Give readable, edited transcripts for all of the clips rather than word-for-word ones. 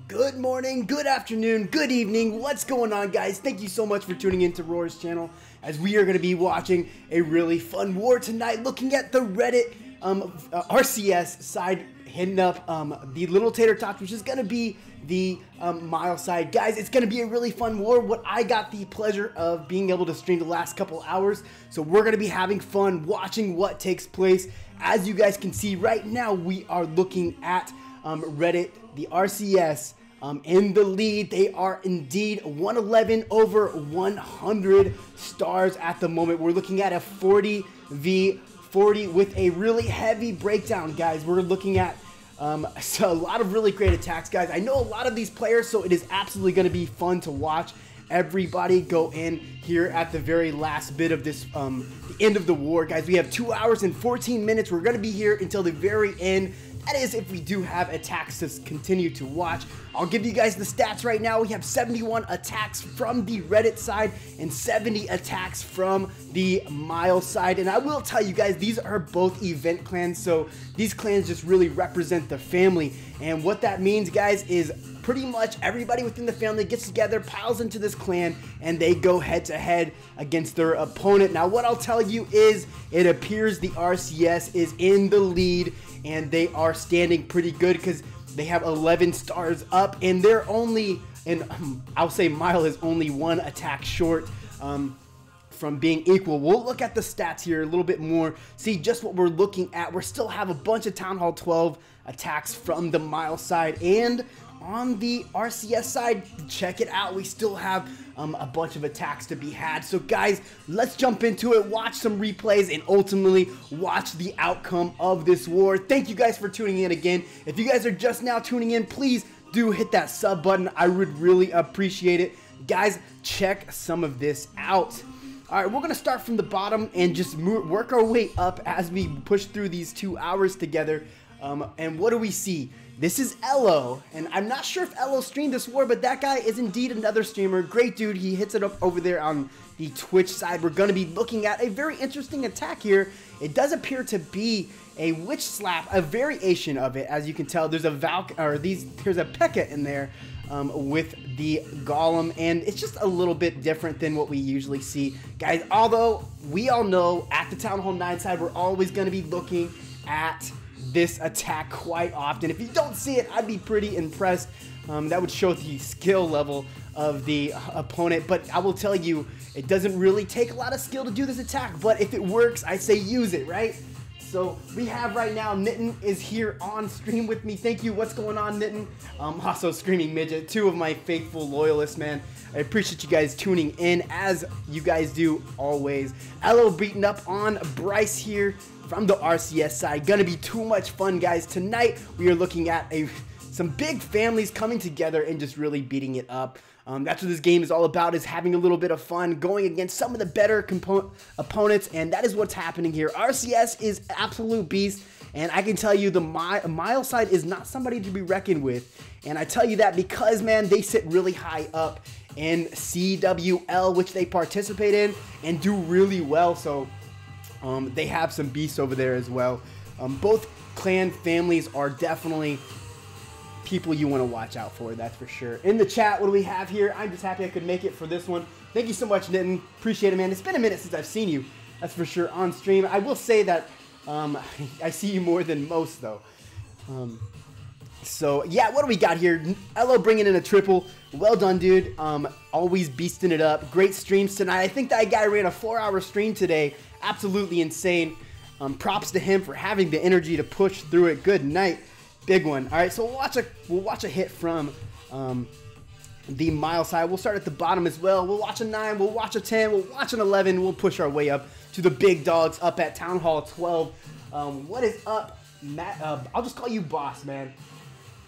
Good morning, good afternoon, good evening. What's going on, guys? Thank you so much for tuning into Roar's channel as we are going to be watching a really fun war tonight, looking at the Reddit RCS side, hitting up the Little Tater Tots, which is going to be the M.I.L.E side. Guys, it's going to be a really fun war. What I got the pleasure of being able to stream the last couple hours, so we're going to be having fun watching what takes place. As you guys can see right now, we are looking at Reddit, the RCS, in the lead. They are indeed 111 over 100 stars at the moment. We're looking at a 40 v 40 with a really heavy breakdown, guys. We're looking at so a lot of really great attacks, guys. I know a lot of these players, so it is absolutely going to be fun to watch everybody go in here at the very last bit of this the end of the war, guys. We have 2 hours and 14 minutes. We're going to be here until the very end. That is if we do have attacks to continue to watch. I'll give you guys the stats right now. We have 71 attacks from the Reddit side and 70 attacks from the M.I.L.E side. And I will tell you guys, these are both event clans, so these clans just really represent the family. And what that means, guys, is pretty much everybody within the family gets together, piles into this clan, and they go head to head against their opponent. Now, what I'll tell you is it appears the RCS is in the lead, and they are standing pretty good because they have 11 stars up, and they're only, and I'll say M.I.L.E is only one attack short from being equal. We'll look at the stats here a little bit more, see just what we're looking at. We still have a bunch of Town Hall 12 attacks from the M.I.L.E side, and on the RCS side, check it out, we still have a bunch of attacks to be had. So guys, let's jump into it, watch some replays, and ultimately watch the outcome of this war. Thank you guys for tuning in again. If you guys are just now tuning in, please do hit that sub button. I would really appreciate it. Guys, check some of this out. Alright, we're going to start from the bottom and just work our way up as we push through these 2 hours together. And what do we see? This is M.I.L.E, and I'm not sure if M.I.L.E streamed this war, but that guy is indeed another streamer. Great dude. He hits it up over there on the Twitch side. We're going to be looking at a very interesting attack here. It does appear to be a witch slap, a variation of it. As you can tell, there's a there's a P.E.K.K.A in there with the Golem, and it's just a little bit different than what we usually see, guys. Although we all know at the Town Hall 9 side, we're always going to be looking at this attack quite often. If you don't see it, I'd be pretty impressed. That would show the skill level of the opponent, but I will tell you, it doesn't really take a lot of skill to do this attack, but if it works, I say use it, right? So we have right now, Nitten is here on stream with me. Thank you. What's going on, Nitten? Also Screaming Midget, two of my faithful loyalists, man. I appreciate you guys tuning in, as you guys do always. M.I.L.E beating up on Bryce here from the RCS side. Gonna be too much fun, guys. Tonight we are looking at some big families coming together and just really beating it up. That's what this game is all about, is having a little bit of fun, going against some of the better opponents, and that is what's happening here. RCS is absolute beast, and I can tell you the M.I.L.E side is not somebody to be reckoned with. And I tell you that because, man, they sit really high up in CWL, which they participate in and do really well. So they have some beasts over there as well. Both clan families are definitely people you want to watch out for, that's for sure. In the chat, what do we have here? I'm just happy I could make it for this one. Thank you so much, Nitten. Appreciate it, man. It's been a minute since I've seen you, that's for sure, on stream. I will say that I see you more than most, though. So, yeah, what do we got here? M.I.L.E bringing in a triple. Well done, dude. Always beasting it up. Great streams tonight. I think that guy ran a 4-hour stream today. Absolutely insane. Props to him for having the energy to push through it. Good night. Big one. All right, so we'll watch a hit from the M.I.L.E side. We'll start at the bottom as well. We'll watch a 9. We'll watch a 10. We'll watch an 11. We'll push our way up to the big dogs up at Town Hall 12. What is up, Matt? I'll just call you boss, man.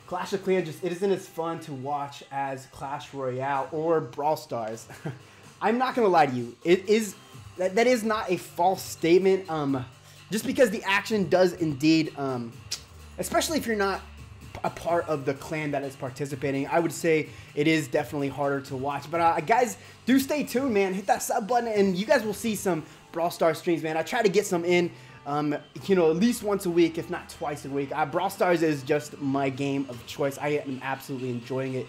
Clash of Clans, it isn't as fun to watch as Clash Royale or Brawl Stars. I'm not gonna lie to you. That is not a false statement. Just because the action does indeed, especially if you're not a part of the clan that is participating, I would say it is definitely harder to watch. But guys, do stay tuned, man. Hit that sub button, and you guys will see some Brawl Stars streams, man. I try to get some in you know, at least once a week, if not twice a week. Brawl Stars is just my game of choice. I am absolutely enjoying it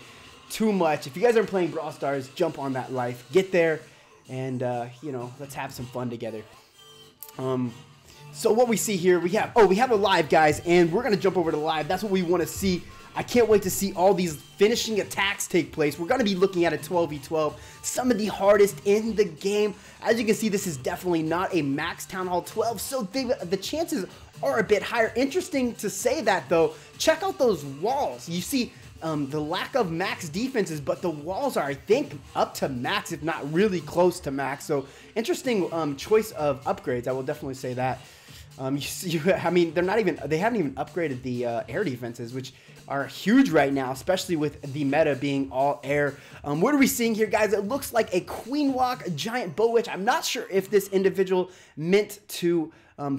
too much. If you guys aren't playing Brawl Stars, jump on that life. Get there, and, you know, let's have some fun together. So what we see here, we have a live, guys, and we're going to jump over to live. That's what we want to see. I can't wait to see all these finishing attacks take place. We're going to be looking at a 12v12, some of the hardest in the game. As you can see, this is definitely not a max Town Hall 12, so the chances are a bit higher. Interesting to say that, though. Check out those walls. You see the lack of max defenses, but the walls are, I think, up to max, if not really close to max. So interesting choice of upgrades. I will definitely say that. I mean, they haven't even upgraded the air defenses, which are huge right now, especially with the meta being all air. What are we seeing here, guys? It looks like a Queen Walk, a giant bow witch. I'm not sure if this individual meant to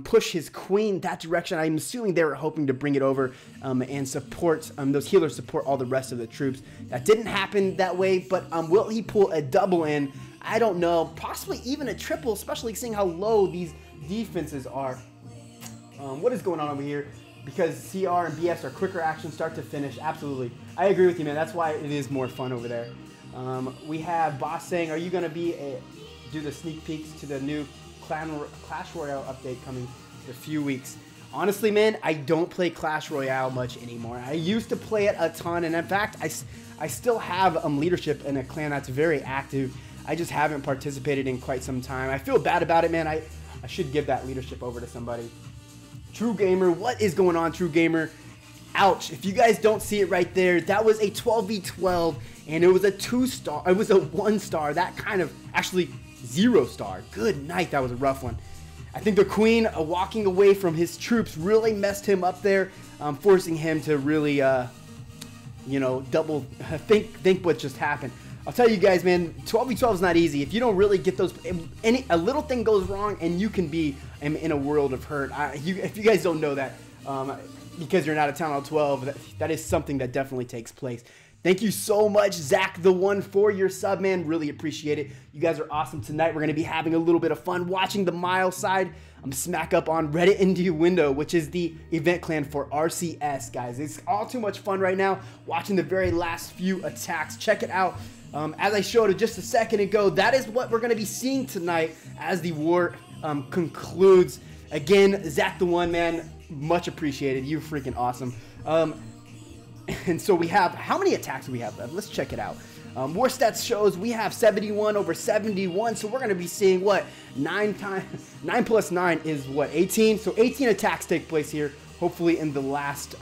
push his queen that direction. I'm assuming they were hoping to bring it over and support, those healers support all the rest of the troops. That didn't happen that way, but will he pull a double in? I don't know. Possibly even a triple, especially seeing how low these defenses are. What is going on over here? Because CR and BS are quicker action, start to finish. Absolutely. I agree with you, man. That's why it is more fun over there. We have Boss saying, are you going to do the sneak peeks to the new Clash Royale update coming in a few weeks? Honestly, man, I don't play Clash Royale much anymore. I used to play it a ton, and in fact, I still have leadership in a clan that's very active. I just haven't participated in quite some time. I feel bad about it, man. I should give that leadership over to somebody. True Gamer, what is going on, True Gamer? Ouch. If you guys don't see it right there, that was a 12v12, and it was a 2-star. It was a 1-star. That kind of, actually, 0-star. Good night. That was a rough one. I think the Queen walking away from his troops really messed him up there, forcing him to really, you know, double think what just happened. I'll tell you guys, man, 12v12 is not easy. If you don't really get those, a little thing goes wrong and you can be in a world of hurt. If you guys don't know that, because you're not a Town Hall 12, that is something that definitely takes place. Thank you so much, Zach the One, for your sub, man. Really appreciate it. You guys are awesome tonight. We're going to be having a little bit of fun watching the M.I.L.E side. I'm smack up on Reddit Into Window, which is the event clan for RCS, guys. It's all too much fun right now watching the very last few attacks. Check it out. As I showed it just a second ago, that is what we're going to be seeing tonight as the war concludes. Again, Zach the One, man, much appreciated. You're freaking awesome. And so we have, how many attacks do we have left? Let's check it out. War stats shows we have 71 over 71, so we're going to be seeing what? 9 plus 9 is what? 18? So 18 attacks take place here, hopefully in the last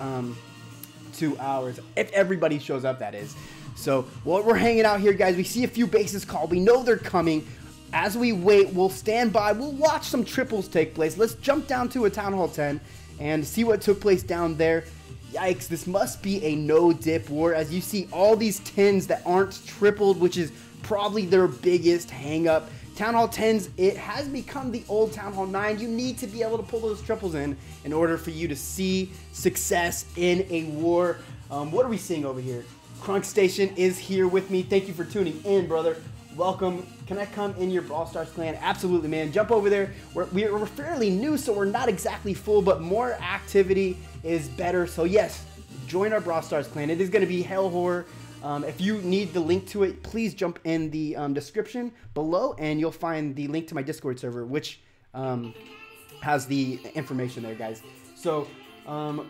2 hours. If everybody shows up, that is. So while we're hanging out here, guys, we see a few bases called. We know they're coming. As we wait, we'll stand by. We'll watch some triples take place. Let's jump down to a Town Hall 10 and see what took place down there. Yikes, this must be a no-dip war. As you see all these 10s that aren't tripled, which is probably their biggest hang-up. Town Hall 10s, it has become the old Town Hall 9. You need to be able to pull those triples in order for you to see success in a war. What are we seeing over here? Crunk Station is here with me. Thank you for tuning in, brother. Welcome. Can I come in your Brawl Stars clan? Absolutely, man. Jump over there. We're fairly new, so we're not exactly full, but more activity is better. So yes, join our Brawl Stars clan. It is going to be hell horror. If you need the link to it, please jump in the description below, and you'll find the link to my Discord server, which has the information there, guys. So, Town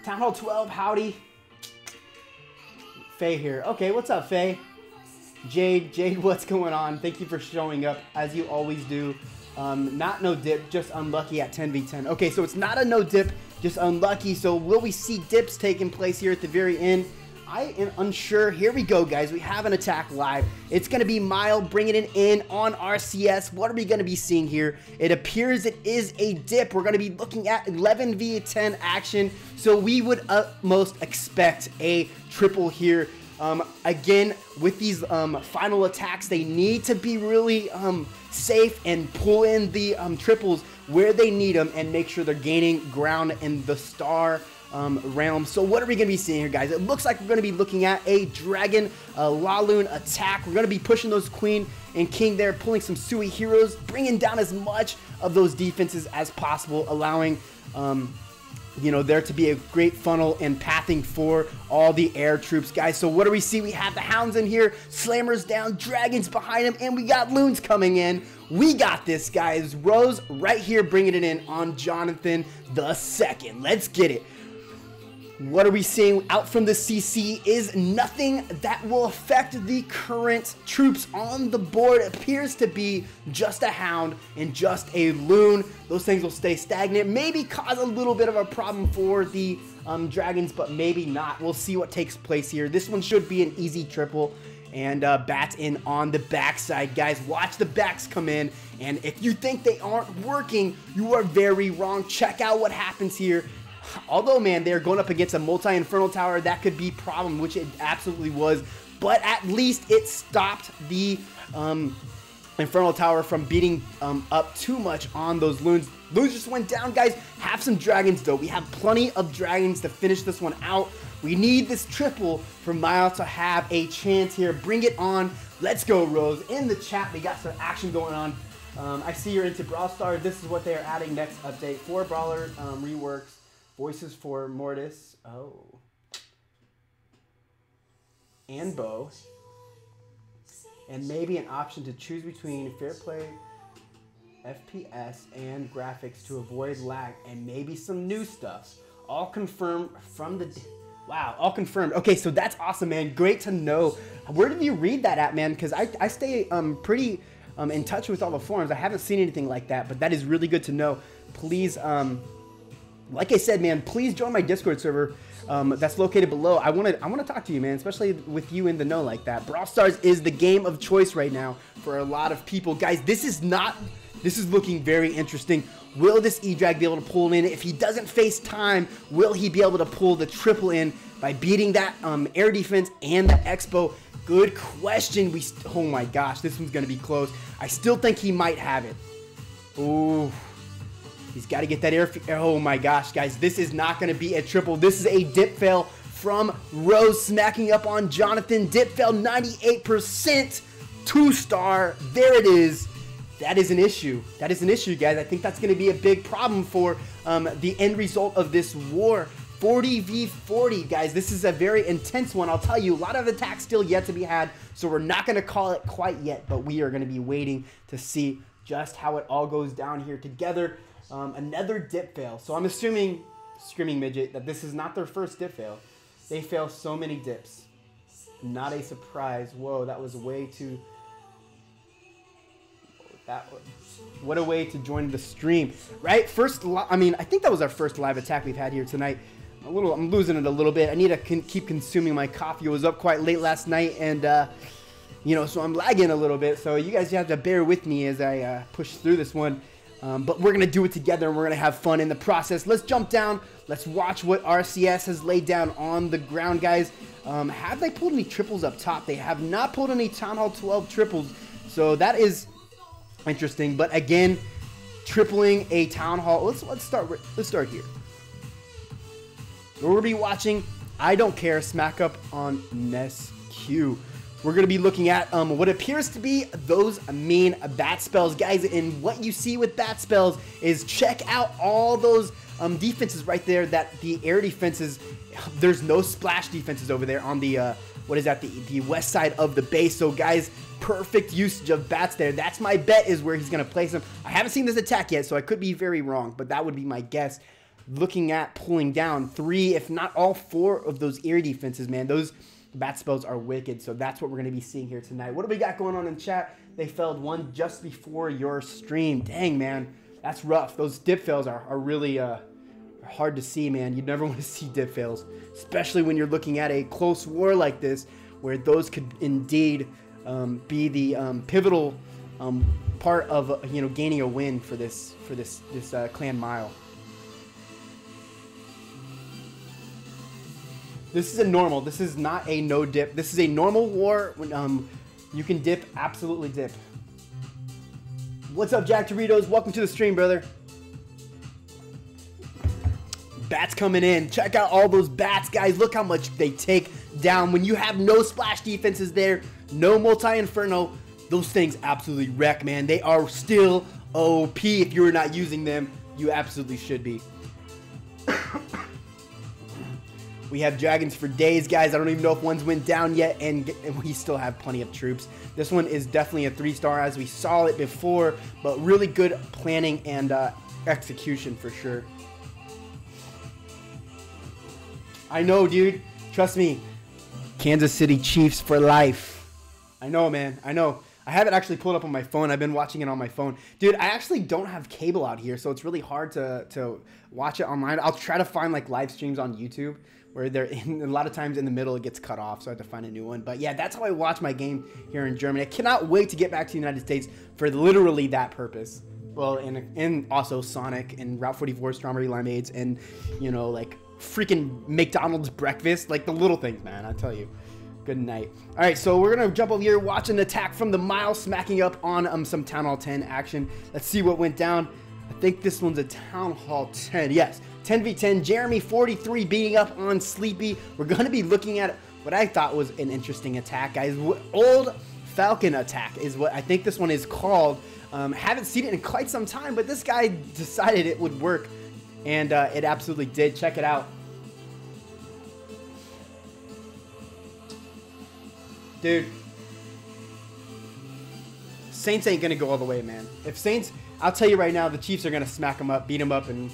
Hall 12, howdy. Faye here. Okay, what's up, Faye? Jade, what's going on? Thank you for showing up, as you always do. Not no dip, just unlucky at 10v10. Okay, so it's not a no dip, just unlucky. So will we see dips taking place here at the very end? I am unsure. Here we go, guys. We have an attack live. It's going to be M.I.L.E bringing it in on RCS. What are we going to be seeing here? It appears it is a dip. We're going to be looking at 11v10 action. So we would most expect a triple here. Again, with these final attacks, they need to be really safe and pull in the triples where they need them and make sure they're gaining ground in the star realm. So what are we going to be seeing here, guys? It looks like we're going to be looking at a dragon Laloon attack. We're going to be pushing those queen and king there, pulling some Sui heroes, bringing down as much of those defenses as possible, allowing you know, there to be a great funnel and pathing for all the air troops, guys. So what do we see? We have the hounds in here, slammers down, dragons behind them, and we got loons coming in. We got this, guys. Rose right here bringing it in on Jonathan the Second. Let's get it. What are we seeing out from the CC is nothing that will affect the current troops on the board. It appears to be just a hound and just a loon. Those things will stay stagnant, maybe cause a little bit of a problem for the dragons, but maybe not. We'll see what takes place here. This one should be an easy triple. And bats in on the backside, guys. Watch the backs come in, and if you think they aren't working, you are very wrong. Check out what happens here. Although, man, they're going up against a multi-infernal tower, that could be a problem, which it absolutely was. But at least it stopped the infernal tower from beating up too much on those loons. Loons just went down, guys. Have some dragons, though. We have plenty of dragons to finish this one out. We need this triple for M.I.L.E to have a chance here. Bring it on. Let's go, Rose. In the chat, we got some action going on. I see you're into Brawl Stars. This is what they are adding next update. 4 Brawler reworks. Voices for Mortis. Oh. And Bo. And maybe an option to choose between fair play, FPS, and graphics to avoid lag. And maybe some new stuff. All confirmed from the... Wow, all confirmed. Okay, so that's awesome, man. Great to know. Where did you read that at, man? Because I stay pretty in touch with all the forums. I haven't seen anything like that, but that is really good to know. Please... like I said, man, please join my Discord server that's located below. I want to talk to you, man, especially with you in the know like that. Brawl Stars is the game of choice right now for a lot of people. Guys, this is looking very interesting. Will this E-Drag be able to pull in? If he doesn't face time, will he be able to pull the triple in by beating that air defense and the Expo? Good question. Oh my gosh, this one's going to be close. I still think he might have it. Ooh. He's got to get that air. Oh my gosh, guys. This is not going to be a triple. This is a dip fail from Rose smacking up on Jonathan. Dip fail 98%. 2-star. There it is. That is an issue. That is an issue, guys. I think that's going to be a big problem for the end result of this war. 40v40, guys. This is a very intense one. I'll tell you, a lot of attacks still yet to be had. So we're not going to call it quite yet, but we are going to be waiting to see just how it all goes down here together. Another dip fail. So I'm assuming, Screaming Midget, that this is not their first dip fail. They fail so many dips. Not a surprise. Whoa, that was way too... What a way to join the stream, right? I mean, I think that was our first live attack we've had here tonight. I'm losing it a little bit. I need to keep consuming my coffee. I was up quite late last night, and you know, so I'm lagging a little bit. So you guys have to bear with me as I push through this one. But we're going to do it together, and we're going to have fun in the process. Let's jump down. Let's watch what RCS has laid down on the ground, guys. Have they pulled any triples up top? They have not pulled any Town Hall 12 triples. So that is interesting. But again, tripling a Town Hall. Let's start here. We're going to be watching I Don't Care Smack Up on Ness Q. We're going to be looking at what appears to be those mean bat spells, guys. And what you see with bat spells is check out all those defenses right there. That the air defenses, there's no splash defenses over there on the, what is that, the west side of the base. So, guys, perfect usage of bats there. That's my bet is where he's going to place them. I haven't seen this attack yet, so I could be very wrong, but that would be my guess. Looking at pulling down 3, if not all 4 of those air defenses, man. Those bat spells are wicked, so that's what we're going to be seeing here tonight. What do we got going on in chat? They failed one just before your stream. Dang, man. That's rough. Those dip fails are really hard to see, man. You never want to see dip fails, especially when you're looking at a close war like this, where those could indeed be the pivotal part of gaining a win for this clan M.I.L.E. This is a normal. This is not a no dip. This is a normal war. When you can dip, absolutely dip. What's up, Jack Doritos? Welcome to the stream, brother. bats coming in. Check out all those bats, guys. Look how much they take down. When you have no splash defenses there, no multi-inferno, those things absolutely wreck, man. They are still OP. If you're not using them, you absolutely should be. We have dragons for days, guys. I don't even know if one's went down yet, and we still have plenty of troops. This one is definitely a 3-star as we saw it before, but really good planning and execution for sure. I know, dude. Trust me. Kansas City Chiefs for life. I know, man. I know. I have it actually pulled up on my phone. I've been watching it on my phone. Dude, I actually don't have cable out here, so it's really hard to watch it online. I'll try to find like live streams on YouTube where they're in, a lot of times in the middle it gets cut off, so I have to find a new one. But yeah, that's how I watch my game here in Germany. I cannot wait to get back to the United States for literally that purpose. Well, and also Sonic and Route 44 strawberry limeades and, you know, like freaking McDonald's breakfast, like the little things, man, I tell you. Good night. All right, so we're gonna jump over here, watch an attack from the M.I.L.E, smacking up on some Town Hall 10 action. Let's see what went down. I think this one's a Town Hall 10. Yes, 10v10. Jeremy 43 beating up on Sleepy. We're gonna be looking at what I thought was an interesting attack, guys. Old Falcon attack is what I think this one is called. Haven't seen it in quite some time, but this guy decided it would work, and it absolutely did. Check it out. Dude, Saints ain't gonna go all the way, man. If Saints, I'll tell you right now, the Chiefs are gonna smack them up, beat them up, and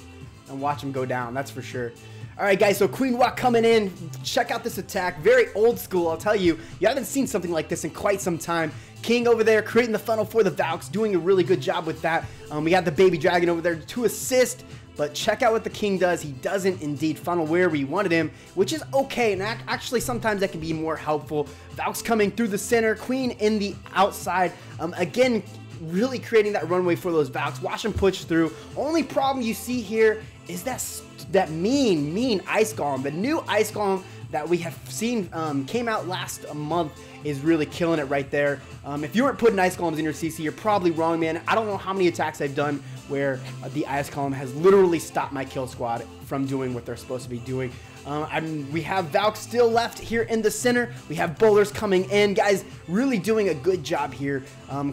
watch them go down. That's for sure. All right, guys, so Queen Walk coming in. Check out this attack. Very old school, I'll tell you. You haven't seen something like this in quite some time. King over there creating the funnel for the Valks, doing a really good job with that. We got the Baby Dragon over there to assist. But check out what the King does. He doesn't indeed funnel where we wanted him, which is okay. And actually, sometimes that can be more helpful. Valks coming through the center, Queen in the outside. Again, really creating that runway for those Valks. Watch them push through. Only problem you see here is that mean Ice Golem. The new Ice Golem that we have seen came out last month is really killing it right there. If you weren't putting Ice Golems in your CC, you're probably wrong, man. I don't know how many attacks I've done where the Ice Golem has literally stopped my kill squad from doing what they're supposed to be doing. We have Valk still left here in the center. We have bowlers coming in. Guys, really doing a good job here.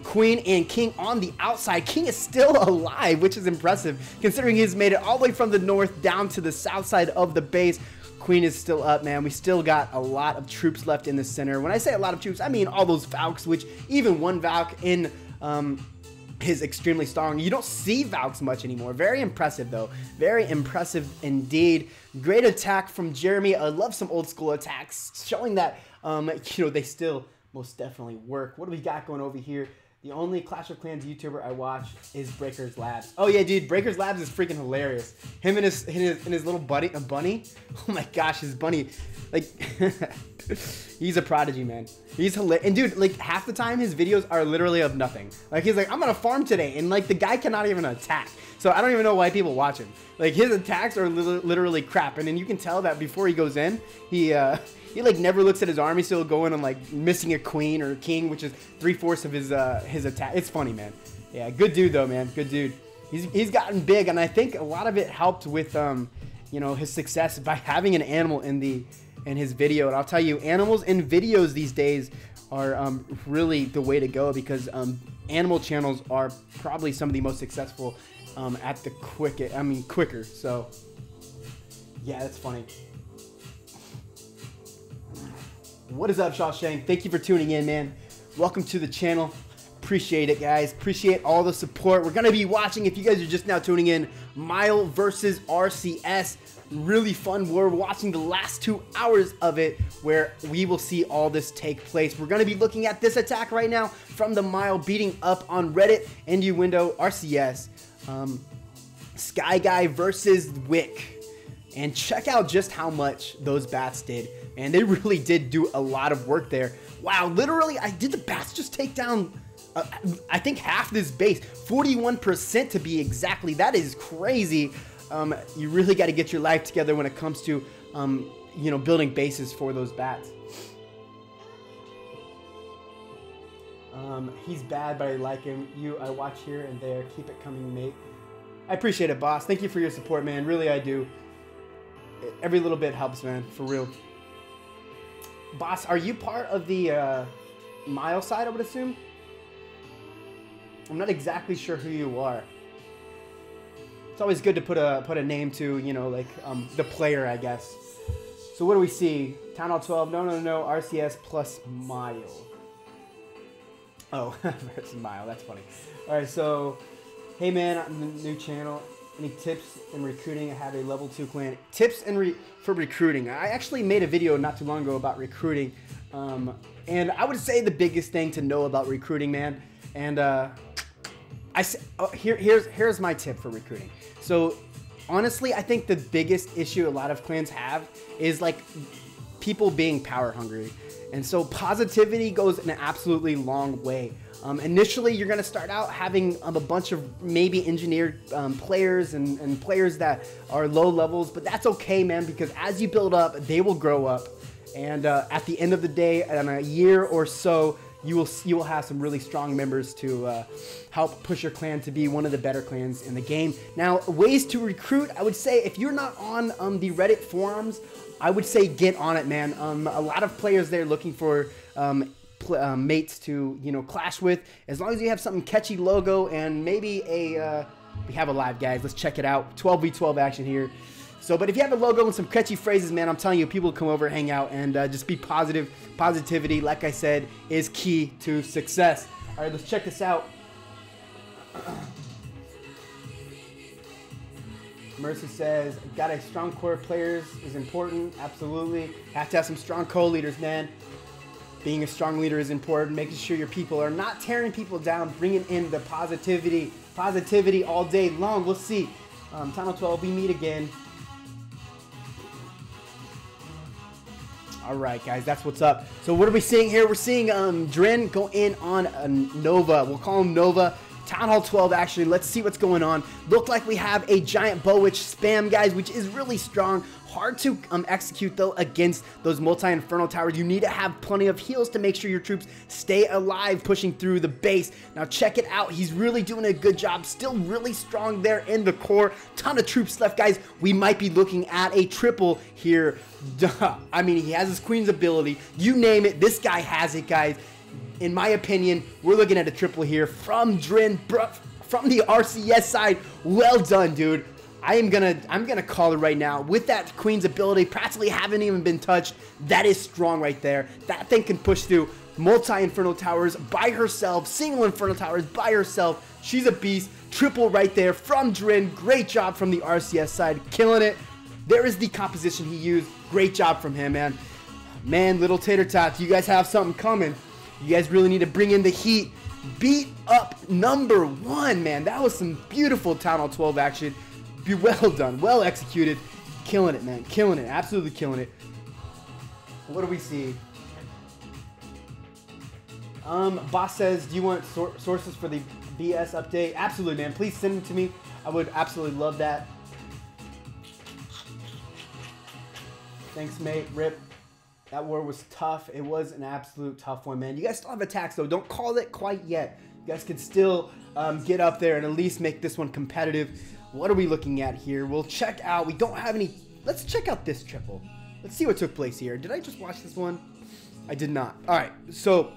Queen and King on the outside. King is still alive, which is impressive, considering he's made it all the way from the north down to the south side of the base. Queen is still up, man. We still got a lot of troops left in the center. When I say a lot of troops, I mean all those Valks, which even one Valk in is extremely strong. You don't see Valks much anymore. Very impressive, though. Very impressive indeed. Great attack from Jeremy. I love some old school attacks, showing that, you know, they still most definitely work. What do we got going over here? The only Clash of Clans YouTuber I watch is Breaker's Labs. Oh yeah, dude, Breaker's Labs is freaking hilarious. Him and his little bunny. Oh my gosh, his bunny, like, he's a prodigy, man. He's hilarious. And dude, like half the time his videos are literally of nothing. Like he's like, I'm gonna farm today, and like the guy cannot even attack. So I don't even know why people watch him. Like his attacks are literally crap, and then you can tell that before he goes in, he like never looks at his army, so he'll go in and like missing a queen or a king, which is 3/4 of his attack. It's funny, man. Yeah, good dude though, man. Good dude. He's gotten big, and I think a lot of it helped with you know, his success by having an animal in his video. And I'll tell you, animals in videos these days are really the way to go, because animal channels are probably some of the most successful at the quicker. So yeah, that's funny. What is up, Shawshank? Thank you for tuning in, man. Welcome to the channel. Appreciate it, guys. Appreciate all the support. We're going to be watching, if you guys are just now tuning in, M.I.L.E versus RCS. Really fun war. We're watching the last 2 hours of it, where we will see all this take place. We're going to be looking at this attack right now from the M.I.L.E beating up on Reddit, Innuendo, RCS, Sky Guy versus Wick. And check out just how much those bats did. And they really did do a lot of work there. Wow, literally, did the bats just take down, I think, half this base? 41% to be exactly. That is crazy. You really got to get your life together when it comes to, you know, building bases for those bats. He's bad, but I like him. I watch here and there. Keep it coming, mate. I appreciate it, boss. Thank you for your support, man. Really, I do. Every little bit helps, man, for real. Boss, are you part of the M.I.L.E side, I would assume? I'm not exactly sure who you are. It's always good to put a name to, you know, like the player, I guess. So what do we see? Town Hall 12, no, RCS plus M.I.L.E. Oh, versus M.I.L.E, that's funny. All right, so, hey man, I'm the new channel. Any tips in recruiting? I have a level 2 clan. Tips for recruiting. I actually made a video not too long ago about recruiting. And I would say the biggest thing to know about recruiting, man. And here's my tip for recruiting. So honestly, I think the biggest issue a lot of clans have is like people being power hungry. And so positivity goes an absolutely long way. Initially, you're going to start out having a bunch of maybe engineered players and players that are low levels, but that's okay, man, because as you build up, they will grow up. And at the end of the day, in a year or so, you will have some really strong members to help push your clan to be one of the better clans in the game. Now, ways to recruit, I would say if you're not on the Reddit forums, I would say get on it, man. A lot of players there looking for mates to, you know, clash with. As long as you have something catchy logo and maybe we have a live, guys. Let's check it out. 12v12 action here. So, but if you have a logo and some catchy phrases, man, I'm telling you, people will come over, hang out, and just be positive. Positivity, like I said, is key to success. All right, let's check this out. Mercy says, got a strong core of players is important. Absolutely. Have to have some strong co-leaders, man. Being a strong leader is important. Making sure your people are not tearing people down, bringing in the positivity. Positivity all day long. We'll see. Tunnel 12, we meet again. All right, guys, that's what's up. So what are we seeing here? We're seeing Dren go in on Nova. We'll call him Nova. Town Hall 12, actually. Let's see what's going on. Look like we have a giant bow witch spam, guys, which is really strong. Hard to execute, though, against those multi-inferno towers. You need to have plenty of heals to make sure your troops stay alive, pushing through the base. Now, check it out. He's really doing a good job. Still really strong there in the core. Ton of troops left, guys. We might be looking at a triple here. Duh. I mean, he has his queen's ability. You name it. This guy has it, guys. In my opinion, we're looking at a triple here from Dren, from the RCS side. Well done, dude. I'm gonna call it right now. With that queen's ability, practically haven't even been touched. That is strong right there. That thing can push through multi-inferno towers by herself, single inferno towers by herself. She's a beast. Triple right there from Dren. Great job from the RCS side, killing it. There is the composition he used. Great job from him, man. Man, little tater tots, you guys have something coming. You guys really need to bring in the heat. Beat up #1, man. That was some beautiful Town Hall 12 action. Be well done, well executed. Killing it, man. Killing it. Absolutely killing it. What do we see? Boss says, do you want sources for the BS update? Absolutely, man. Please send them to me. I would absolutely love that. Thanks, mate. Rip. That war was tough. It was an absolute tough one, man. You guys still have attacks, though. Don't call it quite yet. You guys can still get up there and at least make this one competitive. What are we looking at here? We'll check out. We don't have any. Let's check out this triple. Let's see what took place here. Did I just watch this one? I did not. All right. So,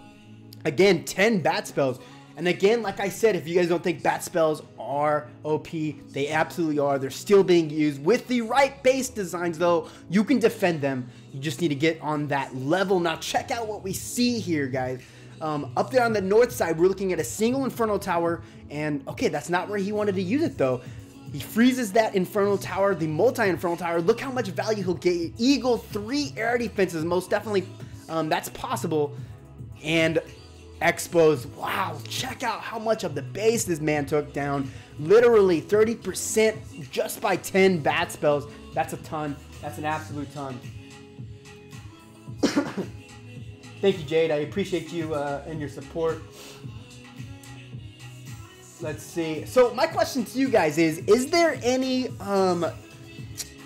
again, 10 bat spells. And again, like I said, if you guys don't think bat spells are OP, they absolutely are. They're still being used. With the right base designs, though, you can defend them. You just need to get on that level. Now, check out what we see here, guys. Up there on the north side, we're looking at a single Inferno Tower. And, okay, that's not where he wanted to use it, though. He freezes that Inferno Tower, the multi-Inferno Tower. Look how much value he'll get. Eagle, 3 air defenses. Most definitely, that's possible. And Expos, wow, check out how much of the base this man took down. Literally 30% just by 10 bat spells. That's a ton. That's an absolute ton. Thank you, Jade. I appreciate you and your support. Let's see. So my question to you guys is there any,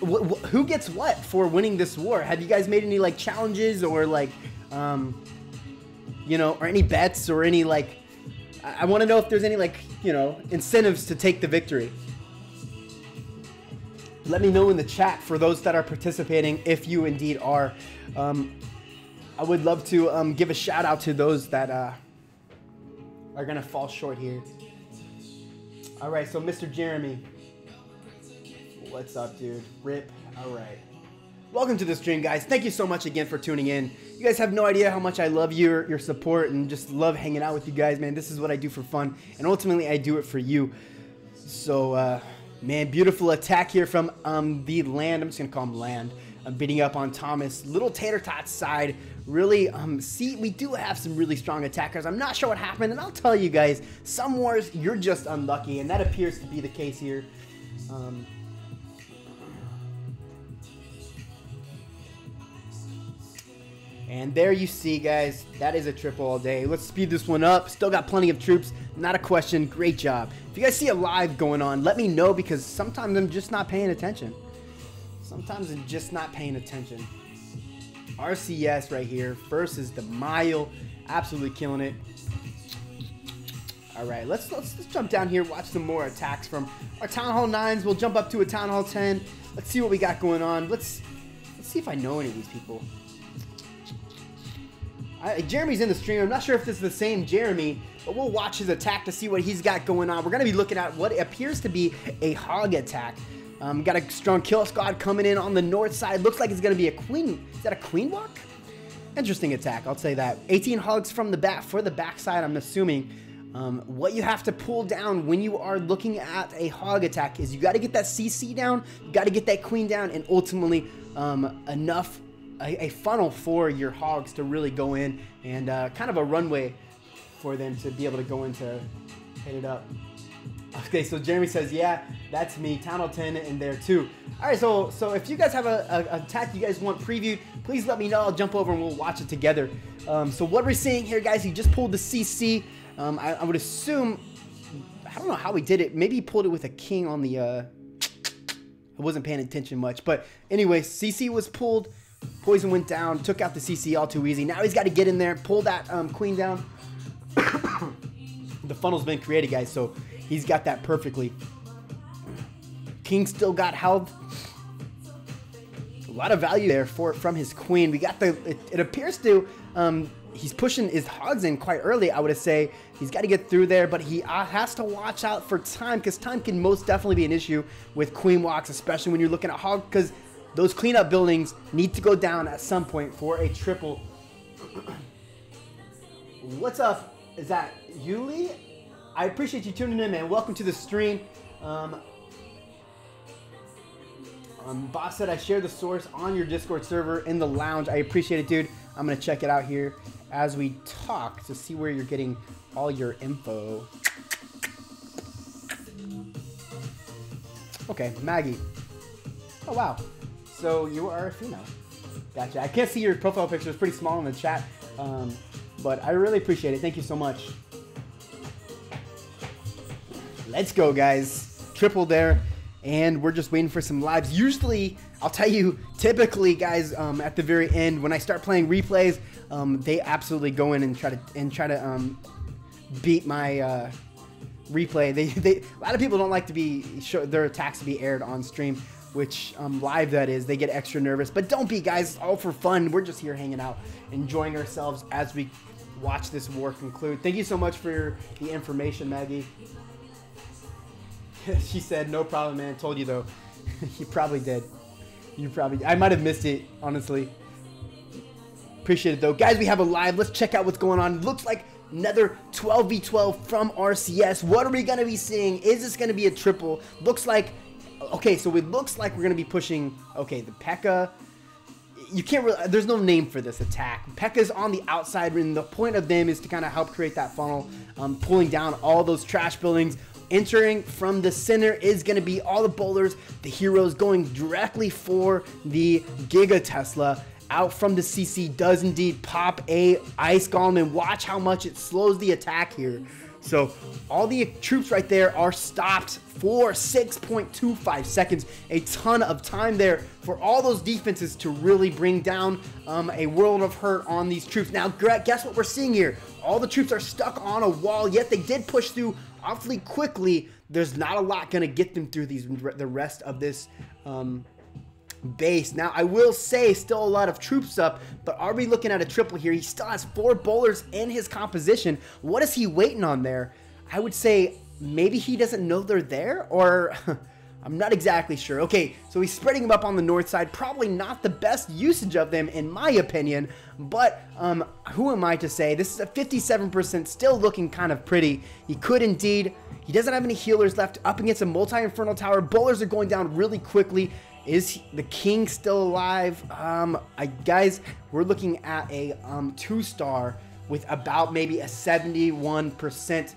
who gets what for winning this war? Have you guys made any, like, challenges or, like, you know, or any bets or any, like, I want to know if there's any, like, you know, incentives to take the victory. Let me know in the chat for those that are participating if you indeed are. I would love to give a shout out to those that are gonna fall short here. All right, so Mr. Jeremy, what's up, dude? Rip. All right. Welcome to the stream, guys. Thank you so much again for tuning in. You guys have no idea how much I love your support and just love hanging out with you guys, man. This is what I do for fun, and ultimately I do it for you. So, man, beautiful attack here from the land. I'm just gonna call him land. I'm beating up on Thomas. Little Tater Tot's side. Really, see, we do have some really strong attackers. I'm not sure what happened, and I'll tell you guys, some wars, you're just unlucky, and that appears to be the case here. And there you see, guys, that is a triple all day. Let's speed this one up. Still got plenty of troops, not a question. Great job. If you guys see a live going on, let me know, because sometimes I'm just not paying attention. Sometimes I'm just not paying attention. RCS right here versus the M.I.L.E. Absolutely killing it. All right, let's jump down here, watch some more attacks from our Town Hall 9s. We'll jump up to a Town Hall 10. Let's see what we got going on. Let's see if I know any of these people. Jeremy's in the stream. I'm not sure if this is the same Jeremy, but we'll watch his attack to see what he's got going on. We're going to be looking at what appears to be a hog attack. Got a strong kill squad coming in on the north side. Looks like it's going to be a queen. Is that a queen walk? Interesting attack, I'll say that. 18 hogs from the back for the backside, I'm assuming. What you have to pull down when you are looking at a hog attack is you got to get that CC down, you got to get that queen down, and ultimately a funnel for your hogs to really go in, and kind of a runway for them to be able to go in to hit it up. Okay, so Jeremy says, yeah, that's me. Town Hall 10 in there too. All right, so if you guys have a attack you guys want previewed, please let me know. I'll jump over and we'll watch it together. So what we're seeing here, guys, he just pulled the CC. I would assume, I don't know how he did it. Maybe he pulled it with a king on the, I wasn't paying attention much. But anyway, CC was pulled. Poison went down, took out the CC all too easy. Now he's got to get in there, pull that queen down. The funnel's been created, guys, so he's got that perfectly. King still got health. A lot of value there from his queen. We got it appears to, he's pushing his hogs in quite early, I would say. He's got to get through there, but he has to watch out for time, because time can most definitely be an issue with queen walks, especially when you're looking at hog, because those cleanup buildings need to go down at some point for a triple. What's up? Is that Yuli? I appreciate you tuning in, man. Welcome to the stream. Boss said I share the source on your Discord server in the lounge. I appreciate it, dude. I'm going to check it out here as we talk to see where you're getting all your info. Okay, Maggie. Oh, wow. So you are a female. Gotcha. I can't see your profile picture. It's pretty small in the chat. But I really appreciate it. Thank you so much. Let's go, guys. Triple there. And we're just waiting for some lives. Usually, I'll tell you, typically, guys, at the very end, when I start playing replays, they absolutely go in and try to beat my replay. A lot of people don't like to be their attacks to be aired on stream, which live that is. They get extra nervous, but don't be, guys. It's all for fun. We're just here hanging out, enjoying ourselves as we watch this war conclude. Thank you so much for the information, Maggie. She said, no problem, man. Told you, though. You probably did. I might have missed it, honestly. Appreciate it, though. Guys, we have a live. Let's check out what's going on. Looks like another 12v12 from RCS. What are we going to be seeing? Is this going to be a triple? Looks like... Okay, so it looks like we're going to be pushing... Okay, the P.E.K.K.A. You can't really... There's no name for this attack. P.E.K.K.A.'s on the outside, and the point of them is to kind of help create that funnel, pulling down all those trash buildings. Entering from the center is going to be all the bowlers, the heroes going directly for the Giga Tesla. Out from the CC does indeed pop a Ice Golem, and watch how much it slows the attack here. So all the troops right there are stopped for 6.25 seconds. A ton of time there for all those defenses to really bring down a world of hurt on these troops. Now, guess what we're seeing here? All the troops are stuck on a wall, yet they did push through awfully quickly. There's not a lot going to get them through the rest of this base. Now, I will say still a lot of troops up, but are we looking at a triple here? He still has 4 bowlers in his composition. What is he waiting on there? I would say maybe he doesn't know they're there, or I'm not exactly sure. Okay, so he's spreading them up on the north side. Probably not the best usage of them, in my opinion, but who am I to say? This is a 57%, still looking kind of pretty. He could indeed. He doesn't have any healers left. Up against a multi-infernal tower. Bowlers are going down really quickly. Is the king still alive? Guys, we're looking at a 2-star with about maybe a 71%.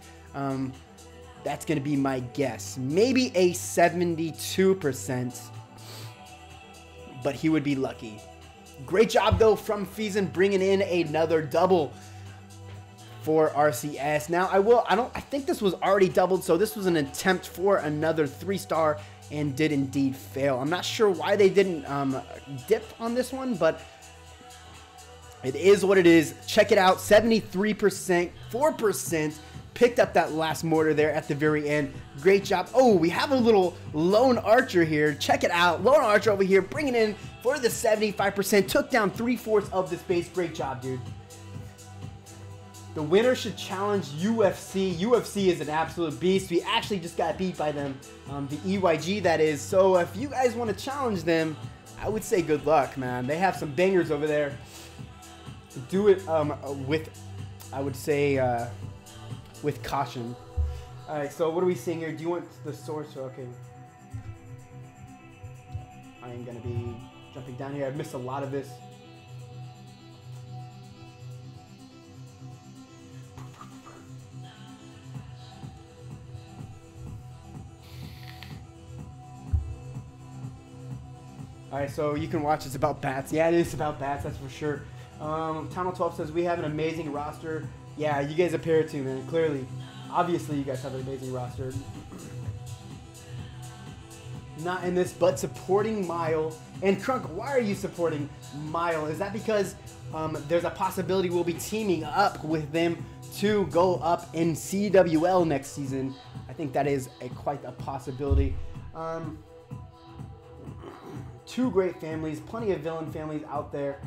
That's going to be my guess. Maybe a 72%, but he would be lucky. Great job, though, from Feason bringing in another double for RCS. Now, I think this was already doubled, so this was an attempt for another 3-star and did indeed fail. I'm not sure why they didn't dip on this one, but it is what it is. Check it out, 73%, 4%. Picked up that last mortar there at the very end. Great job. Oh, we have a little lone archer here. Check it out. Lone archer over here bringing in for the 75%. Took down 3/4 of this base. Great job, dude. The winner should challenge UFC. UFC is an absolute beast. We actually just got beat by them. The EYG, that is. So if you guys want to challenge them, I would say good luck, man. They have some bangers over there. Do it with, I would say, with caution. Alright, so what are we seeing here? Do you want the source? Okay. I am going to be jumping down here. I've missed a lot of this. Alright, so you can watch. It's about bats. Yeah, it is about bats, that's for sure. Tunnel 12 says, we have an amazing roster. Yeah, you guys appear to, man. Clearly. Obviously, you guys have an amazing roster. Not in this, but supporting M.I.L.E. And Crunk, why are you supporting M.I.L.E? Is that because there's a possibility we'll be teaming up with them to go up in CWL next season? I think that is quite a possibility. 2 great families, plenty of villain families out there.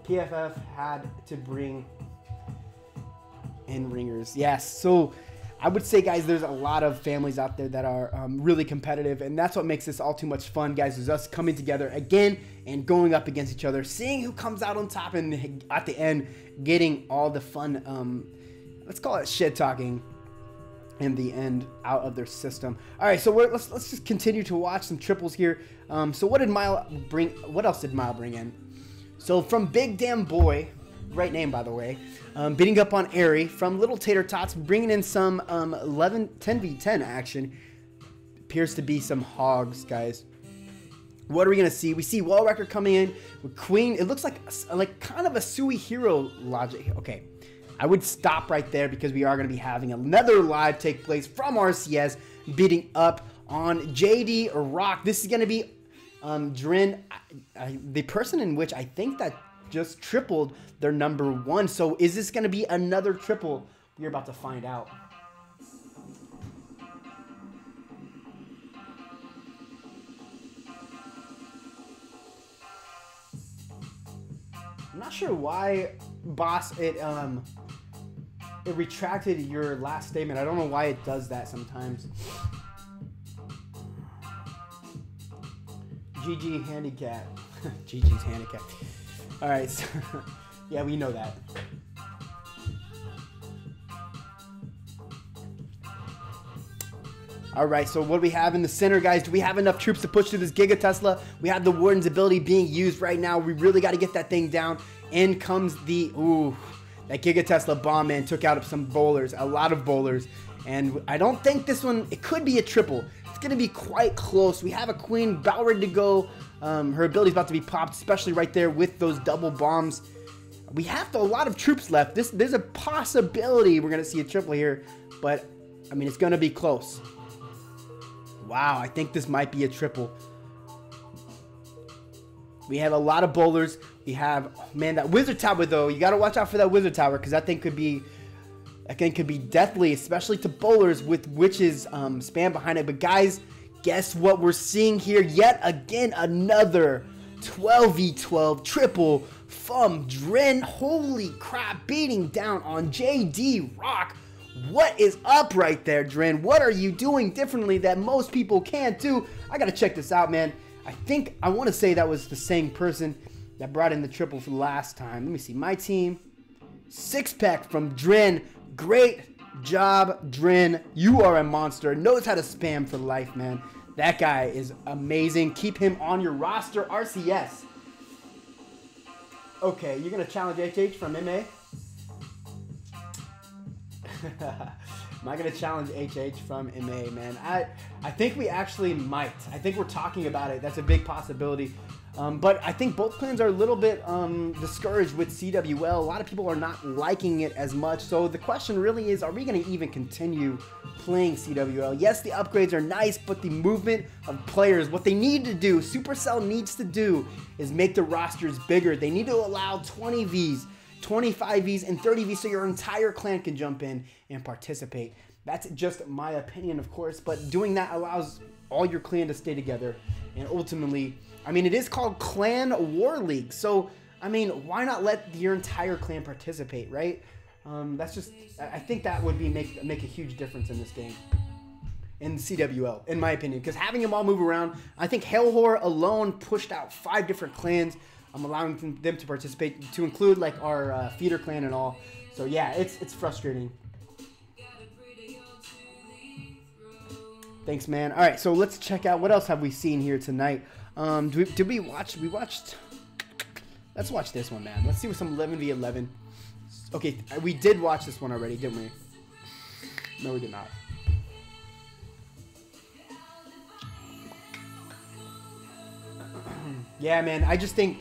PFF had to bring in ringers. Yes, so I would say, guys, there's a lot of families out there that are really competitive, and that's what makes this all too much fun, guys, is us coming together again and going up against each other, seeing who comes out on top, and at the end getting all the fun, let's call it shit talking in the end out of their system. All right, so let's just continue to watch some triples here. So what did M.I.L.E bring? What else did M.I.L.E bring in? So from Big Damn Boy, great name by the way, beating up on Airy from Little Tater Tots, bringing in some 10v10 action. Appears to be some hogs, guys. What are we gonna see? We see Wall Wrecker coming in with Queen. It looks like kind of a Sui hero logic. Okay, I would stop right there because we are gonna be having another live take place from RCS beating up on JD Rock. This is gonna be Drin, the person in which I think that just tripled their #1. So is this going to be another triple? We're about to find out. I'm not sure why, boss, it retracted your last statement. I don't know why it does that sometimes. GG handicap. GG's handicap. Alright, so yeah, we know that. Alright, so what do we have in the center, guys? Do we have enough troops to push through this Giga Tesla? We have the Warden's ability being used right now. We really got to get that thing down. In comes the... Ooh, that Giga Tesla bomb, man, took out some bowlers. A lot of bowlers. And I don't think this one... It could be a triple. It's going to be quite close. We have a Queen about ready to go. Her ability's about to be popped, especially right there with those double bombs. We have a lot of troops left. There's a possibility we're going to see a triple here. But, I mean, it's going to be close. Wow, I think this might be a triple. We have a lot of bowlers. We have, man, that wizard tower, though. You got to watch out for that wizard tower because that thing could be That gun could be deathly, especially to bowlers with witches spam behind it. But guys, guess what we're seeing here? Yet again, another 12v12 triple from Dren. Holy crap, beating down on JD Rock. What is up right there, Dren? What are you doing differently that most people can't do? I gotta check this out, man. I want to say that was the same person that brought in the triple for the last time. Let me see. My team. 6-pack from Dren. Great job, Dren. You are a monster. Knows how to spam for life, man. That guy is amazing. Keep him on your roster. RCS. Okay, you're going to challenge HH from M.I.L.E? Am I going to challenge HH from M.I.L.E, man? I think we actually might. I think we're talking about it. That's a big possibility. But I think both clans are a little bit discouraged with CWL. A lot of people are not liking it as much. So the question really is, are we going to even continue playing CWL? Yes, the upgrades are nice, but the movement of players, what they need to do, Supercell needs to do, is make the rosters bigger. They need to allow 20 Vs, 25 Vs, and 30 Vs so your entire clan can jump in and participate. That's just my opinion, of course, but doing that allows all your clan to stay together. And ultimately, I mean, it is called Clan War League, so, I mean, why not let your entire clan participate, right? That's just, I think that would be make a huge difference in this game. In CWL, in my opinion, because having them all move around, I think Hellhor alone pushed out 5 different clans, allowing them to participate, to include, like, our feeder clan and all. So, yeah, it's frustrating. Thanks, man. All right, so let's check out what else have we seen here tonight. Did we watch? We watched. Let's watch this one, man. Let's see what some 11v11. Okay, we did watch this one already, didn't we? No, we did not. Yeah, man. I just think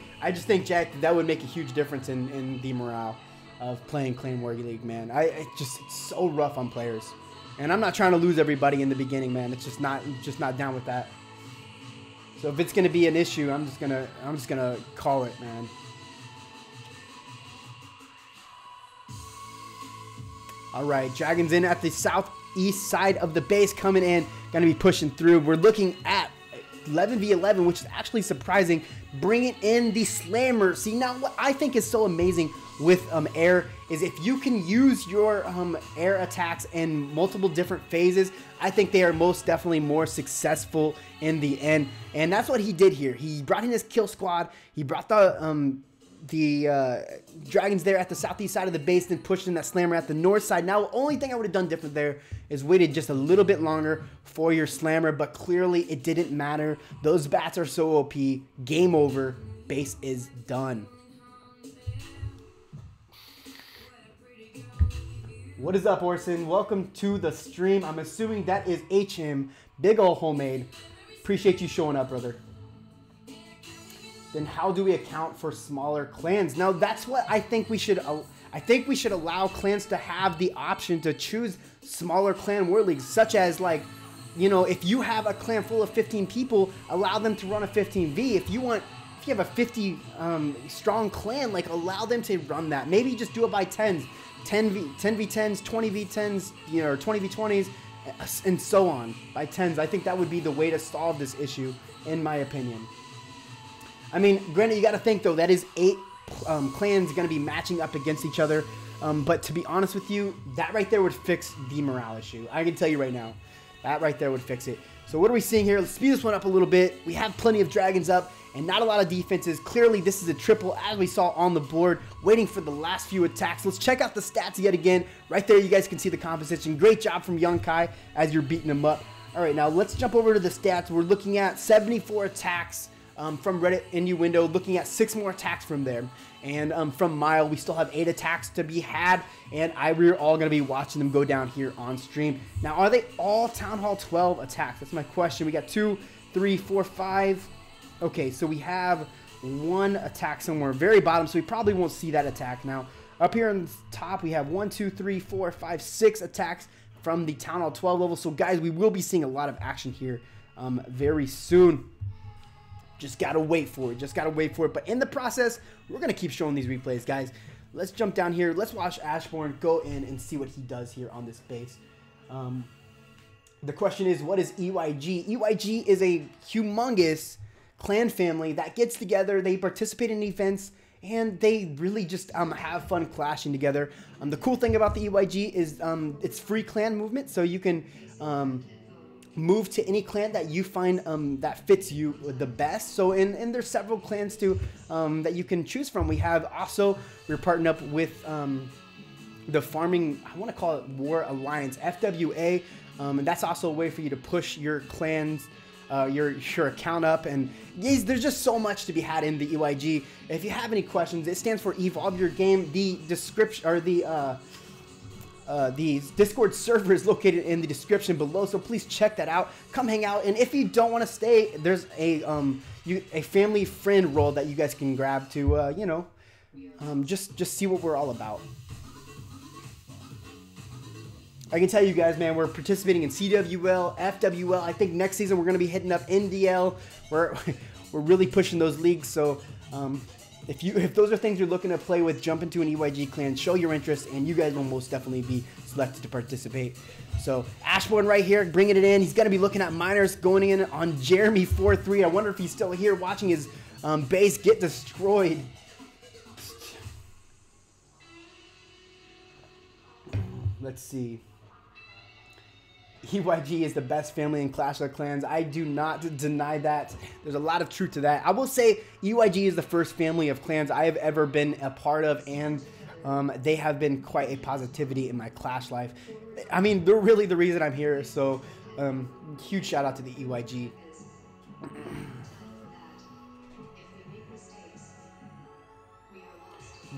Jack, that would make a huge difference in the morale of playing Clan War League, man. It's so rough on players. And I'm not trying to lose everybody in the beginning, man. It's just not down with that. So if it's gonna be an issue, I'm just gonna call it, man. All right, Dragons in at the southeast side of the base, coming in, gonna be pushing through. We're looking at 11v11, which is actually surprising. Bringing in the Slammer. See, now what I think is so amazing with air is if you can use your air attacks in multiple different phases, I think they are most definitely more successful in the end. And that's what he did here. He brought in his kill squad. He brought the Dragons there at the southeast side of the base, then pushed in that Slammer at the north side. Now, the only thing I would have done different there is waited just a little bit longer for your Slammer, but clearly it didn't matter. Those bats are so OP. Game over. Base is done. What is up, Orson? Welcome to the stream. I'm assuming that is HM. Big ol' homemade. Appreciate you showing up, brother. Then how do we account for smaller clans? Now, that's what I think we should allow clans to have the option to choose smaller clan war leagues, such as, like, you know, if you have a clan full of 15 people, allow them to run a 15v. If you have a 50 strong clan, like, allow them to run that. Maybe just do it by 10s. 10v10s, 20v10s, you know, or 20v20s, and so on by 10s. I think that would be the way to solve this issue, in my opinion. I mean, granted, you got to think, though, that is 8 clans going to be matching up against each other. But to be honest with you, that right there would fix the morale issue. I can tell you right now, that right there would fix it. So what are we seeing here? Let's speed this one up a little bit. We have plenty of Dragons up and not a lot of defenses. Clearly, this is a triple, as we saw on the board, waiting for the last few attacks. Let's check out the stats yet again. Right there, you guys can see the composition. Great job from Young Kai as you're beating him up. All right, now let's jump over to the stats. We're looking at 74 attacks from Reddit Innuendo, looking at 6 more attacks from there. And from M.I.L.E, we still have 8 attacks to be had, and we're all going to be watching them go down here on stream. Now, are they all Town Hall 12 attacks? That's my question. We got 2, 3, 4, 5. Okay, so we have 1 attack somewhere very bottom, so we probably won't see that attack. Now, up here on the top, we have 1, 2, 3, 4, 5, 6 attacks from the Town Hall 12 level. So, guys, we will be seeing a lot of action here very soon. Just gotta wait for it. Just gotta wait for it. But in the process, we're gonna keep showing these replays, guys. let's jump down here. Let's watch Ashbourne go in and see what he does here on this base. The question is, what is EYG? EYG is a humongous clan family that gets together. They participate in events, and they really just have fun clashing together. The cool thing about the EYG is it's free clan movement, so you can move to any clan that you find that fits you the best. So and there's several clans too that you can choose from. We're partnered up with the farming, I want to call it War Alliance, FWA, and that's also a way for you to push your clans, your account up. And there's just so much to be had in the EYG. If you have any questions, it stands for Evolve Your Game. The description, or the Discord server is located in the description below, so please check that out. Come hang out, and if you don't want to stay, there's a family friend role that you guys can grab to just see what we're all about. I can tell you guys, man, we're participating in CWL, FWL. I think next season we're going to be hitting up NDL. We're really pushing those leagues. So if those are things you're looking to play with, jump into an EYG clan, show your interest, and you guys will most definitely be selected to participate. So Ashbourne right here, bringing it in. He's going to be looking at miners going in on Jeremy 4-3. I wonder if he's still here watching his base get destroyed. Let's see. EYG is the best family in Clash of Clans. I do not deny that. There's a lot of truth to that. I will say EYG is the first family of clans I have ever been a part of, and they have been quite a positivity in my Clash life. I mean, they're really the reason I'm here, so huge shout out to the EYG.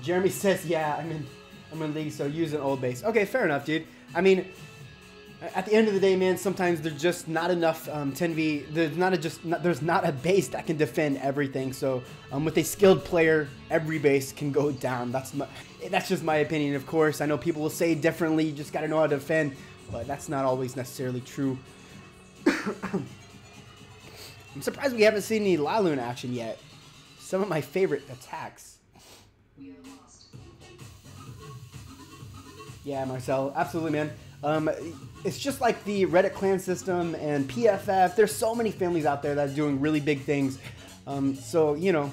Jeremy says, yeah, I'm in league, so use an old base. Okay, fair enough, dude. I mean, at the end of the day, man, sometimes there's just not enough 10v. There's not a base that can defend everything. So with a skilled player, every base can go down. That's just my opinion, of course. I know people will say differently. You just got to know how to defend, but that's not always necessarily true. I'm surprised we haven't seen any Laloon action yet. Some of my favorite attacks. Yeah, Marcel, absolutely, man. It's just like the Reddit clan system and PFF. There's so many families out there that are doing really big things. So you know,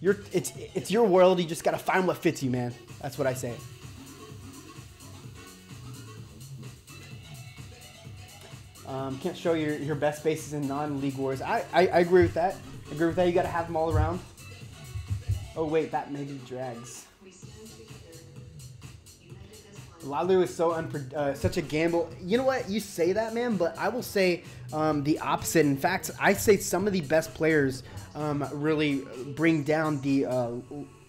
it's your world. You just gotta find what fits you, man. That's what I say. Can't show your best bases in non-league wars. I agree with that. I agree with that. You gotta have them all around. Oh wait, that maybe drags. Lalu is so such a gamble. You know what? You say that, man, but I will say the opposite. In fact, I say some of the best players really bring down the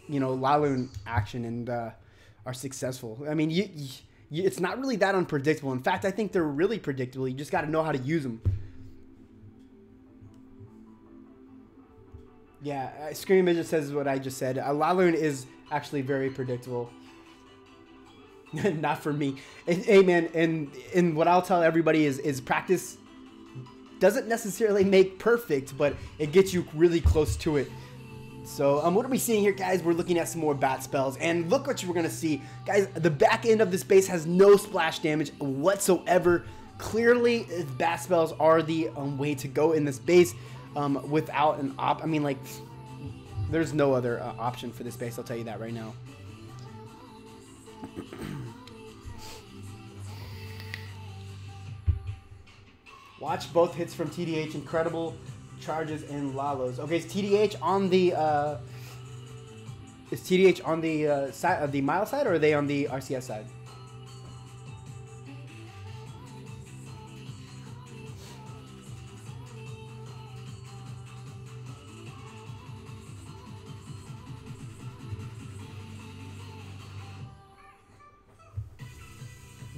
Lalu action and are successful. I mean, it's not really that unpredictable. In fact, I think they're really predictable. You just got to know how to use them. Yeah, Screaming Midget says what I just said. Lalu is actually very predictable. Not for me. Hey man, and what I'll tell everybody is practice doesn't necessarily make perfect, but it gets you really close to it. So what are we seeing here, guys? We're looking at some more bat spells, and look what we're gonna see, guys. The back end of this base has no splash damage whatsoever. Clearly, bat spells are the way to go in this base without an I mean, like, there's no other option for this base. I'll tell you that right now. Watch both hits from TDH. Incredible charges in Lalos. Okay, is TDH on the side of the M.I.L.E side, or are they on the RCS side?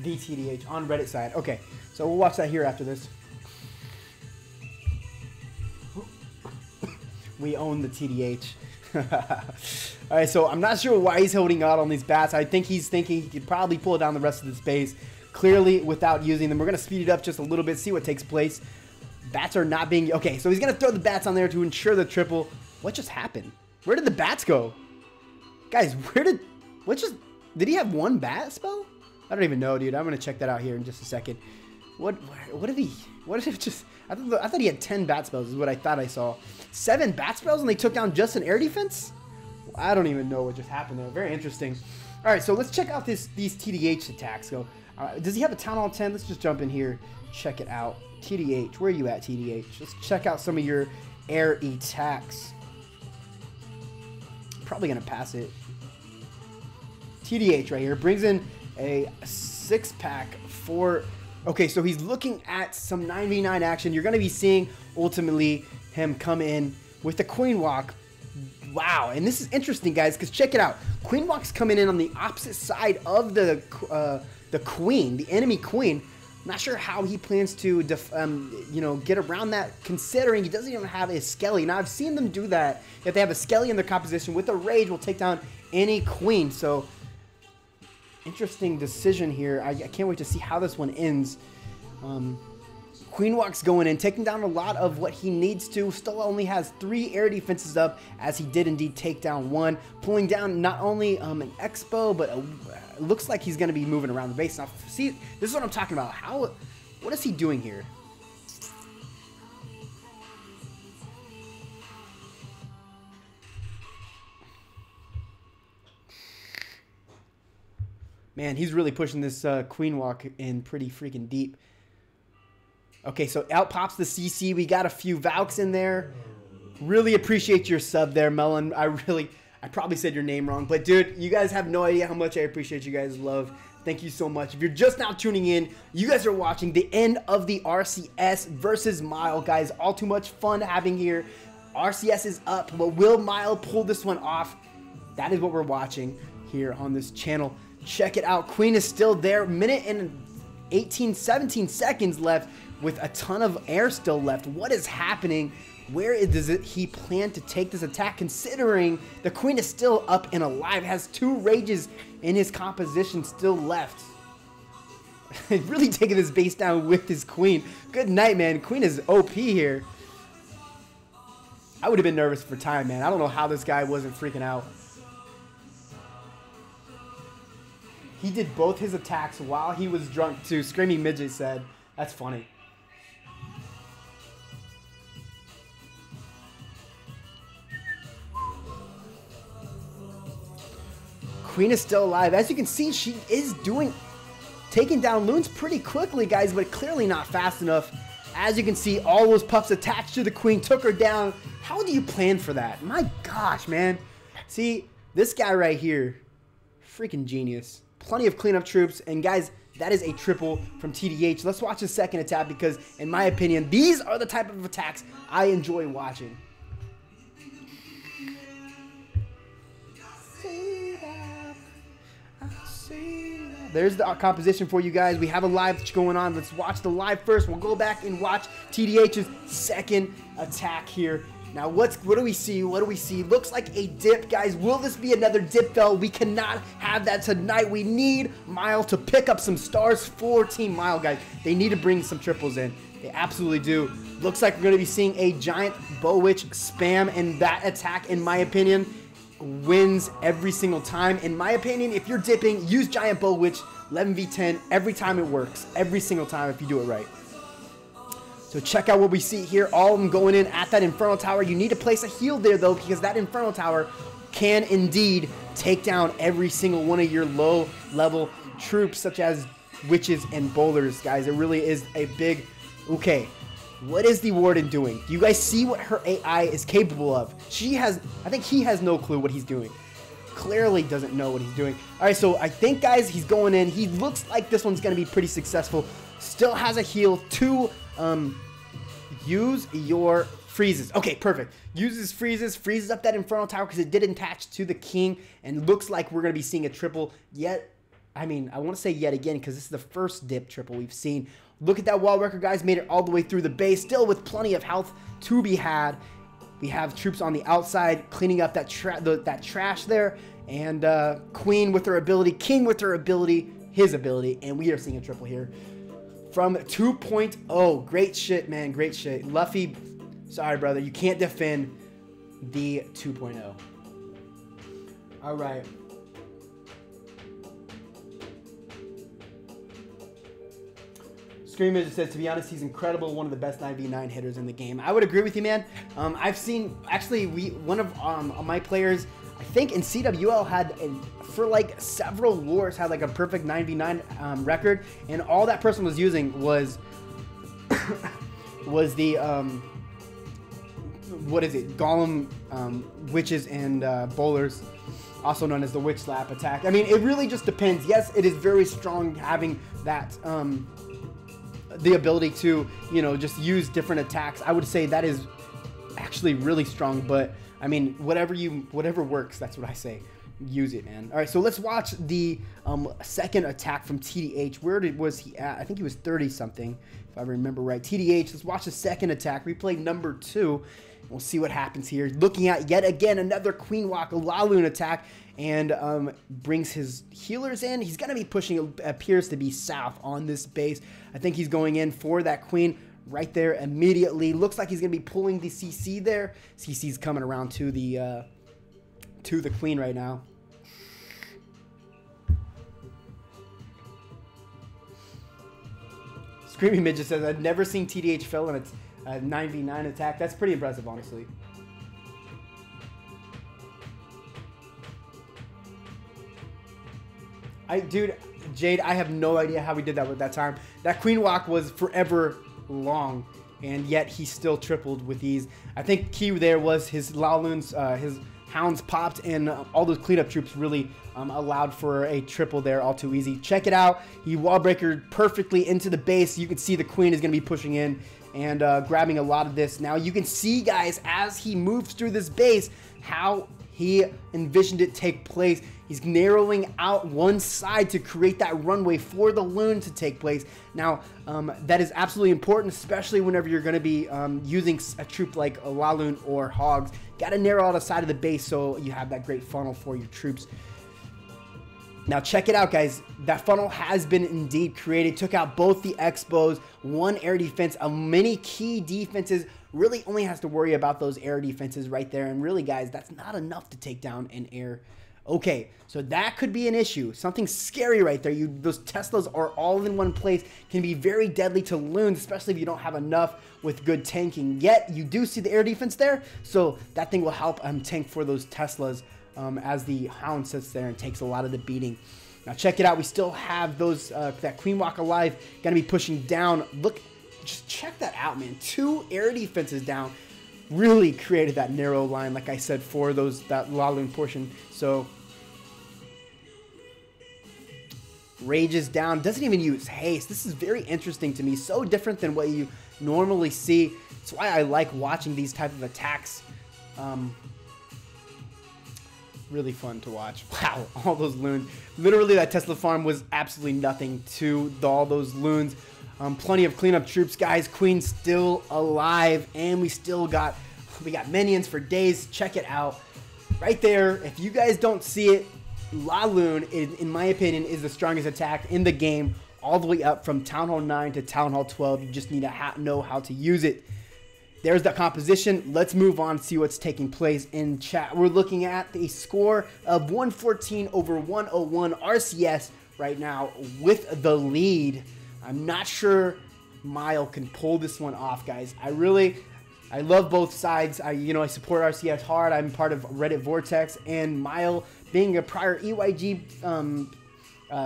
The TDH on Reddit side. Okay, so we'll watch that here after this. We own the TDH. Alright, so I'm not sure why he's holding out on these bats. I think he's thinking he could probably pull down the rest of this base clearly without using them. We're going to speed it up just a little bit, see what takes place. Bats are not being... Okay, so he's going to throw the bats on there to ensure the triple. What just happened? Where did the bats go? Guys, where did Which is, did he have one bat spell? I don't even know, dude. I'm gonna check that out here in just a second. What did he? What did it just? I thought he had 10 bat spells. Is what I thought I saw. 7 bat spells, and they took down just an air defense. I don't even know what just happened there. Very interesting. All right, so let's check out these TDH attacks. Go. Does he have a Town Hall 10? Let's just jump in here, check it out. TDH, where are you at, TDH? Let's check out some of your air attacks. Probably gonna pass it. TDH right here brings in a 6-pack for. Okay, so he's looking at some 9v9 action. You're gonna be seeing ultimately him come in with the Queen Walk. Wow, and this is interesting, guys, because check it out. Queen Walk's coming in on the opposite side of the queen, the enemy queen. I'm not sure how he plans to, you know, get around that, considering he doesn't even have a Skelly. Now, I've seen them do that. If they have a Skelly in their composition with a Rage, will take down any queen. So, interesting decision here. I can't wait to see how this one ends. Queen Walk's going in, taking down a lot of what he needs to. Still only has 3 air defenses up, as he did indeed take down 1. Pulling down not only an Expo, but it looks like he's going to be moving around the base. Now, see, this is what I'm talking about. What is he doing here? Man, he's really pushing this Queen Walk in pretty freaking deep. Okay, so out pops the CC. We got a few Valks in there. Really appreciate your sub there, Melon. I probably said your name wrong. But, dude, you guys have no idea how much I appreciate you guys' love. Thank you so much. If you're just now tuning in, you guys are watching the end of the RCS versus M.I.L.E, guys. All too much fun having here. RCS is up, but will M.I.L.E pull this one off? That is what we're watching here on this channel. Check it out. Queen is still there. Minute and 17 seconds left with a ton of air still left. What is happening? Where does he plan to take this attack, considering the Queen is still up and alive, has 2 Rages in his composition still left. Really taking this base down with his Queen. Good night, man. Queen is OP here. I would have been nervous for time, man. I don't know how this guy wasn't freaking out. He did both his attacks while he was drunk too. Screaming Midget said. That's funny. Queen is still alive. As you can see, she is taking down loons pretty quickly, guys, but clearly not fast enough. As you can see, all those pups attached to the Queen took her down. How do you plan for that? My gosh, man. See, this guy right here, freaking genius. Plenty of cleanup troops, and guys, that is a triple from TDH. Let's watch the second attack, because in my opinion, these are the type of attacks I enjoy watching. There's the composition for you guys. We have a live going on. Let's watch the live first. We'll go back and watch TDH's second attack here. Now, what do we see? What do we see? Looks like a dip, guys. Will this be another dip fell? We cannot have that tonight. We need M.I.L.E to pick up some stars for Team M.I.L E, guys. They need to bring some triples in. They absolutely do. Looks like we're going to be seeing a giant Bow Witch spam, and that attack, in my opinion, wins every single time. In my opinion, if you're dipping, use giant Bow Witch 11v10 every time it works. Every single time if you do it right. So check out what we see here. All of them going in at that Infernal Tower. You need to place a heal there, though, because that Infernal Tower can indeed take down every single one of your low-level troops, such as witches and bowlers, guys. It really is a big... Okay, what is the Warden doing? Do you guys see what her AI is capable of? I think he has no clue what he's doing. Clearly doesn't know what he's doing. All right, so I think, guys, he's going in. He looks like this one's going to be pretty successful. Still has a heal to... use your freezes. Okay, perfect. Uses freezes up that Infernal Tower because it did attach to the King, and looks like we're going to be seeing a triple yet. I mean, I want to say yet again because this is the first dip triple we've seen. Look at that wall wrecker, guys. Made it all the way through the base, still with plenty of health to be had. We have troops on the outside cleaning up that trash there, and Queen with her ability, King with her ability, his ability, and we are seeing a triple here. From 2.0. Great shit, man. Great shit. Luffy, sorry, brother. You can't defend the 2.0. All right. Screamer says, to be honest, he's incredible, one of the best 9v9 hitters in the game. I would agree with you, man. I've seen, actually, one of my players, I think in CWL had, for like several wars, had like a perfect 9v9 record, and all that person was using was, was the, what is it, Golem, Witches, and Bowlers, also known as the Witch Slap attack. I mean, it really just depends. Yes, it is very strong having that, the ability to, you know, just use different attacks. I would say that is actually really strong, but I mean, whatever works, that's what I say. Use it, man. All right, so let's watch the second attack from TDH. Where was he at? I think he was 30 something, if I remember right. TDH, let's watch the second attack. Replay number 2. We'll see what happens here. Looking at yet again another Queen Walk Laloon attack, and brings his healers in. He's going to be pushing, appears to be south on this base. I think he's going in for that Queen right there immediately. Looks like he's going to be pulling the CC there. CC's coming around to the Queen right now. Screaming Midget says, I've never seen TDH fail in its 9v9 attack. That's pretty impressive, honestly. Dude, Jade, I have no idea how we did that with that time. That Queen Walk was forever long, and yet he still tripled with ease. I think key there was his Laloons, his Hounds popped, and all those cleanup troops really allowed for a triple there, all too easy. Check it out. He wall breakered perfectly into the base. You can see the Queen is going to be pushing in and grabbing a lot of this. Now you can see, guys, as he moves through this base, how he envisioned it take place. He's narrowing out one side to create that runway for the loon to take place. Now, that is absolutely important, especially whenever you're going to be using a troop like a Laloon or Hogs. Got to narrow out a side of the base so you have that great funnel for your troops. Now check it out, guys. That funnel has been indeed created. Took out both the Expos, one air defense, many key defenses. Really only has to worry about those air defenses right there. And really, guys, that's not enough to take down an air. Okay, so that could be an issue. Something scary right there. Those Teslas are all in one place. Can be very deadly to loons, especially if you don't have enough with good tanking. Yet, you do see the air defense there. So that thing will help tank for those Teslas as the Hound sits there and takes a lot of the beating. Now check it out. We still have those that Queen Walk alive. Going to be pushing down. Look, just check that out, man. 2 air defenses down. Really created that narrow line, like I said, for that Laloon portion. So Rage is down, doesn't even use haste. This is very interesting to me, so different than what you normally see. That's why I like watching these type of attacks. Really fun to watch. Wow, all those loons. Literally, that Tesla farm was absolutely nothing to all those loons. Plenty of cleanup troops, guys. Queen's still alive, and we got minions for days. Check it out right there. If you guys don't see it, Laloon, in my opinion, is the strongest attack in the game, all the way up from Town Hall 9 to Town Hall 12. You just need to know how to use it. There's the composition. Let's move on and see what's taking place in chat. We're looking at a score of 114 over 101 RCS right now with the lead. I'm not sure M.I.L.E can pull this one off, guys. I love both sides. I support RCS hard. I'm part of Reddit Vortex, and M.I.L.E being a prior EYG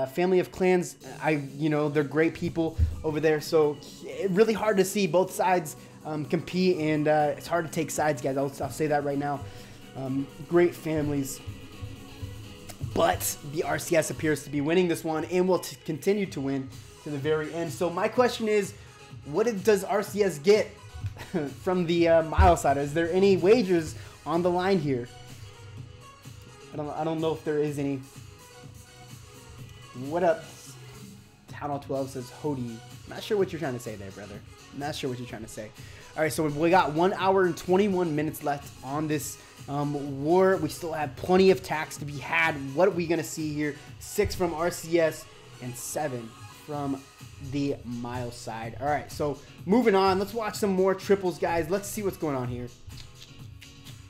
family of clans, they're great people over there. So really hard to see both sides compete, and it's hard to take sides, guys. I'll say that right now. Great families, but the RCS appears to be winning this one and will continue to win to the very end. So my question is, what does RCS get from the M.I.L.E side? Is there any wagers on the line here? I don't know if there is any. What up? Town Hall 12 says Hody. Not sure what you're trying to say there, brother. Not sure what you're trying to say. All right, so we got 1 hour and 21 minutes left on this war. We still have plenty of attacks to be had. What are we going to see here? 6 from RCS and 7 from the M.I.L.E side. All right, so moving on. Let's watch some more triples, guys. Let's see what's going on here.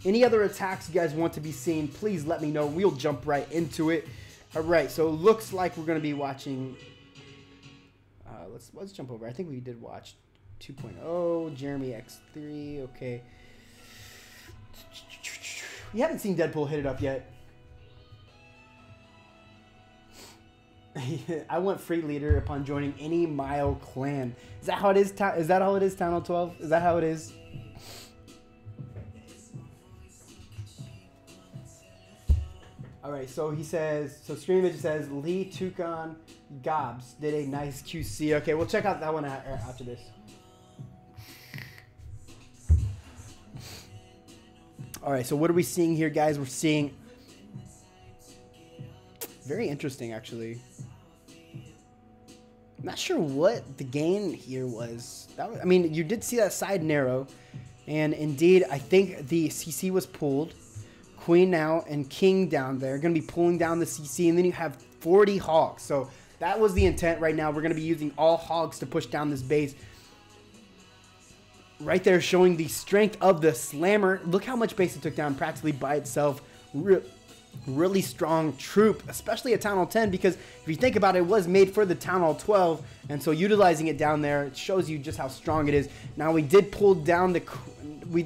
Any other attacks you guys want to be seeing, please let me know. We'll jump right into it. All right, so looks like we're going to be watching let's jump over. I think we did watch 2.0, Jeremy X3. Okay. We haven't seen Deadpool hit it up yet. I want free leader upon joining any M.I.L.E clan. Is that how it is? Is that how it is? Town Hall 12? Is that how it is? All right. So he says. So Streamage says Lee Tucon Gobs did a nice QC. Okay, we'll check out that one after this. All right. So what are we seeing here, guys? We're seeing. Very interesting, actually. I'm not sure what the gain here was. I mean, you did see that side narrow. And indeed, I think the CC was pulled. Queen now and King down there. Going to be pulling down the CC. And then you have 40 hogs. So that was the intent right now. We're going to be using all hogs to push down this base. Right there showing the strength of the slammer. Look how much base it took down practically by itself. Really strong troop, especially at Town Hall 10, because if you think about it, it was made for the Town Hall 12, and so utilizing it down there, it shows you just how strong it is. Now we did pull down the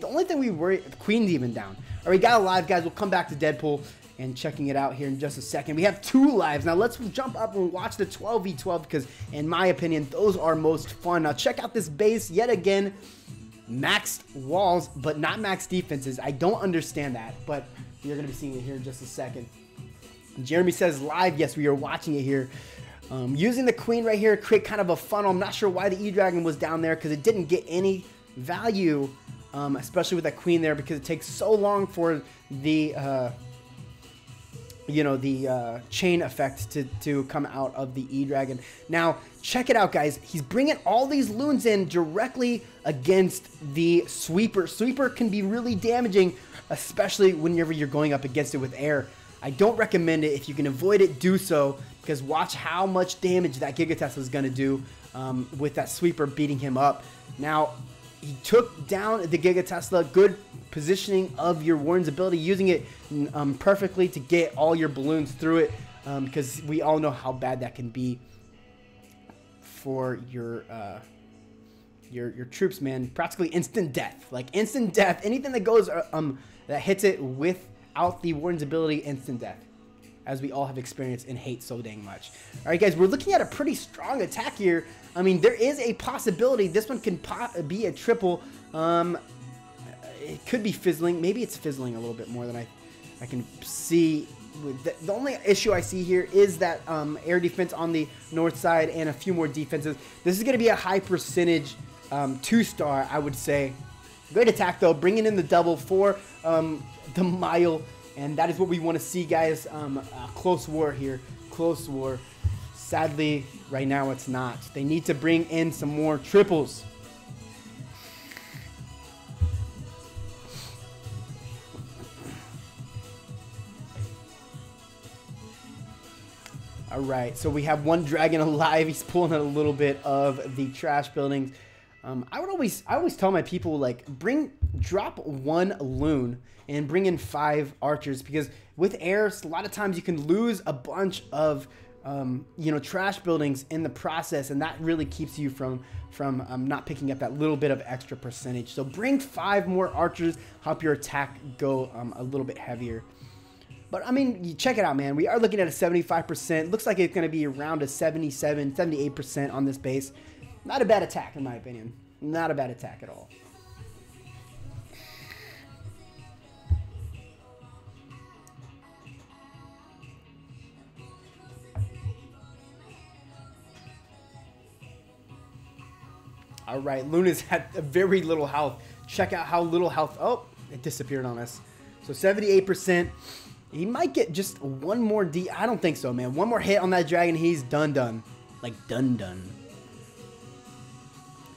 only thing we worry, the Queen's even down. All right, we got a live, guys. We'll come back to Deadpool and checking it out here in just a second. We have 2 lives. Now let's jump up and watch the 12v12 because in my opinion, those are most fun. Now check out this base yet again. Maxed walls, but not maxed defenses. I don't understand that, but you're going to be seeing it here in just a second. Jeremy says live. Yes, we are watching it here. Using the Queen right here, create kind of a funnel. I'm not sure why the E-Dragon was down there because it didn't get any value, especially with that Queen there because it takes so long for the, chain effect to come out of the E-Dragon. Now, check it out, guys. He's bringing all these loons in directly against the Sweeper. Sweeper can be really damaging, especially whenever you're going up against it with air. I don't recommend it. If you can avoid it, do so, because watch how much damage that Giga Tesla is going to do with that Sweeper beating him up. Now, he took down the Giga Tesla. Good positioning of your Warren's ability, using it perfectly to get all your balloons through it, because we all know how bad that can be for your troops, man. Practically instant death. Like instant death. Anything that goes that hits it without the Warden's ability, instant death, as we all have experienced and hate so dang much. All right, guys, we're looking at a pretty strong attack here. I mean, there is a possibility this one can be a triple. It could be fizzling. Maybe it's fizzling a little bit more than I can see. The only issue I see here is that air defense on the north side and a few more defenses. This is going to be a high percentage 2-star, I would say. Great attack, though, bringing in the double for the M.I.L.E, and that is what we want to see, guys. Close war here. Close war. Sadly, right now it's not. They need to bring in some more triples. All right, so we have one dragon alive. He's pulling out a little bit of the trash buildings. I always tell my people, like, drop 1 loon and bring in 5 archers, because with air, a lot of times you can lose a bunch of trash buildings in the process, and that really keeps you from not picking up that little bit of extra percentage. So bring 5 more archers, help your attack go a little bit heavier. But, I mean, you check it out, man. We are looking at a 75%. Looks like it's going to be around a 77, 78% on this base. Not a bad attack, in my opinion. Not a bad attack at all. All right, Luna's had very little health. Check out how little health. Oh, it disappeared on us. So 78%. He might get just one more I don't think so, man. One more hit on that dragon, he's done. Like, done.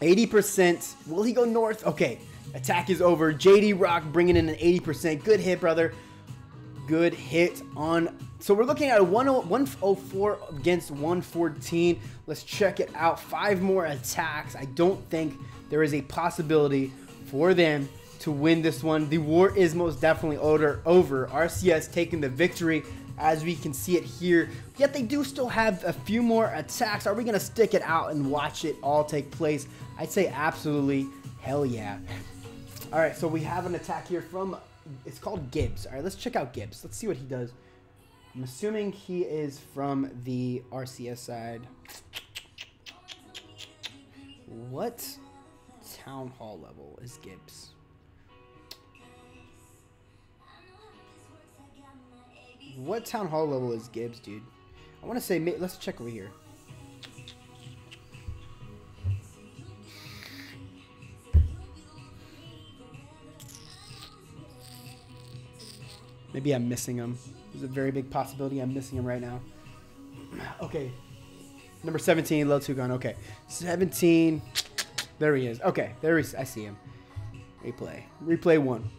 80%. Will he go north? Okay. Attack is over. JD Rock bringing in an 80%. Good hit, brother. Good hit on. So we're looking at a 104 against 114. Let's check it out. 5 more attacks. I don't think there is a possibility for them to win this one. The war is most definitely over. RCS taking the victory as we can see it here. Yet they do still have a few more attacks. Are we going to stick it out and watch it all take place? I'd say absolutely. Hell yeah. All right, so we have an attack here from, it's called Gibbs. All right, let's check out Gibbs. Let's see what he does. I'm assuming he is from the RCS side. What town hall level is Gibbs? What town hall level is Gibbs, dude? I want to say, let's check over here. Maybe I'm missing him. There's a very big possibility I'm missing him right now. Okay. Number 17, Lil Tucon. Okay. 17. There he is. Okay. There he is. I see him. Replay. Replay 1.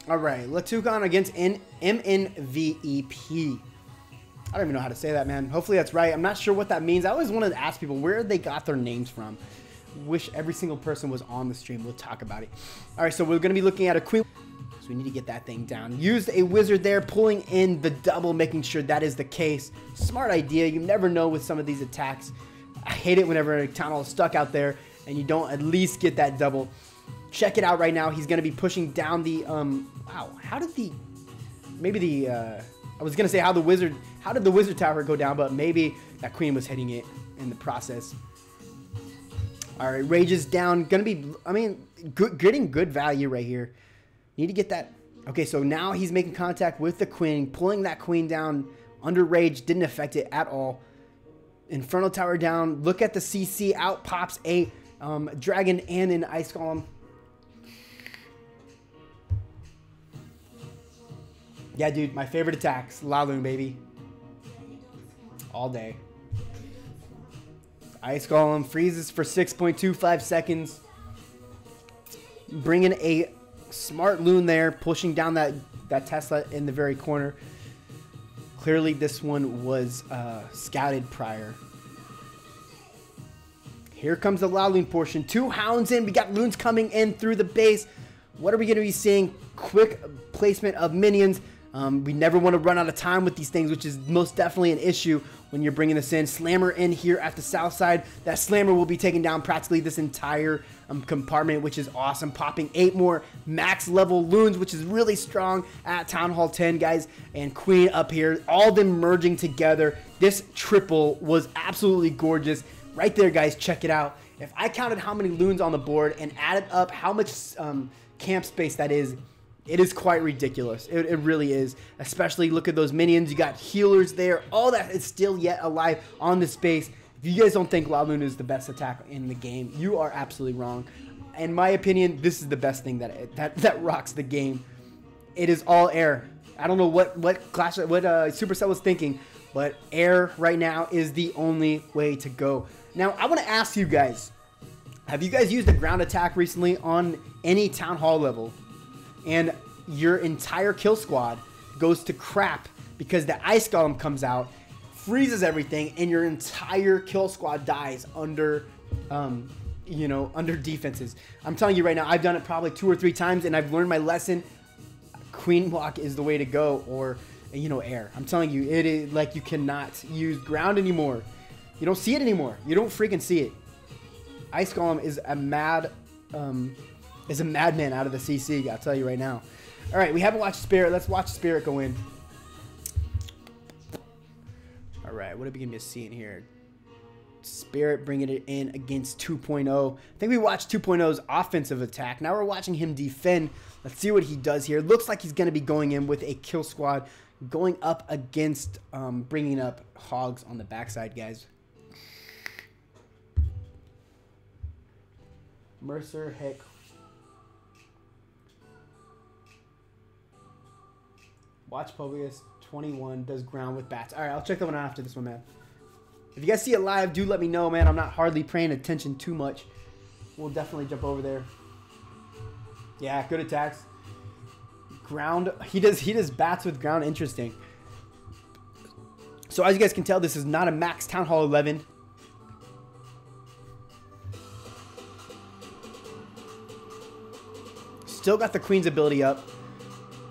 All right. Lil Tucon against MNVEP. I don't even know how to say that, man. Hopefully that's right. I'm not sure what that means. I always wanted to ask people where they got their names from. Wish every single person was on the stream. We'll talk about it. All right. So we're going to be looking at a queen. We need to get that thing down. Used a wizard there, pulling in the double, making sure that is the case. Smart idea. You never know with some of these attacks. I hate it whenever a town hall is stuck out there and you don't at least get that double. Check it out right now. He's going to be pushing down the, wow, how did the, maybe the, I was going to say how did the wizard tower go down, but maybe that queen was hitting it in the process. All right, Rage is down. Going to be, I mean, getting good value right here. Need to get that. Okay, so now he's making contact with the queen, pulling that queen down under Rage. Didn't affect it at all. Inferno Tower down. Look at the CC. Out pops a dragon and an ice golem. Yeah, dude, my favorite attacks. Laloon, baby. All day. Ice golem freezes for 6.25 seconds. Bringing a smart loon there, pushing down that Tesla in the very corner. Clearly this one was scouted prior. Here comes the Laloon portion. 2 hounds in. We got loons coming in through the base. What are we going to be seeing? Quick placement of minions. We never want to run out of time with these things, which is most definitely an issue when you're bringing this in. Slammer in here at the south side. That Slammer will be taking down practically this entire compartment, which is awesome. Popping 8 more max level loons, which is really strong at Town Hall 10, guys. And Queen up here, all of them merging together. This triple was absolutely gorgeous. Right there, guys, check it out. If I counted how many loons on the board and added up how much camp space that is, it is quite ridiculous. It really is. Especially look at those minions. You got healers there. All that is still yet alive on this base. If you guys don't think Laloon is the best attack in the game, you are absolutely wrong. In my opinion, this is the best thing that rocks the game. It is all air. I don't know what Supercell was thinking, but air right now is the only way to go. Now, I want to ask you guys, have you guys used a ground attack recently on any town hall level? And your entire kill squad goes to crap because the ice golem comes out, freezes everything, and your entire kill squad dies under, under defenses. I'm telling you right now, I've done it probably 2 or 3 times, and I've learned my lesson. Queen block is the way to go, or air. I'm telling you, it is like you cannot use ground anymore. You don't see it anymore. You don't freaking see it. Ice golem is a madman out of the CC, I'll tell you right now. All right, we haven't watched Spirit. Let's watch Spirit go in. All right, what are we going to be seeing here? Spirit bringing it in against 2.0. I think we watched 2.0's offensive attack. Now we're watching him defend. Let's see what he does here. Looks like he's going to be going in with a kill squad, going up against bringing up hogs on the backside, guys. Mercer, heck. Watch Pobius 21 does ground with bats. All right, I'll check that one out after this one, man. If you guys see it live, do let me know, man. I'm not hardly paying attention too much. We'll definitely jump over there. Yeah, good attacks. Ground. He does bats with ground. Interesting. So as you guys can tell, this is not a max Town Hall 11. Still got the Queen's ability up.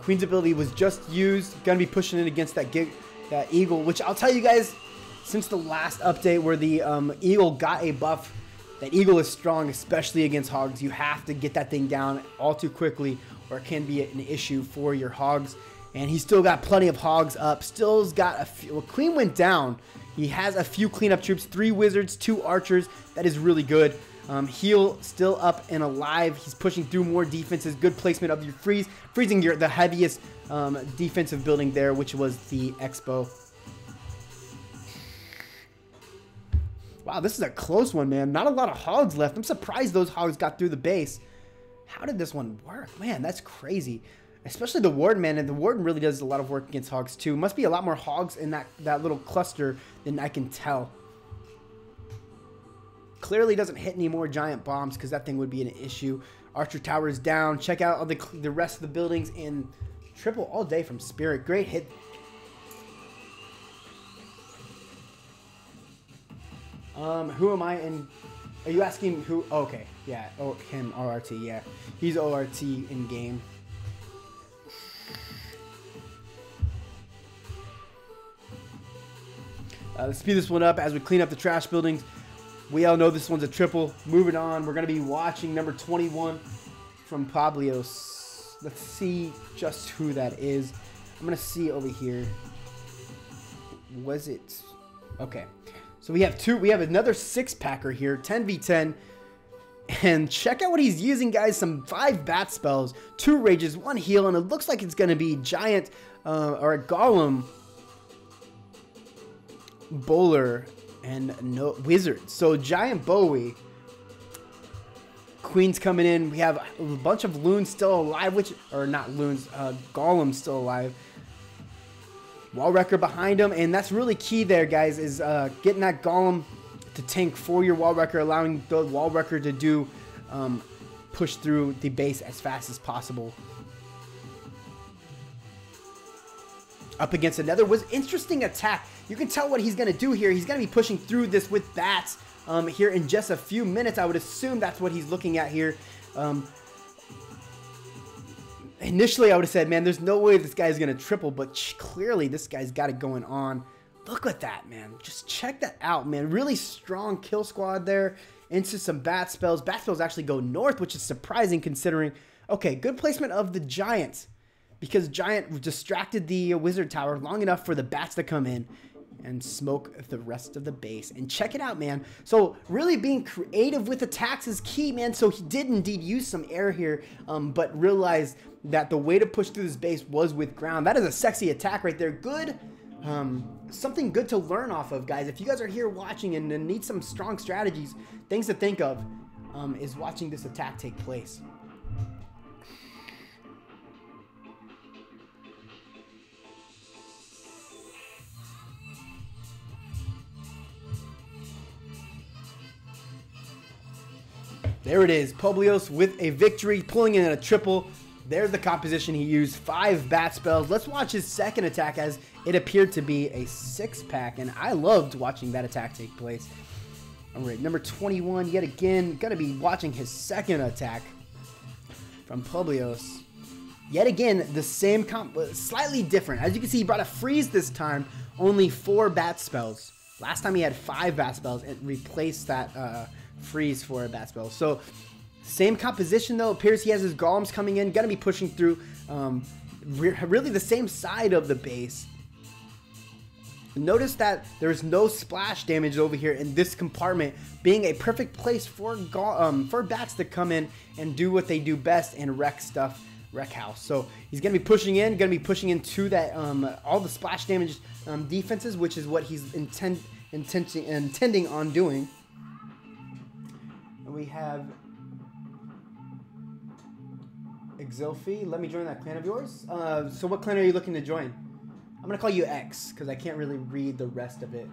Queen's ability was just used. Gonna be pushing in against that Eagle, which I'll tell you guys, since the last update where the Eagle got a buff, that Eagle is strong, especially against hogs. You have to get that thing down all too quickly, or it can be an issue for your hogs. And he's still got plenty of hogs up. Still's got a few. Well, Queen went down. He has a few cleanup troops, 3 wizards, 2 archers. That is really good. Heal still up and alive. He's pushing through more defenses. Good placement of your freezing the heaviest defensive building there, which was the Expo. Wow, this is a close one, man. Not a lot of hogs left. I'm surprised those hogs got through the base. How did this one work? Man, that's crazy. Especially the Warden, man. And the Warden really does a lot of work against hogs, too. Must be a lot more hogs in that little cluster than I can tell. Clearly doesn't hit any more giant bombs because that thing would be an issue. Archer Tower is down. Check out all the rest of the buildings in triple all day from Spirit. Great hit. Who am I in? Are you asking who? Oh, okay, yeah. Oh, him, ORT, yeah. He's ORT in game. Let's speed this one up as we clean up the trash buildings. We all know this one's a triple. Moving on, we're going to be watching number 21 from Pablios. Let's see just who that is. I'm going to see over here. Was it? Okay. So we have another 6-packer here, 10v10. And check out what he's using, guys. Some 5 bat spells, 2 rages, 1 heal, and it looks like it's going to be giant or a golem bowler and no wizard. So giant Bowie. Queen's coming in. We have a bunch of loons still alive, not loons, golems still alive. Wall wrecker behind him, and that's really key there, guys, is getting that golem to tank for your wall wrecker, allowing the wall wrecker to do push through the base as fast as possible. Up against another was interesting attack. You can tell what he's going to do here. He's going to be pushing through this with bats here in just a few minutes. I would assume that's what he's looking at here. Initially, I would have said, man, there's no way this guy's going to triple, but clearly this guy's got it going on. Look at that, man. Just check that out, man. Really strong kill squad there into some bat spells. Bat spells actually go north, which is surprising considering. Okay, good placement of the Giant, because Giant distracted the wizard tower long enough for the bats to come in and smoke the rest of the base. And check it out, man. So really being creative with attacks is key, man. So he did indeed use some air here, but realized that the way to push through this base was with ground. That is a sexy attack right there. Good. Something good to learn off of, guys. If you guys are here watching and need some strong strategies, things to think of is watching this attack take place. There it is, Publios with a victory, pulling in a triple. There's the composition he used, 5 bat spells. Let's watch his second attack, as it appeared to be a 6-pack, and I loved watching that attack take place. All right, number 21, yet again, gonna be watching his second attack from Publios. Yet again, the same slightly different. As you can see, he brought a freeze this time, only 4 bat spells. Last time he had 5 bat spells and replaced that freeze for a bat spell. So same composition though. Appears he has his golems coming in, gonna be pushing through really the same side of the base. Notice that there's no splash damage over here in this compartment, being a perfect place for bats to come in and do what they do best and wreck stuff, wreck house. So he's gonna be pushing into that all the splash damage defenses, which is what he's intending on doing. And we have Exilfi. Let me join that clan of yours. So what clan are you looking to join? I'm going to call you X, because I can't really read the rest of it.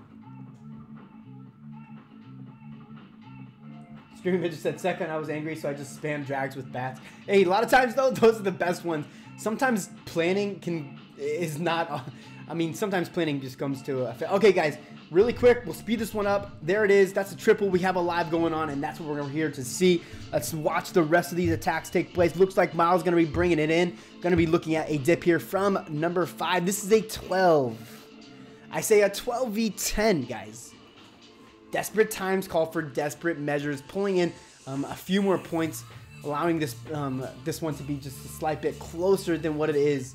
Streaming Midget said, second, I was angry, so I just spammed drags with bats. Hey, a lot of times, though, those are the best ones. Sometimes planning is not... I mean, sometimes planning just comes to... Okay, guys, really quick, we'll speed this one up. There it is. That's a triple. We have a live going on, and that's what we're here to see. Let's watch the rest of these attacks take place. Looks like M.I.L.E is going to be bringing it in. Going to be looking at a dip here from number 5. This is a 12. I say a 12v10, guys. Desperate times call for desperate measures. Pulling in a few more points, allowing this this one to be just a slight bit closer than what it is.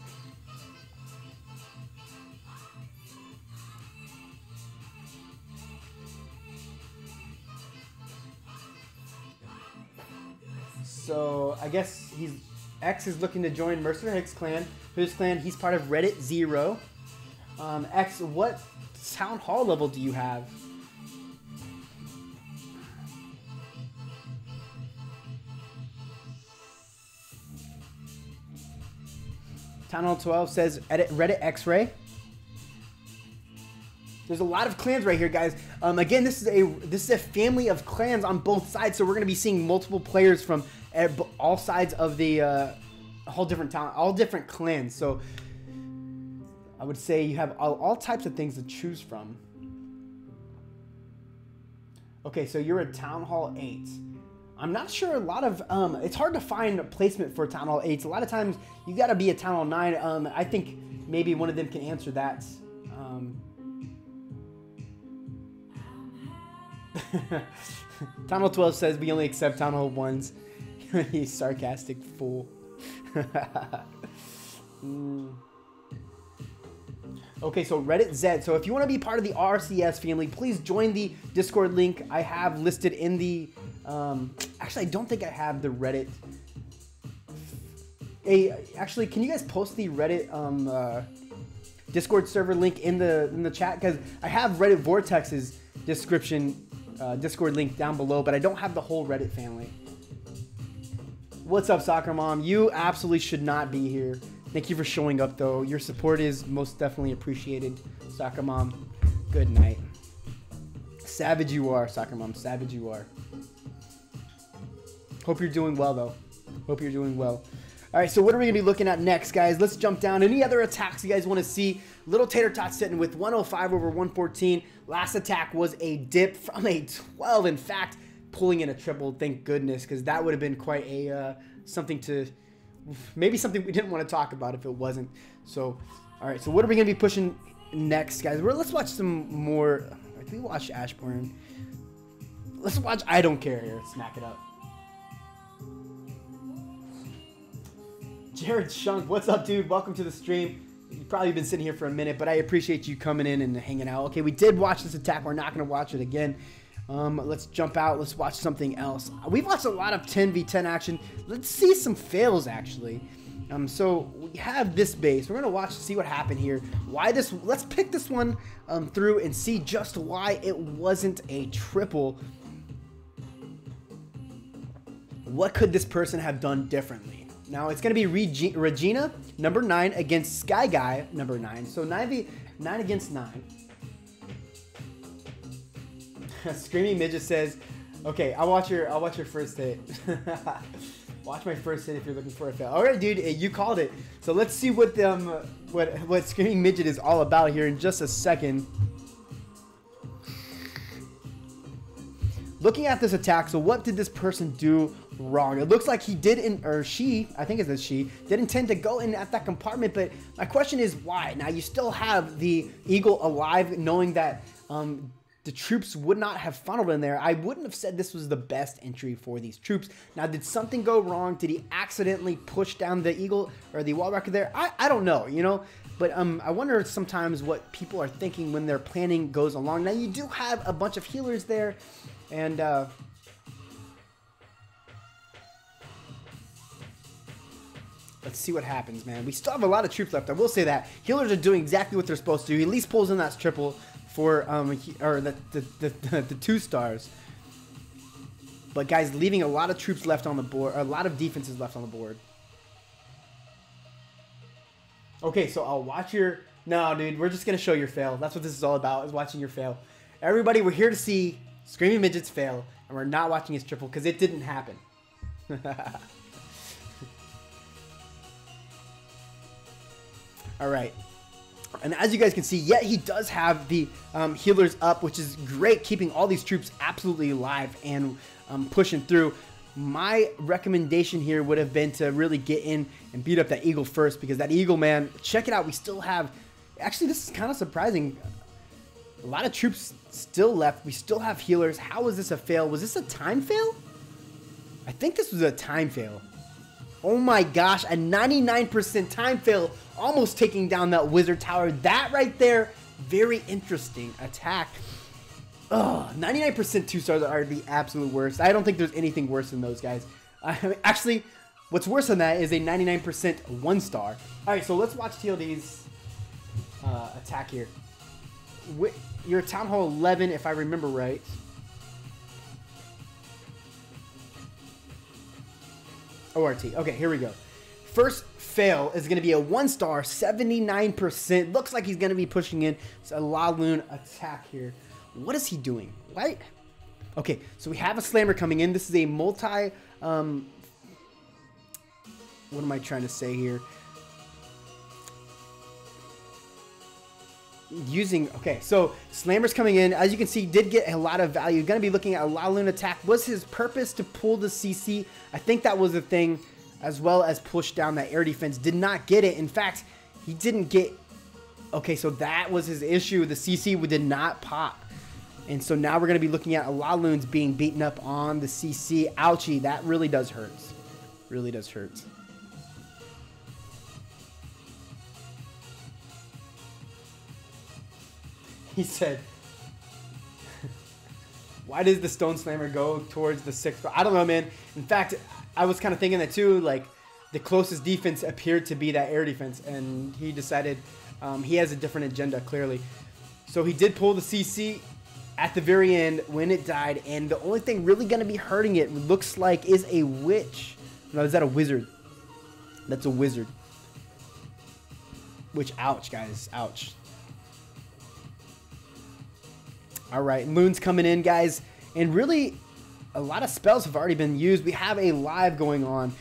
So I guess X is looking to join Mercer Hicks clan. Whose clan? He's part of Reddit 0. X, what town hall level do you have? Town hall 12 says edit Reddit X-Ray. There's a lot of clans right here, guys. Again, this is a family of clans on both sides, so we're gonna be seeing multiple players from all sides of the whole different town, all different clans. So I would say you have all types of things to choose from. Okay, so you're a Town Hall 8. I'm not sure a lot of, it's hard to find a placement for Town Hall 8s. A lot of times you gotta be a Town Hall 9. I think maybe one of them can answer that. Town Hall 12 says we only accept Town Hall 1s. You sarcastic fool. Okay, so Reddit Z. So if you want to be part of the RCS family, please join the Discord link I have listed in the... actually, I don't think I have the Reddit... Hey, actually, can you guys post the Reddit Discord server link in the chat? Because I have Reddit Vortex's description Discord link down below, but I don't have the whole Reddit family. What's up, Soccer Mom? You absolutely should not be here. Thank you for showing up, though. Your support is most definitely appreciated, Soccer Mom. Good night. Savage you are, Soccer Mom. Savage you are. Hope you're doing well, though. Hope you're doing well. All right, so what are we going to be looking at next, guys? Let's jump down. Any other attacks you guys want to see? Little Tater Tot sitting with 105 over 114. Last attack was a dip from a 12. In fact, pulling in a triple, thank goodness, because that would have been quite a maybe something we didn't want to talk about if it wasn't. So, all right, so what are we going to be pushing next, guys? Let's watch some more. We watched Ashburn. Let's watch I Don't Care here. Smack it up. Jared Shunk, what's up, dude? Welcome to the stream. You've probably been sitting here for a minute, but I appreciate you coming in and hanging out. Okay, we did watch this attack. We're not going to watch it again. Let's jump out. Let's watch something else. We've watched a lot of 10v10 action. Let's see some fails, actually. So we have this base. We're going to see what happened here. Why this? Let's pick this one through and see just why it wasn't a triple. What could this person have done differently? Now, it's going to be Regina, number 9, against Sky Guy, number 9. So 9 against 9. Screaming Midget says, okay, I'll watch your first hit. Watch my first hit if you're looking for a fail. All right, dude, you called it. So let's see what Screaming Midget is all about here in just a second. Looking at this attack, so what did this person do wrong? It looks like he did, or she, I think it's a she, did intend to go in at that compartment, but my question is why? Now, you still have the Eagle alive, knowing that the troops would not have funneled in there. I wouldn't have said this was the best entry for these troops. Now, did something go wrong? Did he accidentally push down the Eagle or the wall wrecker there? I don't know, you know? But I wonder sometimes what people are thinking when their planning goes along. Now, you do have a bunch of healers there, and let's see what happens, man. We still have a lot of troops left. I will say that healers are doing exactly what they're supposed to do. He at least pulls in that triple for the 2 stars. But guys, leaving a lot of troops left on the board, or a lot of defenses left on the board. Okay, so I'll watch your... No, dude, we're just gonna show your fail. That's what this is all about, is watching your fail. Everybody, we're here to see Screaming Midget's fail, and we're not watching his triple because it didn't happen. All right. And as you guys can see, yet he does have the healers up, which is great, keeping all these troops absolutely alive and pushing through. My recommendation here would have been to really get in and beat up that Eagle first, because that Eagle, man, check it out. We still have, actually, this is kind of surprising. A lot of troops still left. We still have healers. How was this a fail? Was this a time fail? I think this was a time fail. Oh my gosh, a 99% time fail, almost taking down that wizard tower. That right there, very interesting attack. Oh, 99% 2 stars are the absolute worst. I don't think there's anything worse than those guys. Actually, what's worse than that is a 99% 1 star. All right, so let's watch TLD's attack here. You're Town Hall 11, if I remember right. ORT. Okay, here we go. First fail is going to be a 1 star, 79%. Looks like he's going to be pushing in. It's a Laloon attack here. What is he doing? What? Okay, so we have a slammer coming in. This is a multi... what am I trying to say here? Okay, so slammer's coming in. As you can see, did get a lot of value. Going to be looking at a Laloon attack. Was his purpose to pull the CC? I think that was the thing, as well as push down that air defense. Did not get it. In fact, he didn't get... Okay, so that was his issue. The CC did not pop. And so now we're going to be looking at a Laloons being beaten up on the CC. Ouchie, that really does hurt. Really does hurt. He said, why does the Stone Slammer go towards the 6th? I don't know, man. In fact, I was kind of thinking that too. Like, the closest defense appeared to be that air defense. And he decided he has a different agenda, clearly. So he did pull the CC at the very end when it died. And the only thing really going to be hurting it, looks like, is a witch. No, is that a wizard? That's a wizard. Which, ouch, guys. Ouch. All right, Loon's coming in, guys. And really, a lot of spells have already been used. We have a live going on.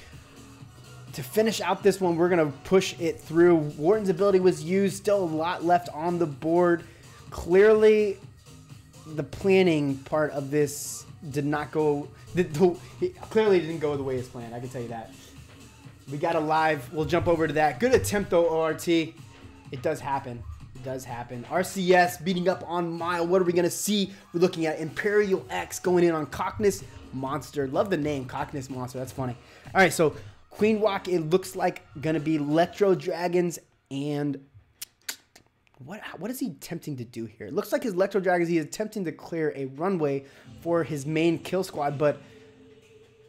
To finish out this one, we're going to push it through. Warden's ability was used. Still a lot left on the board. Clearly, the planning part of this did not go... clearly didn't go the way it's planned. I can tell you that. We got a live. We'll jump over to that. Good attempt, though, ORT. It does happen. Does happen. RCS beating up on M.I.L.E. What are we going to see? We're looking at Imperial X going in on Cockness Monster. Love the name, Cockness Monster. That's funny. All right, so Queen Walk, it looks like going to be Electro Dragons. And what is he attempting to do here? It looks like his Electro Dragons, he is attempting to clear a runway for his main kill squad, but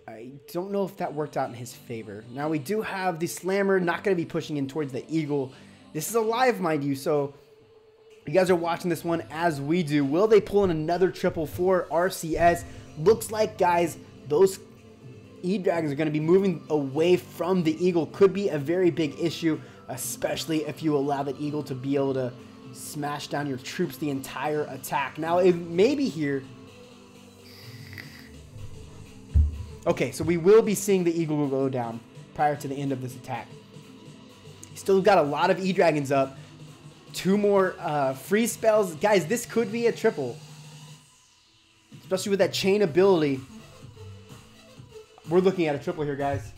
I don't know if that worked out in his favor. Now, we do have the Slammer not going to be pushing in towards the Eagle. This is a live, mind you, so you guys are watching this one as we do. Will they pull in another triple for RCS? Looks like, guys, those E-Dragons are going to be moving away from the Eagle. Could be a very big issue, especially if you allow that Eagle to be able to smash down your troops the entire attack. Now, it may be here. Okay, so we will be seeing the Eagle go down prior to the end of this attack. Still got a lot of E-Dragons up. 2 more freeze spells. Guys, this could be a triple. Especially with that chain ability. We're looking at a triple here, guys.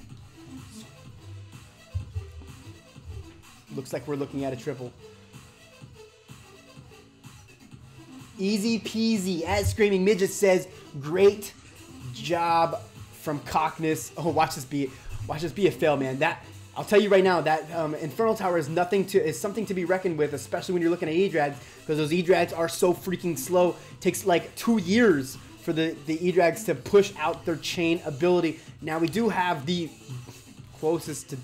Looks like we're looking at a triple. Easy peasy. As Screaming Midget says, great job from Cockness. Oh, watch this be a fail, man. That... I'll tell you right now that Infernal Tower is something to be reckoned with, especially when you're looking at E-Drags, because those E-Drags are so freaking slow. It takes like 2 years for the E-Drags to push out their chain ability. Now we do have the closest to...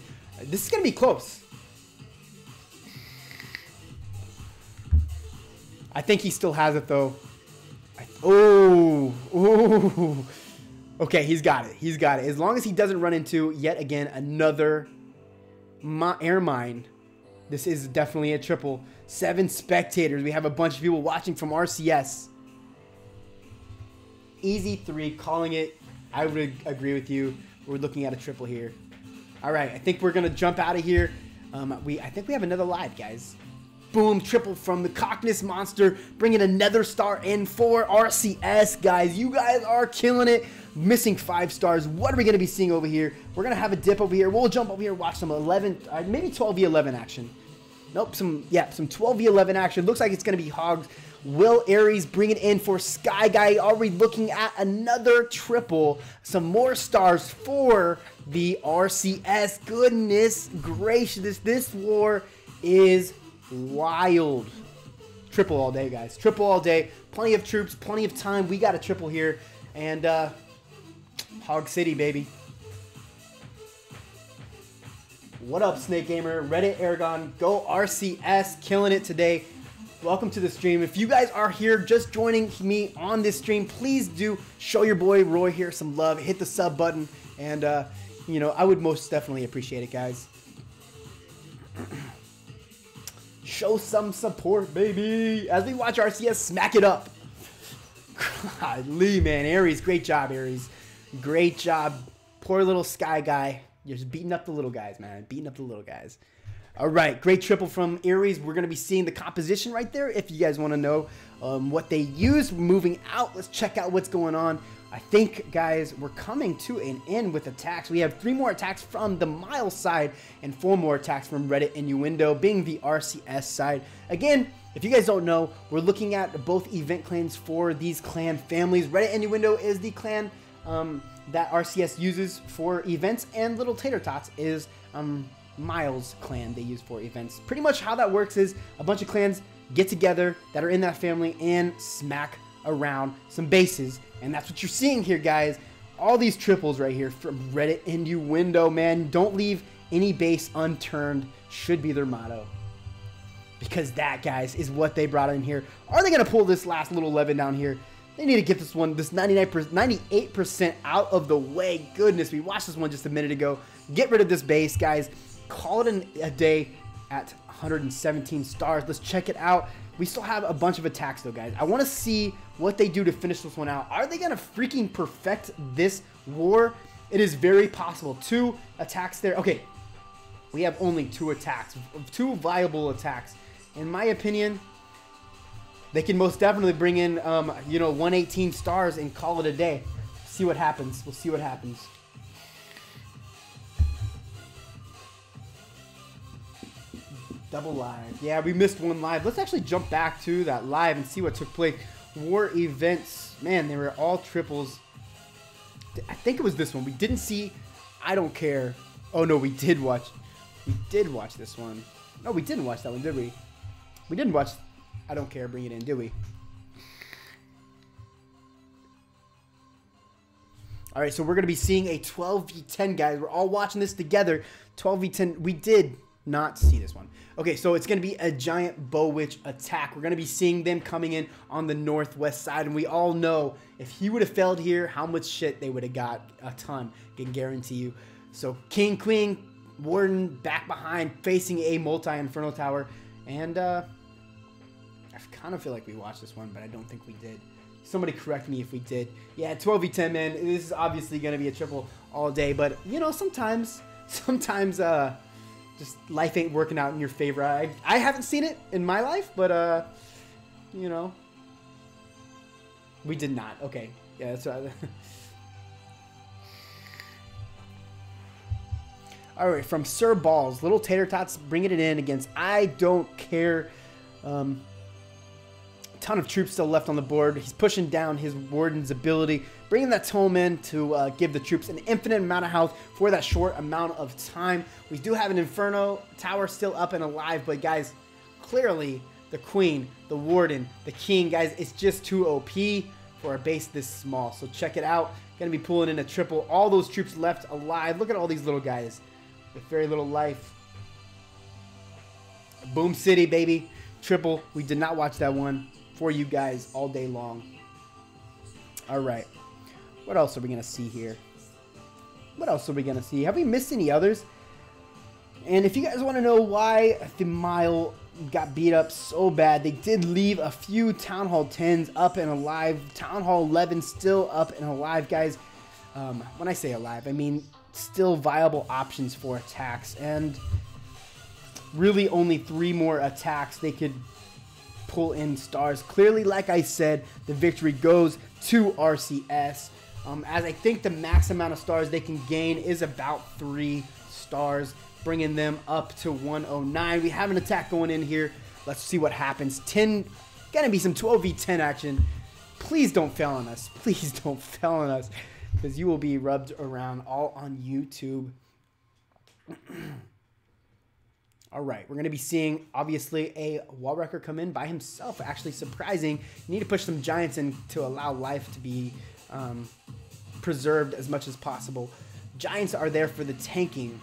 This is going to be close. I think he still has it, though. Oh. Okay, he's got it. He's got it. As long as he doesn't run into, yet again, another... air mine. This is definitely a triple. 7 spectators. We have a bunch of people watching from RCS. Easy 3, calling it. I would agree with you. We're looking at a triple here. All right, I think we're gonna jump out of here. I think we have another live, guys. Boom, triple from the Cockness Monster, bringing another star in for RCS, guys. You guys are killing it. Missing 5 stars. What are we going to be seeing over here? We're going to have a dip over here. We'll jump over here and watch some 11, maybe 12v11 action. Nope, some 12v11 action. Looks like it's going to be Hogs. Will Aries bring it in for Sky Guy. Already looking at another triple. Some more stars for the RCS. Goodness gracious, this war is wild. Triple all day, guys. Triple all day. Plenty of troops, plenty of time. We got a triple here. And Hog City, baby. What up, Snake Gamer? Reddit Aragon. Go RCS. Killing it today. Welcome to the stream. If you guys are here just joining me on this stream, please do show your boy Roy here some love. Hit the sub button. And, you know, I would most definitely appreciate it, guys. Show some support, baby. As we watch RCS smack it up. Golly, man. Aries, great job, Aries. Great job. Poor little Sky Guy. You're just beating up the little guys, man. Beating up the little guys. All right, great triple from Aries. We're going to be seeing the composition right there. If you guys want to know what they use, moving out, let's check out what's going on. I think, guys, we're coming to an end with attacks. We have 3 more attacks from the M.I.L.E side and 4 more attacks from Reddit Innuendo, being the RCS side. Again, if you guys don't know, we're looking at both event clans for these clan families. Reddit Innuendo is the clan that RCS uses for events, and Little Tater Tots is M.I.L.E clan they use for events. Pretty much how that works is a bunch of clans get together that are in that family and smack around some bases, and that's what you're seeing here, guys. All these triples right here from Reddit Innuendo, man. Don't leave any base unturned should be their motto, because that, guys, is what they brought in here. Are they gonna pull this last little 11 down here? They need to get this 98% out of the way. Goodness, we watched this one just a minute ago. Get rid of this base, guys. Call it a day at 117 stars. Let's check it out. We still have a bunch of attacks, though, guys. I want to see what they do to finish this one out. Are they going to freaking perfect this war? It is very possible. 2 attacks there. Okay, we have only 2 attacks. 2 viable attacks. In my opinion, they can most definitely bring in, you know, 118 stars and call it a day. See what happens. We'll see what happens. Double live. Yeah, we missed 1 live. Let's actually jump back to that live and see what took place. War events. Man, they were all triples. I think it was this one. We didn't see I Don't Care. Oh, no, we did watch. We did watch this one. No, we didn't watch that one, did we? We didn't watch I Don't Care, bring it in, did we? All right, so we're going to be seeing a 12v10, guys. We're all watching this together. 12v10. We did not see this one. Okay, so it's going to be a giant bow witch attack. We're going to be seeing them coming in on the northwest side, and we all know if he would have failed here, how much shit they would have got. A ton, can guarantee you. So King, Queen, Warden back behind, facing a multi-inferno tower, and I kind of feel like we watched this one, but I don't think we did. Somebody correct me if we did. Yeah, 12v10, man. This is obviously going to be a triple all day, but, you know, sometimes just life ain't working out in your favor. I haven't seen it in my life, but, you know, we did not. Okay. Yeah, that's right. All right, from Sir Balls, Little Tater Tots bringing it in against I Don't Care. Ton of troops still left on the board. He's pushing down his Warden's ability, bringing that tome in to give the troops an infinite amount of health for that short amount of time. We do have an Inferno Tower still up and alive, but guys, clearly the Queen, the Warden, the King, guys, it's just too OP for a base this small. So check it out. Gonna be pulling in a triple. All those troops left alive. Look at all these little guys with very little life. Boom City, baby. Triple. We did not watch that one for you guys all day long. All right. What else are we going to see here? What else are we going to see? Have we missed any others? And if you guys want to know why the M.I.L.E got beat up so bad, they did leave a few Town Hall 10s up and alive. Town Hall 11 still up and alive, guys. When I say alive, I mean still viable options for attacks. And really only 3 more attacks they could pull in stars. Clearly, like I said, the victory goes to RCS, as I think the max amount of stars they can gain is about 3 stars, bringing them up to 109. We have an attack going in here. Let's see what happens. 10, gonna be some 12v10 action. Please don't fail on us. Please don't fail on us, because you will be rubbed around all on YouTube. All right, we're going to be seeing, obviously, a wall wrecker come in by himself. Actually surprising. You need to push some giants in to allow life to be preserved as much as possible. Giants are there for the tanking.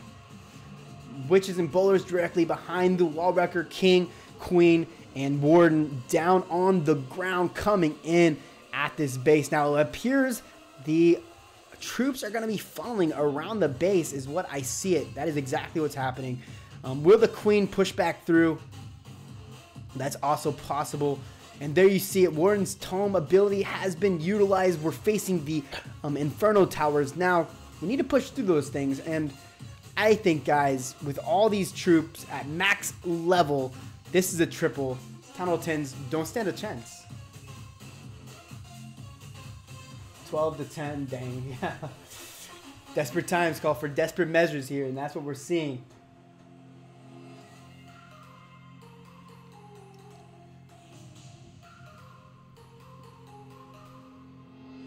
Witches and bowlers directly behind the wall wrecker. King, Queen, and Warden down on the ground coming in at this base. Now, it appears the troops are going to be funneling around the base is what I see it. That is exactly what's happening. Will the Queen push back through? That's also possible. And there you see it. Warden's Tome ability has been utilized. We're facing the Inferno Towers. Now, we need to push through those things. And I think, guys, with all these troops at max level, this is a triple. Town Hall 10s don't stand a chance. 12 to 10, dang. Yeah. Desperate times call for desperate measures here, and that's what we're seeing.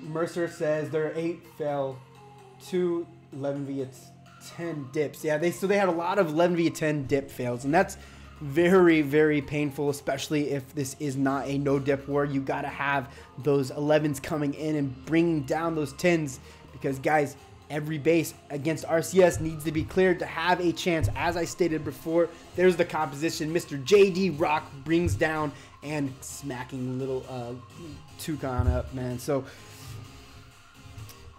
Mercer says there are 8 fail, 2 11 via 10 dips. Yeah, they had a lot of 11 via 10 dip fails, and that's very, very painful, especially if this is not a no dip war. You gotta have those 11s coming in and bringing down those 10s, because guys, every base against RCS needs to be cleared to have a chance. As I stated before, there's the composition. Mr. JD Rock brings down and smacking little Toucan up, man. So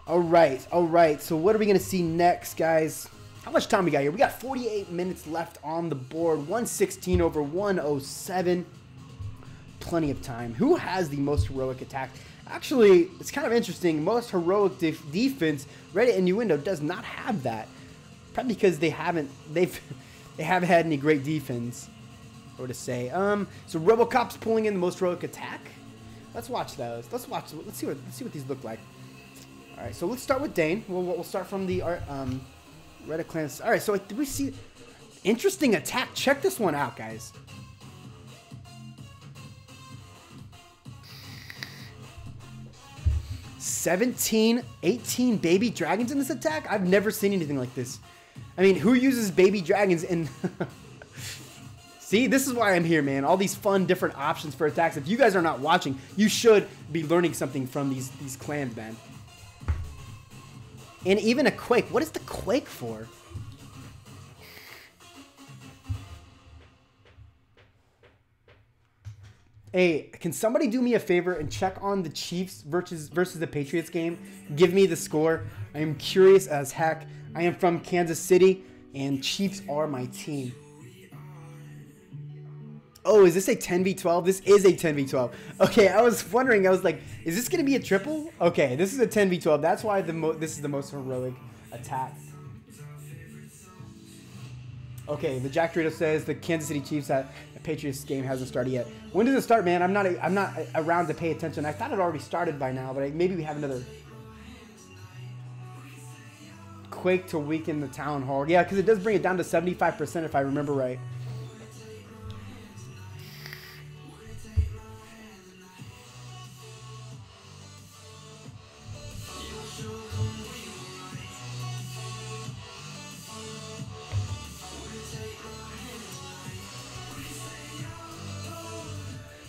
all right, so what are we gonna see next, guys? How much time we got here? We got 48 minutes left on the board. 116 over 107. Plenty of time. Who has the most heroic attack? Actually, it's kind of interesting. Most heroic defense, Reddit Innuendo does not have that. Probably because they haven't had any great defense, or to say. So RoboCop's pulling in the most heroic attack. Let's watch those. Let's see what these look like. All right, so let's start with Dane. We'll start from the Reddit clans. All right, so did we see interesting attack? Check this one out, guys. $17, 18 baby dragons in this attack? I've never seen anything like this. I mean, who uses baby dragons in... See, this is why I'm here, man. All these fun, different options for attacks. If you guys are not watching, you should be learning something from these clans, man. And even a Quake. What is the Quake for? Hey, can somebody do me a favor and check on the Chiefs versus the Patriots game? Give me the score. I am curious as heck. I am from Kansas City, and Chiefs are my team. Oh, is this a 10v12? This is a 10v12. Okay, I was wondering. I was like, is this going to be a triple? Okay, this is a 10v12. That's why this is the most heroic attack. Okay, the Jack Dorito says the Kansas City Chiefs at the Patriots game hasn't started yet. When does it start, man? I'm not around to pay attention. I thought it already started by now, but maybe we have another Quake to weaken the Town Hall. Yeah, because it does bring it down to 75% if I remember right.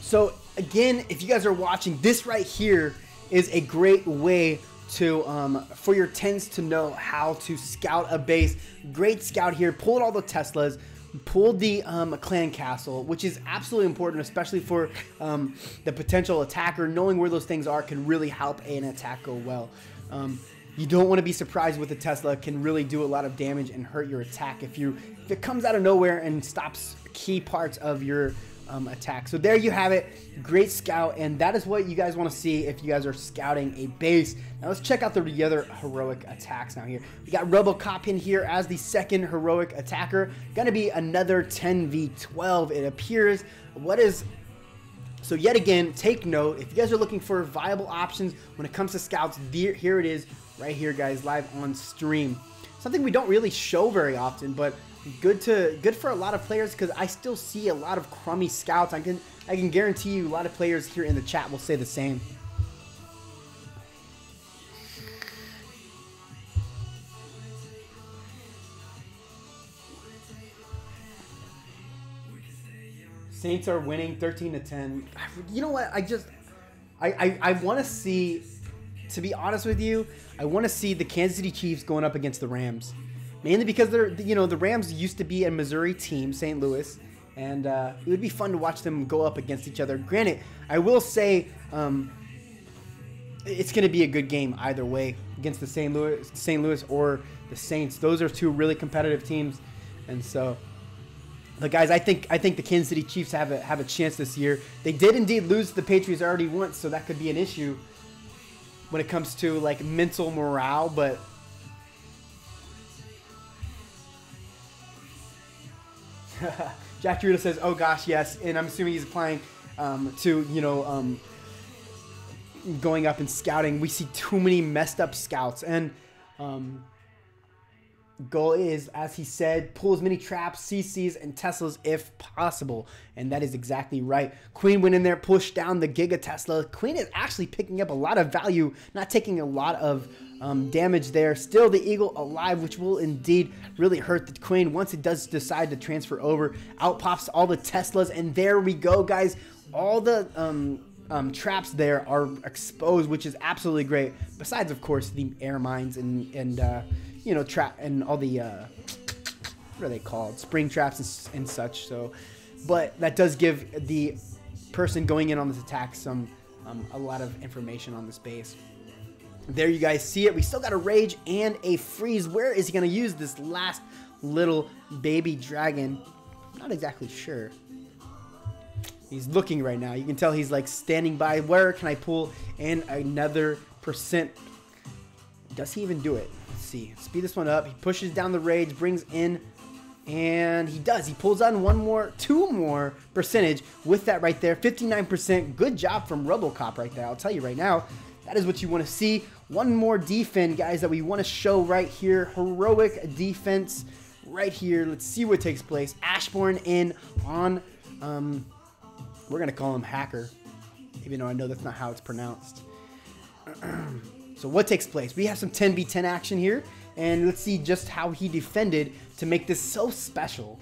So again, if you guys are watching, this right here is a great way to for your 10s to know how to scout a base. Great scout here. Pulled all the Teslas, pulled the clan castle, which is absolutely important, especially for the potential attacker. Knowing where those things are can really help an attack go well. You don't want to be surprised with the Tesla. It can really do a lot of damage and hurt your attack if it comes out of nowhere and stops key parts of your attack. So there you have it. Great scout, and that is what you guys want to see if you guys are scouting a base. Now let's check out the other heroic attacks now here. We got RoboCop in here as the second heroic attacker. Gonna be another 10v12, it appears. So yet again, take note, if you guys are looking for viable options when it comes to scouts, here it is right here, guys, live on stream. Something we don't really show very often, but good for a lot of players, because I still see a lot of crummy scouts. I can guarantee you a lot of players here in the chat will say the same. Saints are winning 13-10. You know what? I want to see, to be honest with you, I want to see the Kansas City Chiefs going up against the Rams. Mainly because the Rams used to be a Missouri team, St. Louis, and it would be fun to watch them go up against each other. Granted, I will say it's going to be a good game either way against the St. Louis or the Saints. Those are two really competitive teams, and so. But guys, I think the Kansas City Chiefs have a chance this year. They did indeed lose to the Patriots already once, so that could be an issue when it comes to like mental morale. But Jack Ruda says, "Oh gosh, yes," and I'm assuming he's applying to going up and scouting. We see too many messed up scouts, and goal is, as he said, pull as many traps, CCs, and Teslas if possible. And that is exactly right. Queen went in there, pushed down the Giga Tesla. Queen is actually picking up a lot of value, not taking a lot of damage there. Still the Eagle alive, which will indeed really hurt the Queen once it does decide to transfer over. Out pops all the Teslas, and there we go, guys. All the traps there are exposed, which is absolutely great. Besides, of course, the air mines and trap and all the what are they called, spring traps and such. So, but that does give the person going in on this attack a lot of information on the base. There you guys see it. We still got a rage and a freeze. Where is he going to use this last little baby dragon? Not exactly sure. He's looking right now. You can tell he's like standing by. Where can I pull in another percent? Does he even do it? Let's see. Speed this one up. He pushes down the rage, brings in, and he does. He pulls on two more percentage with that right there. 59%. Good job from RoboCop right there. I'll tell you right now, that is what you want to see. One more defense, guys, that we want to show right here. Heroic defense right here. Let's see what takes place. Ashbourne in on, we're going to call him Hacker, even though I know that's not how it's pronounced. So what takes place? We have some 10v10 action here, and let's see just how he defended to make this so special.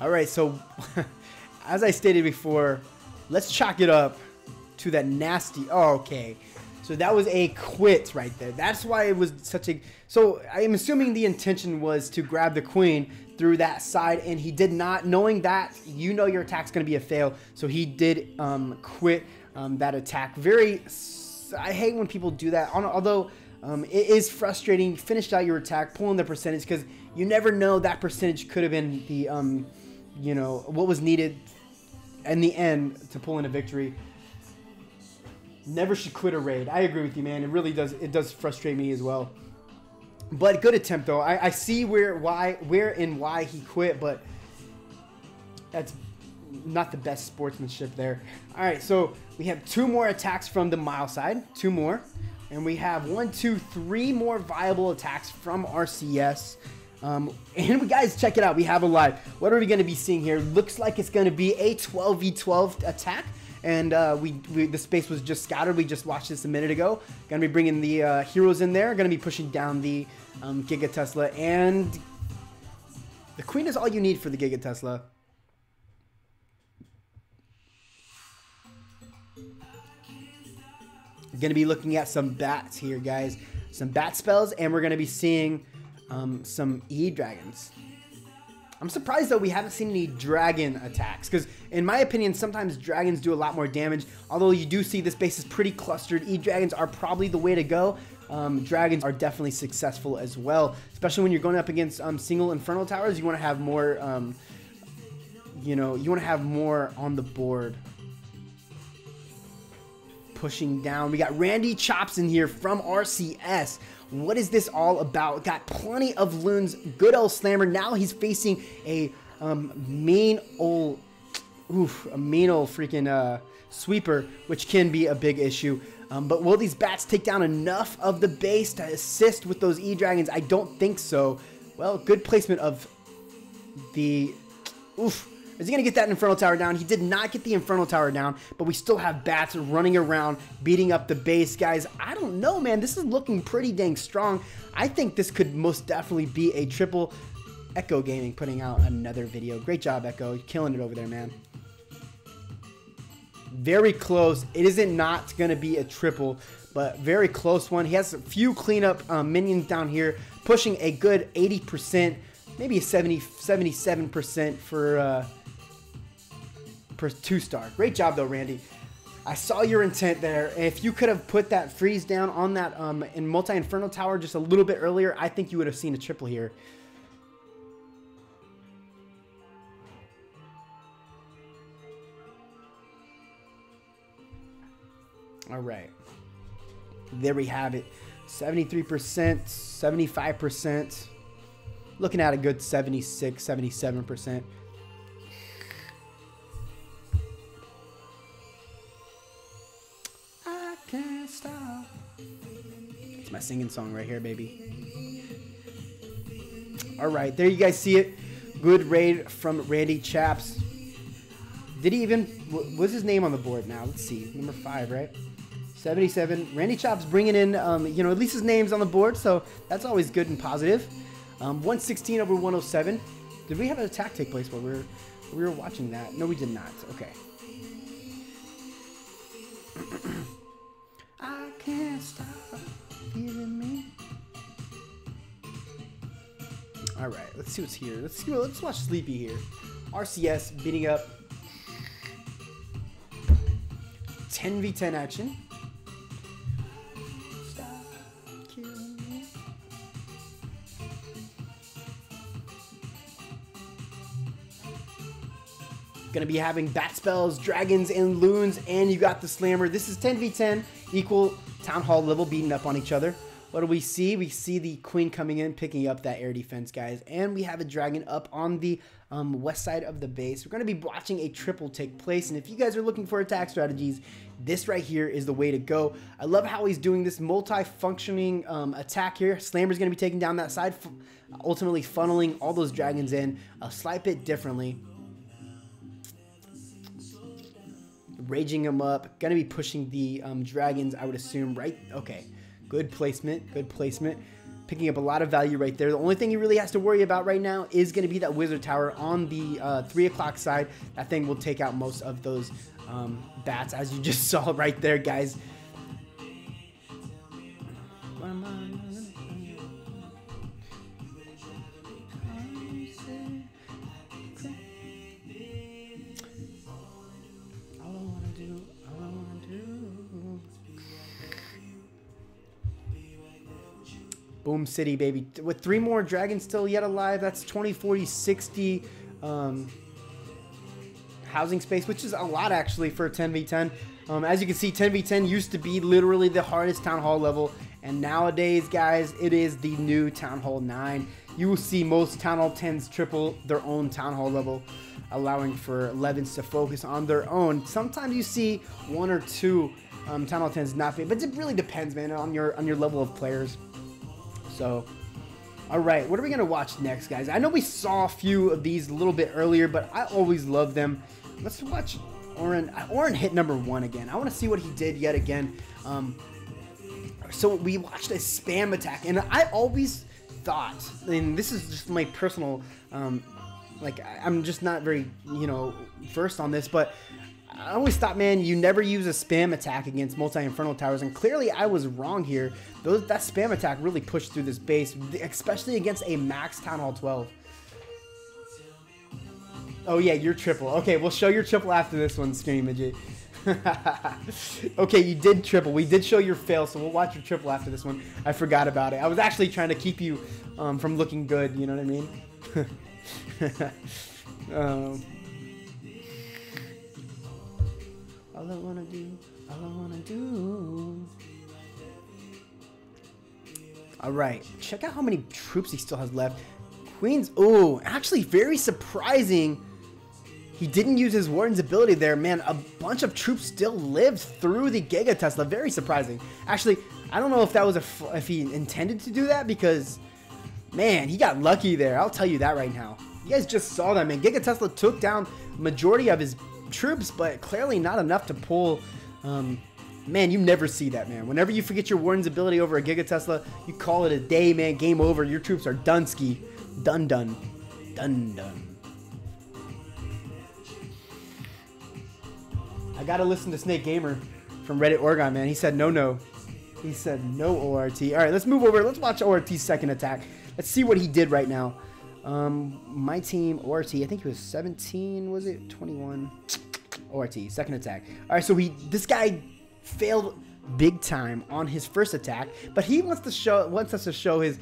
All right, so as I stated before, let's chalk it up to that nasty. Oh, okay. So that was a quit right there. That's why it was such a... So I'm assuming the intention was to grab the queen through that side, and he did not, knowing that your attack's going to be a fail. So he did quit that attack. I hate when people do that, although it is frustrating. You finished out your attack, pulling the percentage, because you never know, that percentage could have been the, what was needed in the end to pull in a victory. Never should quit a raid. I agree with you, man. It really does. It does frustrate me as well. But good attempt, though. I see where and why he quit, but that's not the best sportsmanship there. All right, so we have two more attacks from the M.I.L.E side. Two more. And we have 1, 2, 3 more viable attacks from RCS. And we, guys, check it out. We have a live. What are we going to be seeing here? Looks like it's going to be a 12v12 attack. And the space was just scattered. We just watched this a minute ago. Gonna be bringing the heroes in there. Gonna be pushing down the Giga Tesla, and the queen is all you need for the Giga Tesla. Gonna be looking at some bats here, guys. Some bat spells, and we're gonna be seeing some E dragons. I'm surprised, though, we haven't seen any dragon attacks, because in my opinion, sometimes dragons do a lot more damage. Although you do see this base is pretty clustered. E-dragons are probably the way to go. Dragons are definitely successful as well, especially when you're going up against single Inferno Towers. You want to have more, you know, you want to have more on the board. Pushing down. We got Randy Chops in here from RCS. What is this all about? Got plenty of loons. Good old Slammer. Now he's facing a mean old freaking sweeper, which can be a big issue. But will these bats take down enough of the base to assist with those E-Dragons? I don't think so. Well, good placement of the... Oof. Is he going to get that Inferno Tower down? He did not get the Inferno Tower down, but we still have bats running around, beating up the base. Guys, I don't know, man. This is looking pretty dang strong. I think this could most definitely be a triple. Echo Gaming putting out another video. Great job, Echo. You're killing it over there, man. Very close. It isn't not going to be a triple, but very close one. He has a few cleanup minions down here, pushing a good 80%, maybe a 77% for 2-star. Great job, though, Randy. I saw your intent there. If you could have put that freeze down on that in multi-Inferno Tower just a little bit earlier, I think you would have seen a triple here. All right. There we have it. 73%, 75%. Looking at a good 76, 77%. I can't stop. It's my singing song right here, baby. All right, there you guys see it. Good raid from Randy Chaps. Did he even... What's his name on the board now? Let's see. Number 5, right? 77. Randy Chops bringing in, you know, at least his name's on the board, so that's always good and positive. 116 over 107. Did we have an attack take place while we were watching that? No, we did not. Okay. I can't stop feeling me. All right, let's see what's here. Let's watch Sleepy here. RCS beating up 10v10 action. Gonna be having bat spells, dragons, and loons, and you got the Slammer. This is 10v10, equal Town Hall level, beating up on each other. What do we see? We see the Queen coming in, picking up that air defense, guys, and we have a dragon up on the west side of the base. We're gonna be watching a triple take place, and if you guys are looking for attack strategies, this right here is the way to go. I love how he's doing this multi-functioning attack here. Slammer's gonna be taking down that side, ultimately funneling all those dragons in a slight bit differently. Raging him up, gonna be pushing the dragons, I would assume, right? Okay, good placement, good placement. Picking up a lot of value right there. The only thing he really has to worry about right now is gonna be that wizard tower on the 3 o'clock side. That thing will take out most of those bats, as you just saw right there, guys. Boom City, baby. With 3 more dragons still yet alive, that's 20, 40, 60 housing space, which is a lot actually for 10v10. As you can see, 10v10 used to be literally the hardest Town Hall level, and nowadays, guys, it is the new Town Hall 9. You will see most Town Hall 10s triple their own Town Hall level, allowing for 11s to focus on their own. Sometimes you see 1 or 2 Town Hall 10s not be, but it really depends, man, on your level of players. So, all right, what are we going to watch next, guys? I know we saw a few of these a little bit earlier, but I always love them. Let's watch Oren. Oren hit number 1 again. I want to see what he did yet again. So we watched a spam attack, and I always thought, and this is just my personal, like, I'm just not very, you know, versed on this, but I always thought, man, you never use a spam attack against multi-Inferno Towers, and clearly I was wrong here. That spam attack really pushed through this base, especially against a max Town Hall 12. Oh yeah, you're triple. Okay, we'll show your triple after this one, Skinny Midget. Okay, you did triple. We did show your fail, so we'll watch your triple after this one. I forgot about it. I was actually trying to keep you from looking good, you know what I mean? All I wanna do, all I wanna do. Alright, check out how many troops he still has left. Queens, oh, actually very surprising. He didn't use his Warden's ability there, man. A bunch of troops still lived through the Giga Tesla. Very surprising. Actually, I don't know if that was if he intended to do that, because, man, he got lucky there. I'll tell you that right now. You guys just saw that, man. Giga Tesla took down majority of his troops, but clearly not enough to pull. Man, you never see that, man. Whenever you forget your Warden's ability over a Giga Tesla, you call it a day, man. Game over. Your troops are done-ski. Done. I gotta listen to Snake Gamer from Reddit Oregon, man. He said no. He said no ORT. All right, let's move over. Let's watch ORT's second attack. Let's see what he did right now. My team, ORT, I think he was 17, was it? 21. ORT, second attack. All right, so this guy failed big time on his first attack, but he wants us to show his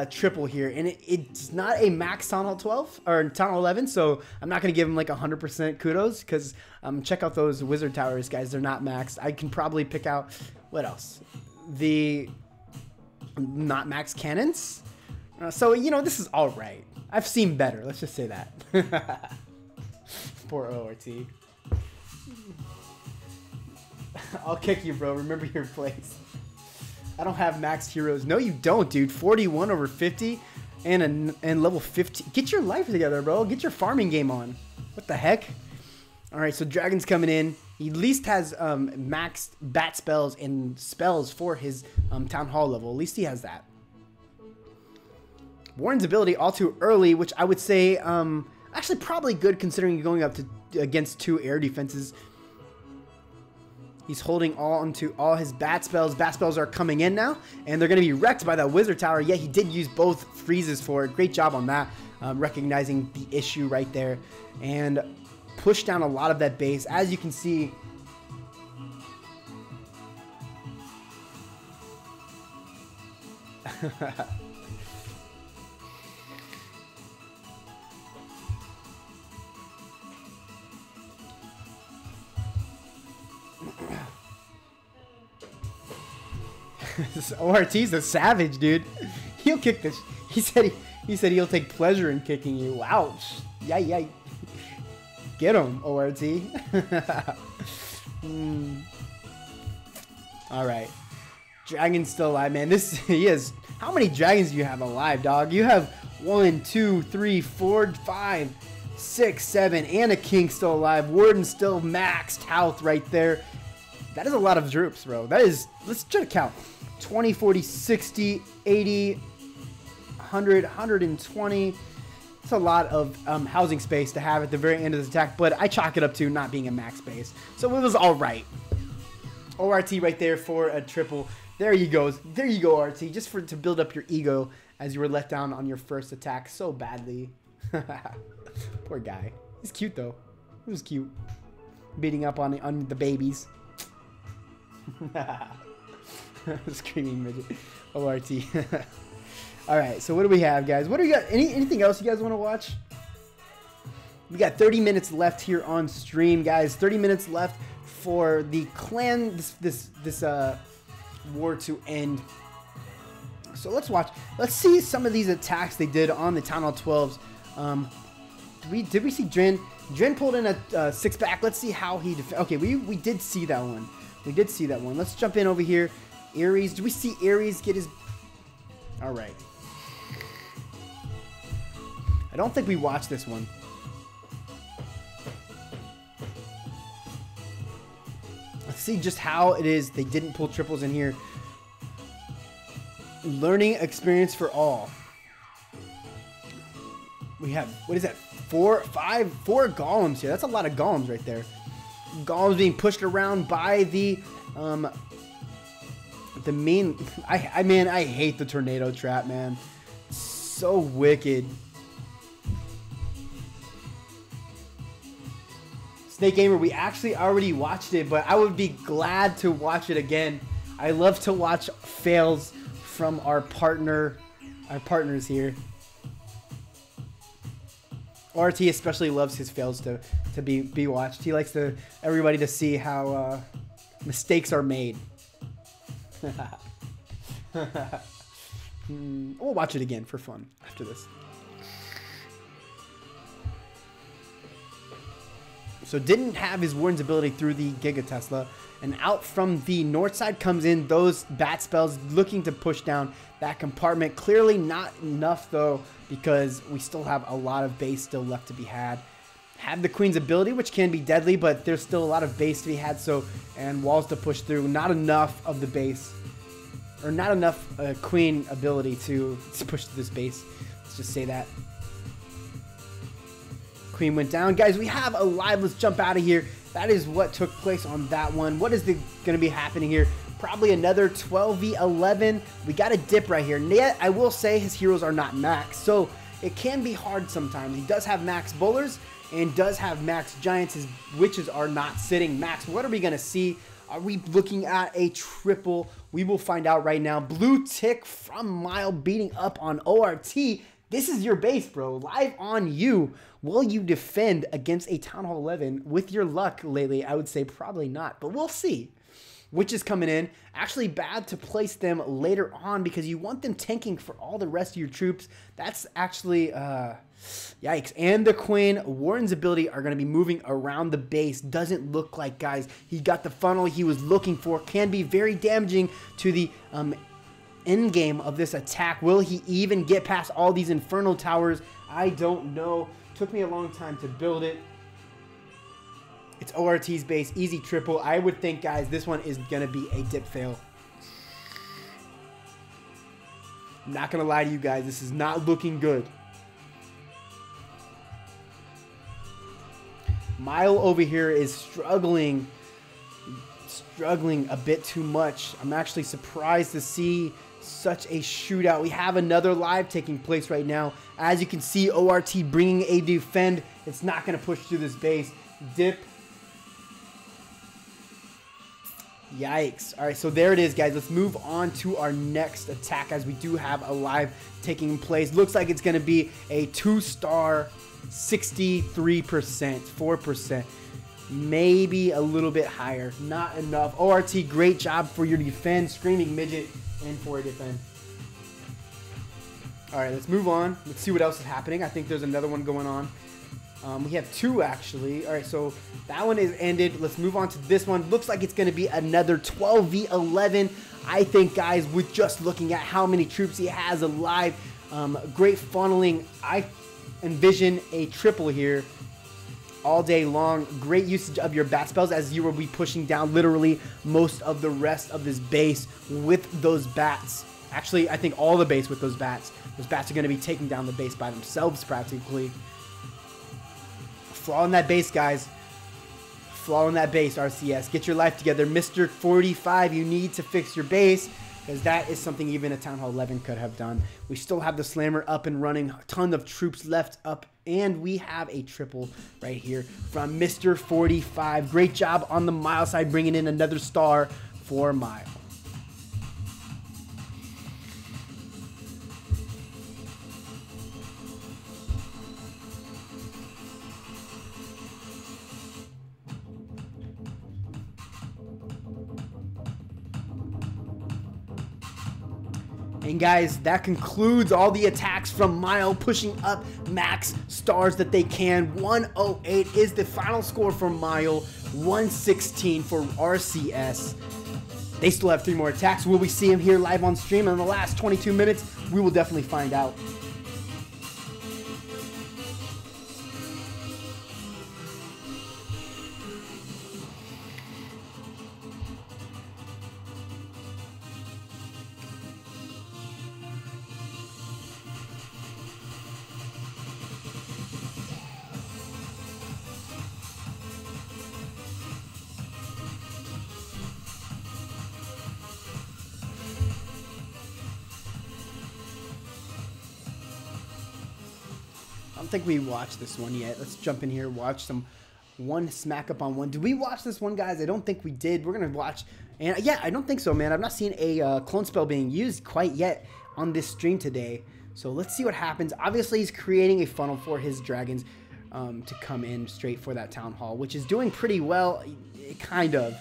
triple here, and it's not a max Town Hall 12 or Town Hall 11, so I'm not gonna give him like 100% kudos, because check out those wizard towers, guys. They're not maxed. I can probably pick out what else, the not max cannons. So you know, this is all right. I've seen better. Let's just say that. Poor ORT. I'll kick you, bro. Remember your place. I don't have maxed heroes. No, you don't, dude. 41 over 50 and level 50. Get your life together, bro. Get your farming game on. What the heck? All right, so Dragon's coming in. He at least has maxed bat spells and spells for his Town Hall level. At least he has that. Warren's ability all too early, which I would say actually probably good considering you're going up to against 2 air defenses. He's holding on to all his bat spells. Bat spells are coming in now, and they're going to be wrecked by that wizard tower. Yeah, he did use both freezes for it. Great job on that, recognizing the issue right there, and push down a lot of that base. As you can see, ORT's a savage, dude. He'll kick this. He said he'll take pleasure in kicking you. Ouch. Yay. Get him, ORT. All right. Dragon's still alive, man. He is. How many dragons do you have alive, dog? You have 1, 2, 3, 4, 5, 6, 7, and a king still alive. Warden still maxed health right there. That is a lot of troops, bro. That is, let's try to count. 20, 40, 60, 80, 100, 120. It's a lot of housing space to have at the very end of this attack, but I chalk it up to not being a max base. So it was all right. ORT right there for a triple. There you go. There you go, RT. Just to build up your ego as you were let down on your first attack so badly. Poor guy. He's cute, though. He was cute. Beating up on the babies. Screaming midget. ORT. Alright, so what do we have, guys? What do we got? Anything else you guys want to watch? We got 30 minutes left here on stream, guys. 30 minutes left for the clan, this war to end. So let's watch. Let's see some of these attacks they did on the Town Hall 12s. Did we see Dren? Dren pulled in a 6-pack. Let's see how he okay, we did see that one. We did see that one. Let's jump in over here. Ares. Do we see Ares get his... Alright. I don't think we watched this one. Let's see just how it is they didn't pull triples in here. Learning experience for all. We have, what is that? 4 golems here. That's a lot of golems right there. Golems being pushed around by the main. Man, I hate the tornado trap, man. So wicked. Snake Gamer, we actually already watched it, but I would be glad to watch it again. I love to watch fails from our partners here. RT especially loves his fails to be watched. He likes everybody to see how mistakes are made. We'll watch it again for fun after this. So didn't have his Warden's ability through the Giga Tesla. And out from the north side comes in those bat spells looking to push down that compartment. Clearly not enough though, because we still have a lot of base still left to be had. Have the Queen's ability, which can be deadly, but there's still a lot of base to be had. So, and walls to push through. Not enough of the base, or not enough Queen ability to push through this base. Let's just say that. Queen went down. Guys, we have a live. Let's jump out of here. That is what took place on that one. What is going to be happening here? Probably another 12v11. We got a dip right here. Yet, I will say his heroes are not max, so it can be hard sometimes. He does have max bowlers and does have max giants. His witches are not sitting max. What are we going to see? Are we looking at a triple? We will find out right now. Blue tick from M.I.L.E beating up on ORT. This is your base, bro. Live on you. Will you defend against a Town Hall 11? With your luck lately, I would say probably not, but we'll see. Witches coming in. Actually bad to place them later on because you want them tanking for all the rest of your troops. That's actually, yikes. And the Queen, Warden's ability are going to be moving around the base. Doesn't look like, guys, he got the funnel he was looking for. Can be very damaging to the end game of this attack. Will he even get past all these Infernal Towers? I don't know. Took me a long time to build it. It's ORT's base, easy triple. I would think, guys, this one is going to be a dip fail. I'm not going to lie to you guys. This is not looking good. M.I.L.E over here is struggling a bit too much. I'm actually surprised to see such a shootout. We have another live taking place right now. As you can see, ORT bringing a defend. It's not going to push through this base. Dip. Yikes. All right, so there it is, guys. Let's move on to our next attack as we do have a live taking place. Looks like it's going to be a 2-star, 63%, 4%. Maybe a little bit higher. Not enough. ORT, great job for your defend. Screaming Midget and for a defend. All right, let's move on. Let's see what else is happening. I think there's another one going on. We have two, actually. All right, so that one is ended. Let's move on to this one. Looks like it's going to be another 12v11. I think, guys, with just looking at how many troops he has alive, great funneling. I envision a triple here all day long. Great usage of your bat spells as you will be pushing down literally most of the rest of this base with those bats. Actually, I think all the base with those bats. Those bats are going to be taking down the base by themselves practically. Flaw in that base, guys. Flaw in that base, RCS. Get your life together. Mr. 45, you need to fix your base, because that is something even a Town Hall 11 could have done. We still have the Slammer up and running. A ton of troops left up, and we have a triple right here from Mr. 45. Great job on the M.I.L.E side, bringing in another star for M.I.L.E. And guys, that concludes all the attacks from M.I.L.E, pushing up max stars that they can. 108 is the final score for M.I.L.E, 116 for RCS. They still have 3 more attacks. Will we see him here live on stream in the last 22 minutes? We will definitely find out. I don't think we watched this one yet. Let's jump in here, watch some one smack up on one. Did we watch this one, guys? I don't think we did. We're going to watch. And yeah, I don't think so, man. I've not seen a clone spell being used quite yet on this stream today. So let's see what happens. Obviously, he's creating a funnel for his dragons to come in straight for that town hall, which is doing pretty well, kind of.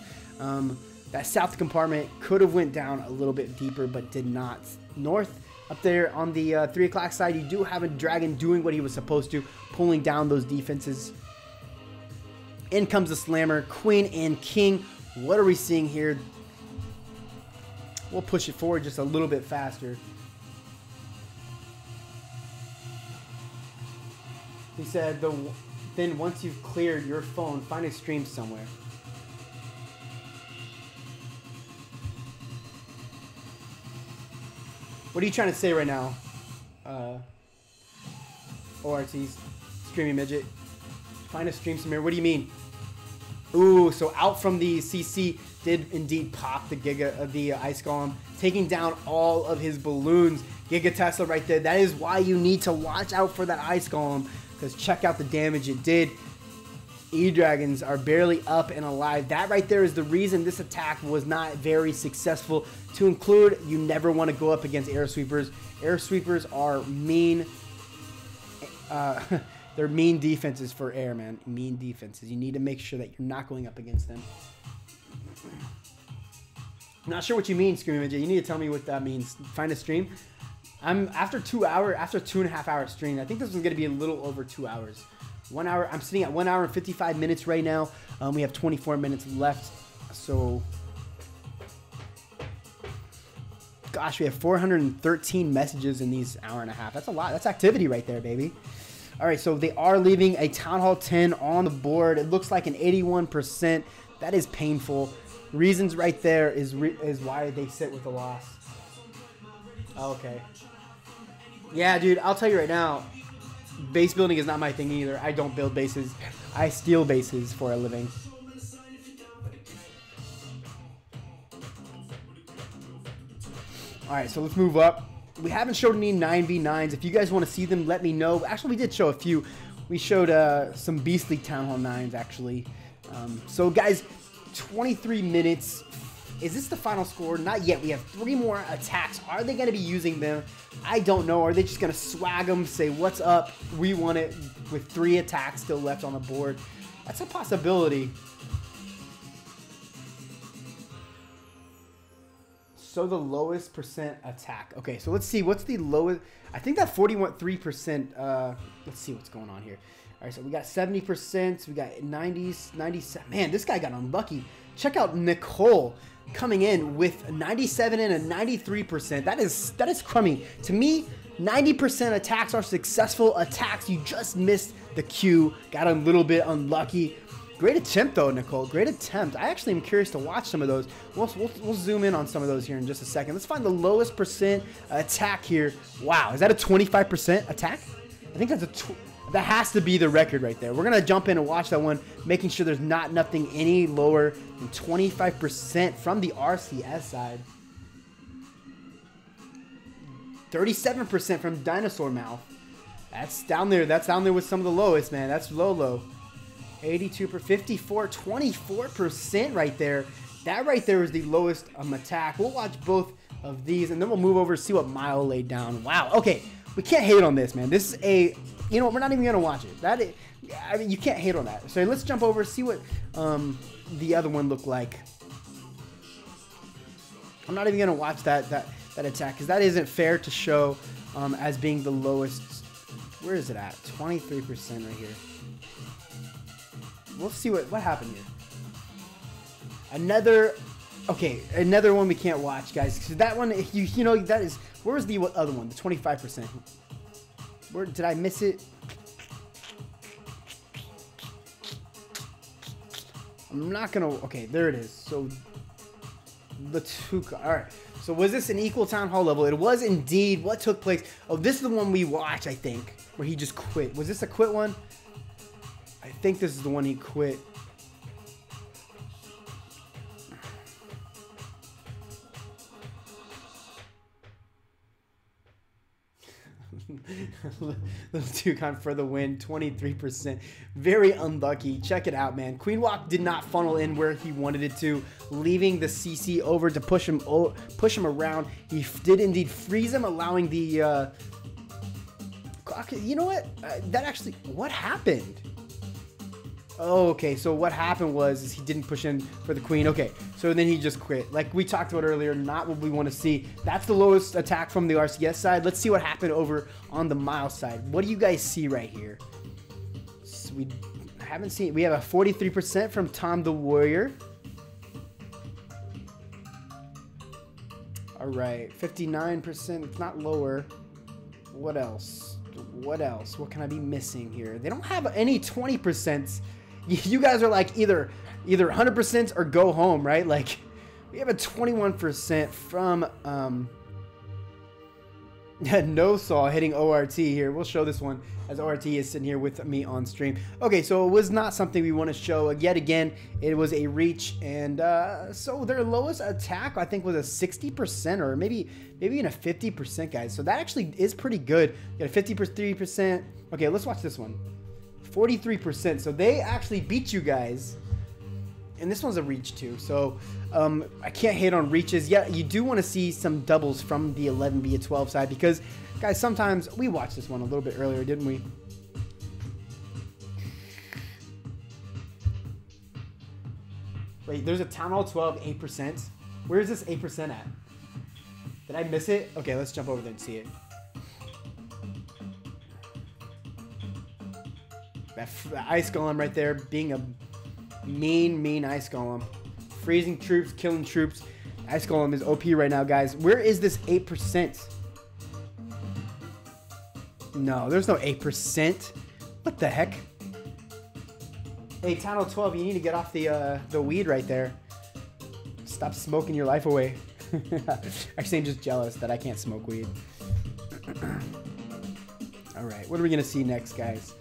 That south compartment could have went down a little bit deeper, but did not. North, up there on the 3 o'clock side, you do have a dragon doing what he was supposed to, pulling down those defenses. In comes the slammer, queen and king. What are we seeing here? We'll push it forward just a little bit faster. He said, then once you've cleared your phone, find a stream somewhere. What are you trying to say right now? ORTs, streaming midget. Find a stream somewhere. What do you mean? Ooh, so out from the CC did indeed pop the the Ice Golem, taking down all of his balloons. Giga Tesla right there. That is why you need to watch out for that Ice Golem, because check out the damage it did. E-Dragons are barely up and alive. That right there is the reason this attack was not very successful. To include, you never want to go up against air sweepers. Air sweepers are mean. They're mean defenses for air, man. Mean defenses. You need to make sure that you're not going up against them. I'm not sure what you mean, Screaming Midget. You need to tell me what that means. Find a stream. After 2.5 hour stream. I think this is going to be a little over 2 hours. 1 hour. I'm sitting at 1 hour and 55 minutes right now. We have 24 minutes left. So, gosh, we have 413 messages in these hour and a half. That's a lot. That's activity right there, baby. All right, so they are leaving a Town Hall 10 on the board. It looks like an 81%. That is painful. Reasons right there is why they sit with a loss. Okay. Yeah, dude, I'll tell you right now, base building is not my thing either. I don't build bases. I steal bases for a living. All right, so let's move up. We haven't showed any 9v9s. If you guys want to see them, let me know. Actually, we did show a few. We showed some beastly Town Hall 9s, actually. So, guys, 23 minutes. Is this the final score? Not yet. We have 3 more attacks. Are they going to be using them? I don't know. Are they just going to swag them, say, what's up? We want it with 3 attacks still left on the board. That's a possibility. So the lowest percent attack. Okay, so let's see. What's the lowest? I think that 41.3%. Let's see what's going on here. All right, so we got 70%. We got 90s, 97. Man, this guy got unlucky. Check out Nicole coming in with 97 and a 93%. That is crummy. To me, 90% attacks are successful attacks. You just missed the Q. Got a little bit unlucky. Great attempt, though, Nicole. Great attempt. I actually am curious to watch some of those. We'll zoom in on some of those here in just a second. Let's find the lowest percent attack here. Wow, is that a 25% attack? I think that has to be the record right there. We're going to jump in and watch that one, making sure there's nothing any lower than 25% from the RCS side. 37% from Dinosaur Mouth. That's down there. That's down there with some of the lowest, man. That's low. 82 per 54, 24% right there. That right there is the lowest attack. We'll watch both of these, and then we'll move over to see what M.I.L.E laid down. Wow. Okay, we can't hate on this, man. This is a, you know, we're not even gonna watch it. I mean, you can't hate on that. So let's jump over, see what the other one looked like. I'm not even gonna watch that attack because that isn't fair to show as being the lowest. Where is it at? 23% right here. We'll see what happened here. Another one we can't watch, guys. Because that one, you know, that is. Where was the other one? The 25%. Where did I miss it? I'm not gonna. Okay, there it is. So the Tuca. All right. So was this an equal Town Hall level? It was indeed. What took place? Oh, this is the one we watched, I think, where he just quit. Was this a quit one? I think this is the one he quit. Little Toucan for the win, 23%. Very unlucky. Check it out, man. Queen Walk did not funnel in where he wanted it to, leaving the CC over to push him around. He did indeed freeze him, allowing the... you know what? That actually... What happened? Oh, okay, so what happened was he didn't push in for the queen. Okay, so then he just quit. Like we talked about earlier, not what we want to see. That's the lowest attack from the RCS side. Let's see what happened over on the M.I.L.E side. What do you guys see right here? So we haven't seen... We have a 43% from Tom the Warrior. All right, 59%. It's not lower. What else? What else? What can I be missing here? They don't have any 20%. You guys are like either 100% or go home, right? Like we have a 21% from No Saw hitting ORT here. We'll show this one as ORT is sitting here with me on stream. Okay, so it was not something we want to show. Yet again, it was a reach, and so their lowest attack I think was a 60% or maybe even a 50%, guys. So that actually is pretty good. You got a 53%. Okay, let's watch this one. 43%. So they actually beat you guys. And this one's a reach too. So I can't hate on reaches. Yeah, you do want to see some doubles from the 11v12 side because, guys, sometimes we watched this one a little bit earlier, didn't we? Wait, there's a Town Hall 12 8%. Where is this 8% at? Did I miss it? Okay, let's jump over there and see it. That ice golem right there being a mean ice golem. Freezing troops, killing troops. Ice golem is OP right now, guys. Where is this 8%? No, there's no 8%. What the heck? Hey, Town Hall 12, you need to get off the weed right there. Stop smoking your life away. Actually, I'm just jealous that I can't smoke weed. All right, what are we gonna see next, guys?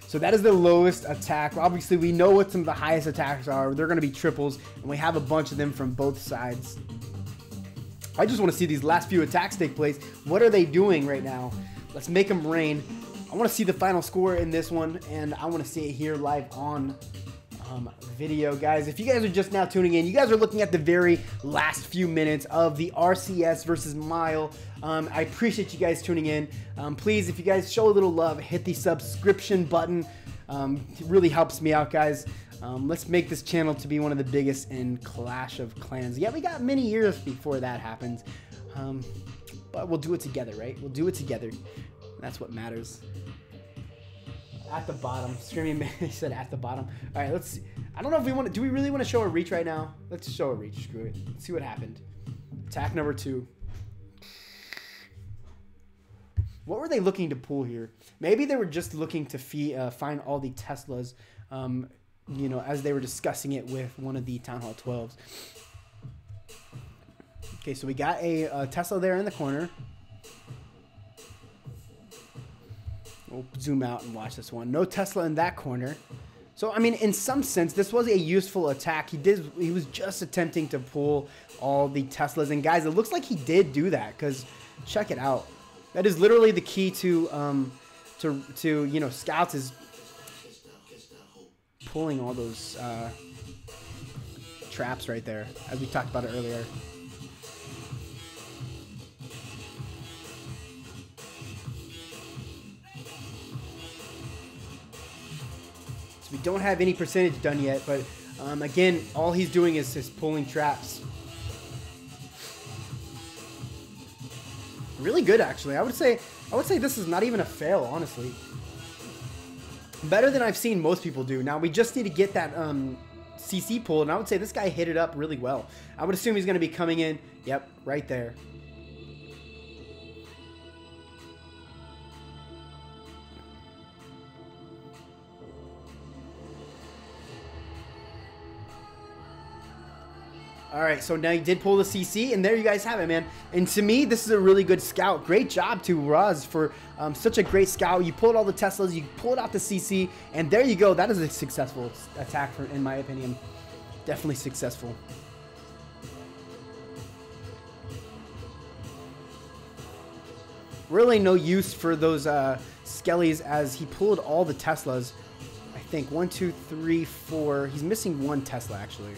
So that is the lowest attack. Obviously, we know what some of the highest attacks are. They're going to be triples, and we have a bunch of them from both sides. I just want to see these last few attacks take place. What are they doing right now? Let's make them rain. I want to see the final score in this one, and I want to see it here live on video, guys. If you guys are just now tuning in, you guys are looking at the very last few minutes of the RCS versus M.I.L.E. I appreciate you guys tuning in. Please, if you guys show a little love, hit the subscription button. It really helps me out, guys. Let's make this channel to be one of the biggest in Clash of Clans. Yeah, we got many years before that happens, but we'll do it together, right? We'll do it together. That's what matters. At the bottom. Screaming man, he said at the bottom. All right, let's see. I don't know if we want to... Do we really want to show a reach right now? Let's show a reach. Screw it. Let's see what happened. Attack number 2. What were they looking to pull here? Maybe they were just looking to find all the Teslas, you know, as they were discussing it with one of the Town Hall 12s. Okay, so we got a Tesla there in the corner. We'll zoom out and watch this one. No Tesla in that corner. So, I mean, in some sense, this was a useful attack. He was just attempting to pull all the Teslas. And guys, it looks like he did do that because check it out. That is literally the key to you know, scouts is pulling all those traps right there, as we talked about it earlier. We don't have any percentage done yet, but again, all he's doing is pulling traps. Really good, actually. I would say this is not even a fail, honestly. Better than I've seen most people do. Now we just need to get that CC pulled, and I would say this guy hit it up really well. I would assume he's going to be coming in. Yep, right there. All right, so now he did pull the CC, and there you guys have it, man. And to me, this is a really good scout. Great job to Roz for such a great scout. You pulled all the Teslas, you pulled out the CC, and there you go. That is a successful attack, in my opinion. Definitely successful. Really no use for those skellies as he pulled all the Teslas. I think 1, 2, 3, 4. He's missing 1 Tesla actually.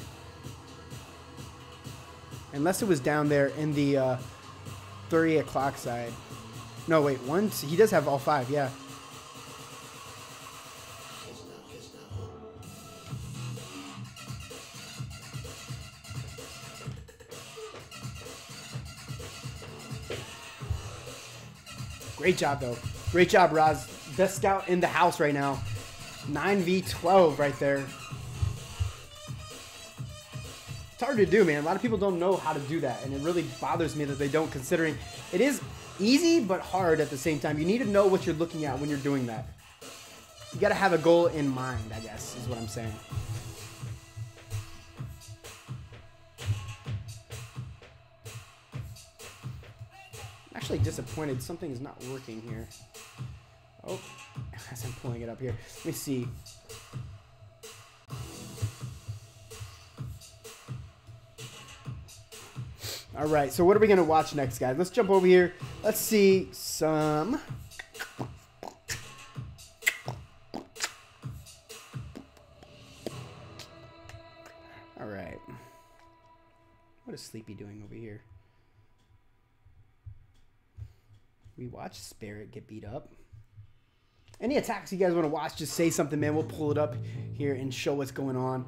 Unless it was down there in the 3 o'clock side. No, wait, he does have all 5, yeah. Great job, though. Great job, Roz. Best scout in the house right now. 9v12 right there. It's hard to do, man. A lot of people don't know how to do that, and it really bothers me that they don't, considering it is easy but hard at the same time. You need to know what you're looking at when you're doing that. You got to have a goal in mind, I guess, is what I'm saying. I'm actually disappointed. Something is not working here. Oh, as I'm pulling it up here. Let me see. All right, so what are we going to watch next, guys? Let's jump over here. Let's see some... All right. What is Sleepy doing over here? We watched Spirit get beat up. Any attacks you guys want to watch, just say something, man. We'll pull it up here and show what's going on.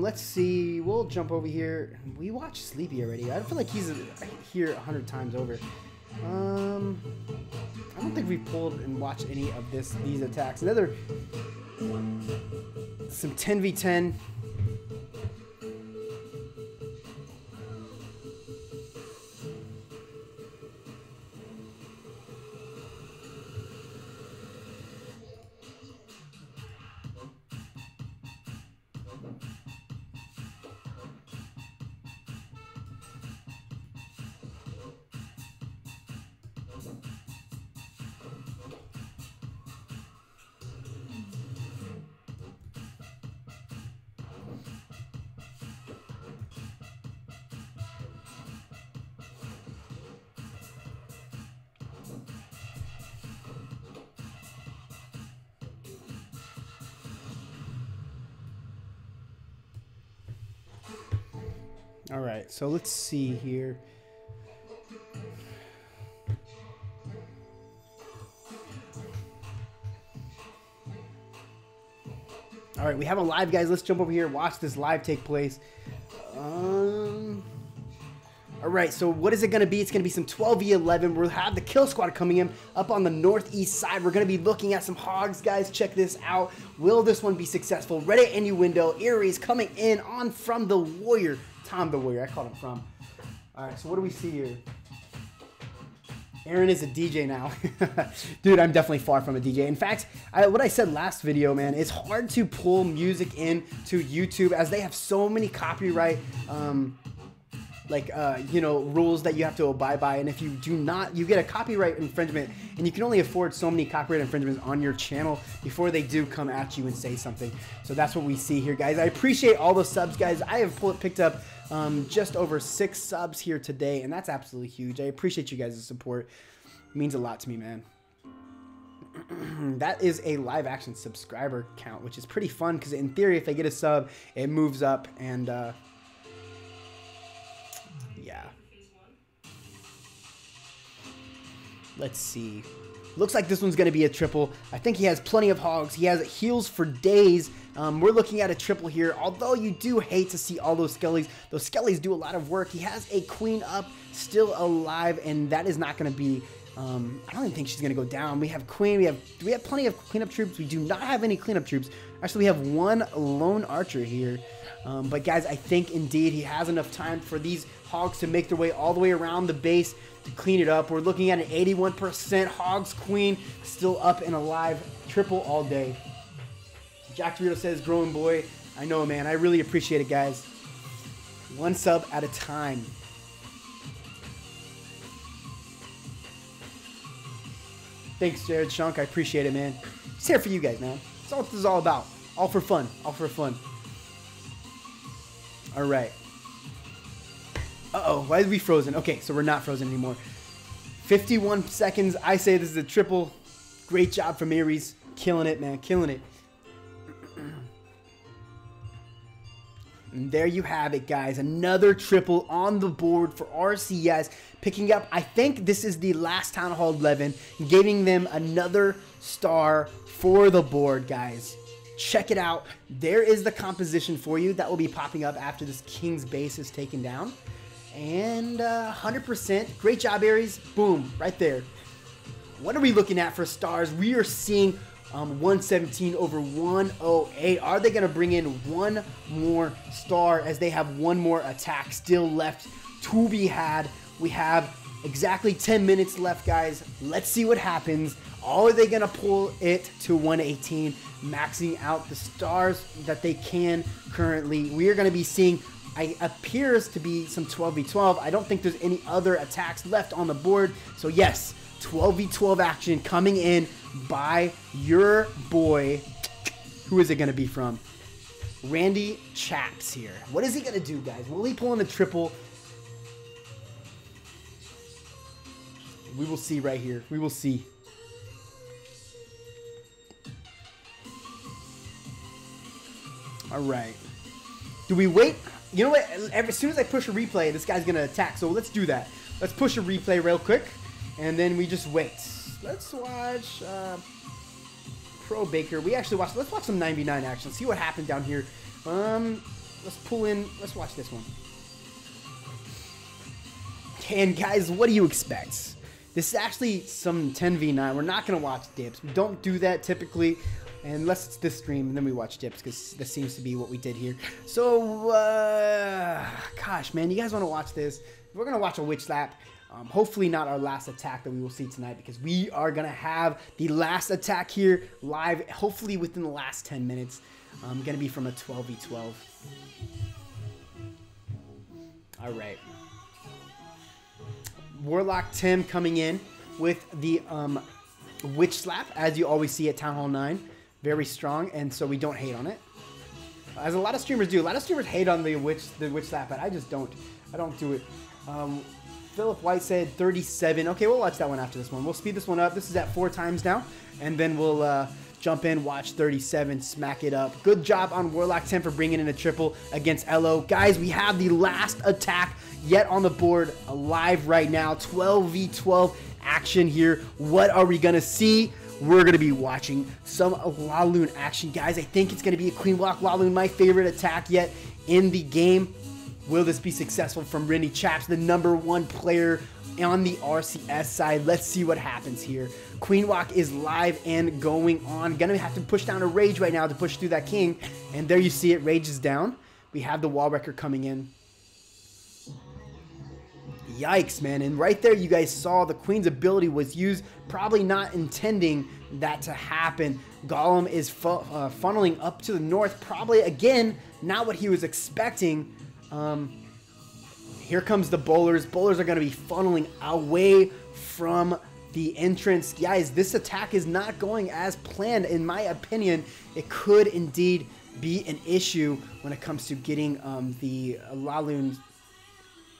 Let's see. We'll jump over here. We watched Sleepy already. I feel like he's here 100 times over. I don't think we've pulled and watched any of these attacks. Another some 10v10. All right, so let's see here. All right, we have a live, guys. Let's jump over here, watch this live take place. All right, so what is it going to be? It's going to be some 12v11. We'll have the kill squad coming in up on the northeast side. We're going to be looking at some hogs, guys. Check this out. Will this one be successful? Reddit Innuendo. Aries coming in on from the Warrior. Tom the Warrior. I called him from. All right, so what do we see here? Aaron is a DJ now. Dude, I'm definitely far from a DJ. In fact, what I said last video, man, it's hard to pull music in to YouTube as they have so many copyright you know, rules that you have to abide by, and if you do not, you get a copyright infringement, and you can only afford so many copyright infringements on your channel before they do come at you and say something. So that's what we see here, guys. I appreciate all the subs, guys. I have picked up just over 6 subs here today, and that's absolutely huge. I appreciate you guys' support. It means a lot to me, man. That is a live action subscriber count, which is pretty fun because in theory, if they get a sub, it moves up, and yeah. Let's see. Looks like this one's going to be a triple. I think he has plenty of hogs. He has heals for days. We're looking at a triple here. Although you do hate to see all those skellies. Those skellies do a lot of work. He has a queen up, still alive, and that is not going to be... I don't even think she's going to go down. We have queen. We have plenty of cleanup troops. We do not have any cleanup troops. Actually, we have one lone archer here. But guys, I think indeed he has enough time for these hogs to make their way all the way around the base to clean it up. We're looking at an 81% hogs queen still up and alive, triple all day. Jack Dorito says, growing boy. I know, man. I really appreciate it, guys. One sub at a time. Thanks, Jared Shunk. I appreciate it, man. It's here for you guys, man. That's all this is all about. All for fun. All for fun. All right. Uh-oh. Why is we frozen? Okay, so we're not frozen anymore. 51 seconds. I say this is a triple. Great job from Aries. Killing it, man. Killing it. And there you have it, guys. Another triple on the board for RCS. Picking up, I think this is the last Town Hall 11. Giving them another star for the board, guys. Check it out. There is the composition for you. That will be popping up after this King's base is taken down. And 100%. Great job, Aries. Boom. Right there. What are we looking at for stars? We are seeing 117 over 108. Are they going to bring in one more star as they have one more attack still left to be had? We have exactly 10 minutes left, guys. Let's see what happens. Are they going to pull it to 118, maxing out the stars that they can currently? We are going to be seeing, it appears to be some 12v12. I don't think there's any other attacks left on the board. So yes, 12v12 action coming in by your boy. Who is it going to be from? Randy Chaps here. What is he going to do, guys? Will he pull in the triple? We will see right here. We will see. All right. Do we wait? You know what? As soon as I push a replay, this guy's going to attack. So let's do that. Let's push a replay real quick. And then we just wait. Let's watch Pro Baker. Let's watch some 99 action. See what happened down here. Let's pull in. Let's watch this one. And guys, what do you expect? This is actually some 10v9. We're not going to watch dips. We don't do that typically. Unless it's this stream, and then we watch dips, because this seems to be what we did here. So, gosh, man, you guys want to watch this? We're going to watch a witch slap. Hopefully not our last attack that we will see tonight, because we are going to have the last attack here live, hopefully within the last 10 minutes. Going to be from a 12v12. All right. Warlock Tim coming in with the witch slap, as you always see at Town Hall 9. Very strong, and so we don't hate on it, as a lot of streamers do. A lot of streamers hate on the witch slap, but I just don't. I don't do it. Philip White said 37. Okay, we'll watch that one after this one. We'll speed this one up. This is at 4 times now, and then we'll jump in, watch 37, smack it up. Good job on Warlock 10 for bringing in a triple against LO. Guys, we have the last attack yet on the board alive right now. 12v12 action here. What are we gonna see? We're going to be watching some Laloon action. Guys, I think it's going to be a Queen Walk Laloon, my favorite attack yet in the game. Will this be successful from Randy Chaps, the #1 player on the RCS side? Let's see what happens here. Queen Walk is live and going on. Going to have to push down a Rage right now to push through that King. And there you see it. Rage is down. We have the Wall Wrecker coming in. Yikes, man. And right there you guys saw the Queen's ability was used, probably not intending that to happen. Golem is funneling up to the north, probably again not what he was expecting. Here comes the bowlers. Bowlers are going to be funneling away from the entrance. Guys, this attack is not going as planned. In my opinion, it could indeed be an issue when it comes to getting the Laloon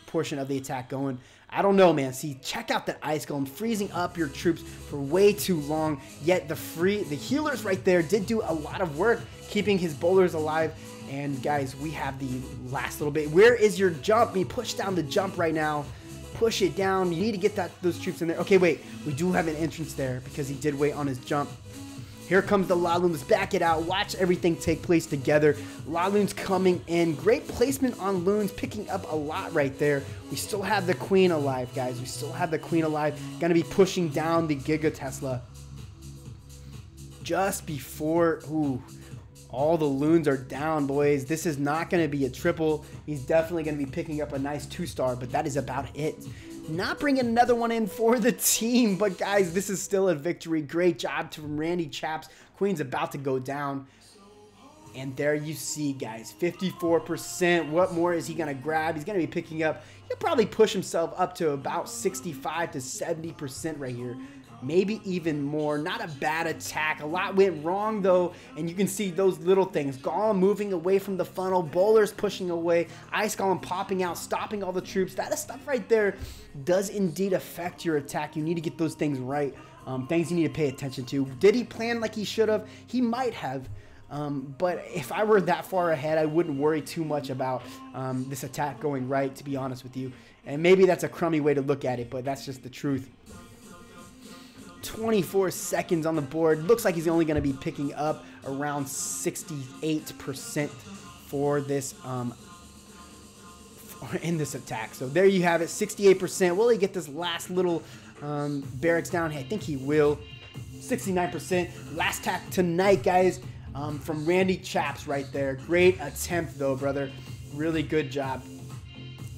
portion of the attack going. I don't know, man. See, check out that Ice Golem freezing up your troops for way too long. Yet the healers right there did do a lot of work keeping his bowlers alive. And guys, we have the last little bit. Where is your jump? We push down the jump right now. Push it down. You need to get those troops in there. Okay, wait. We do have an entrance there because he did wait on his jump. Here comes the Laloon. Let's back it out. Watch everything take place together. Laloon's coming in. Great placement on Loons, picking up a lot right there. We still have the Queen alive, guys. We still have the Queen alive. Gonna be pushing down the Giga Tesla. Just before, ooh, all the Loons are down, boys. This is not gonna be a triple. He's definitely gonna be picking up a nice 2-star, but that is about it. Not bringing another one in for the team, but guys, this is still a victory. Great job from Randy Chaps. Queen's about to go down. And there you see, guys, 54%. What more is he going to grab? He's going to be picking up. He'll probably push himself up to about 65 to 70% right here. Maybe even more. Not a bad attack. A lot went wrong, though, and you can see those little things. Golem moving away from the funnel. Bowlers pushing away. Ice Golem popping out, stopping all the troops. That stuff right there does indeed affect your attack. You need to get those things right. Things you need to pay attention to. Did he plan like he should have? He might have. But if I were that far ahead, I wouldn't worry too much about this attack going right, to be honest with you. And maybe that's a crummy way to look at it, but that's just the truth. 24 seconds on the board. Looks like he's only going to be picking up around 68% for this in this attack. So there you have it, 68%. Will he get this last little barracks down? I think he will. 69%. Last attack tonight, guys, from Randy Chaps right there. Great attempt, though, brother. Really good job.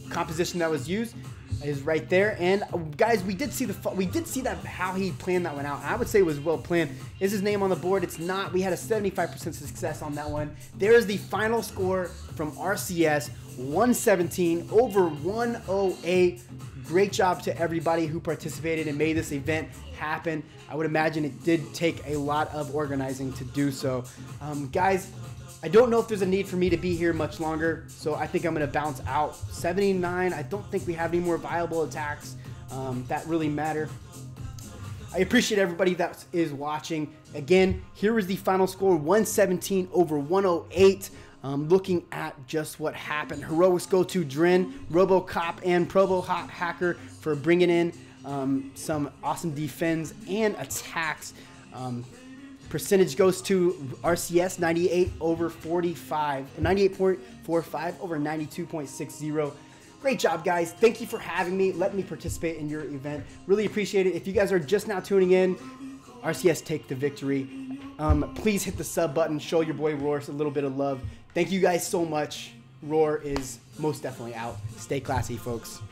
Composition that was used is right there, and guys, we did see that how he planned that one out. I would say it was well planned. Is his name on the board? It's not. We had a 75% success on that one. There is the final score from RCS, 117 over 108. Great job to everybody who participated and made this event happen. I would imagine it did take a lot of organizing to do so. Guys, I don't know if there's a need for me to be here much longer, so I think I'm going to bounce out. 79, I don't think we have any more viable attacks that really matter. I appreciate everybody that is watching. Again, here is the final score, 117 over 108. Looking at just what happened. Heroics go to Dren, RoboCop, and Probo Hacker for bringing in some awesome defense and attacks. Percentage goes to RCS, 98 over 45, 98.45 over 92.60. Great job, guys. Thank you for having me. Let me participate in your event. Really appreciate it. If you guys are just now tuning in, RCS take the victory. Please hit the sub button. Show your boy Roar a little bit of love. Thank you guys so much. Roar is most definitely out. Stay classy, folks.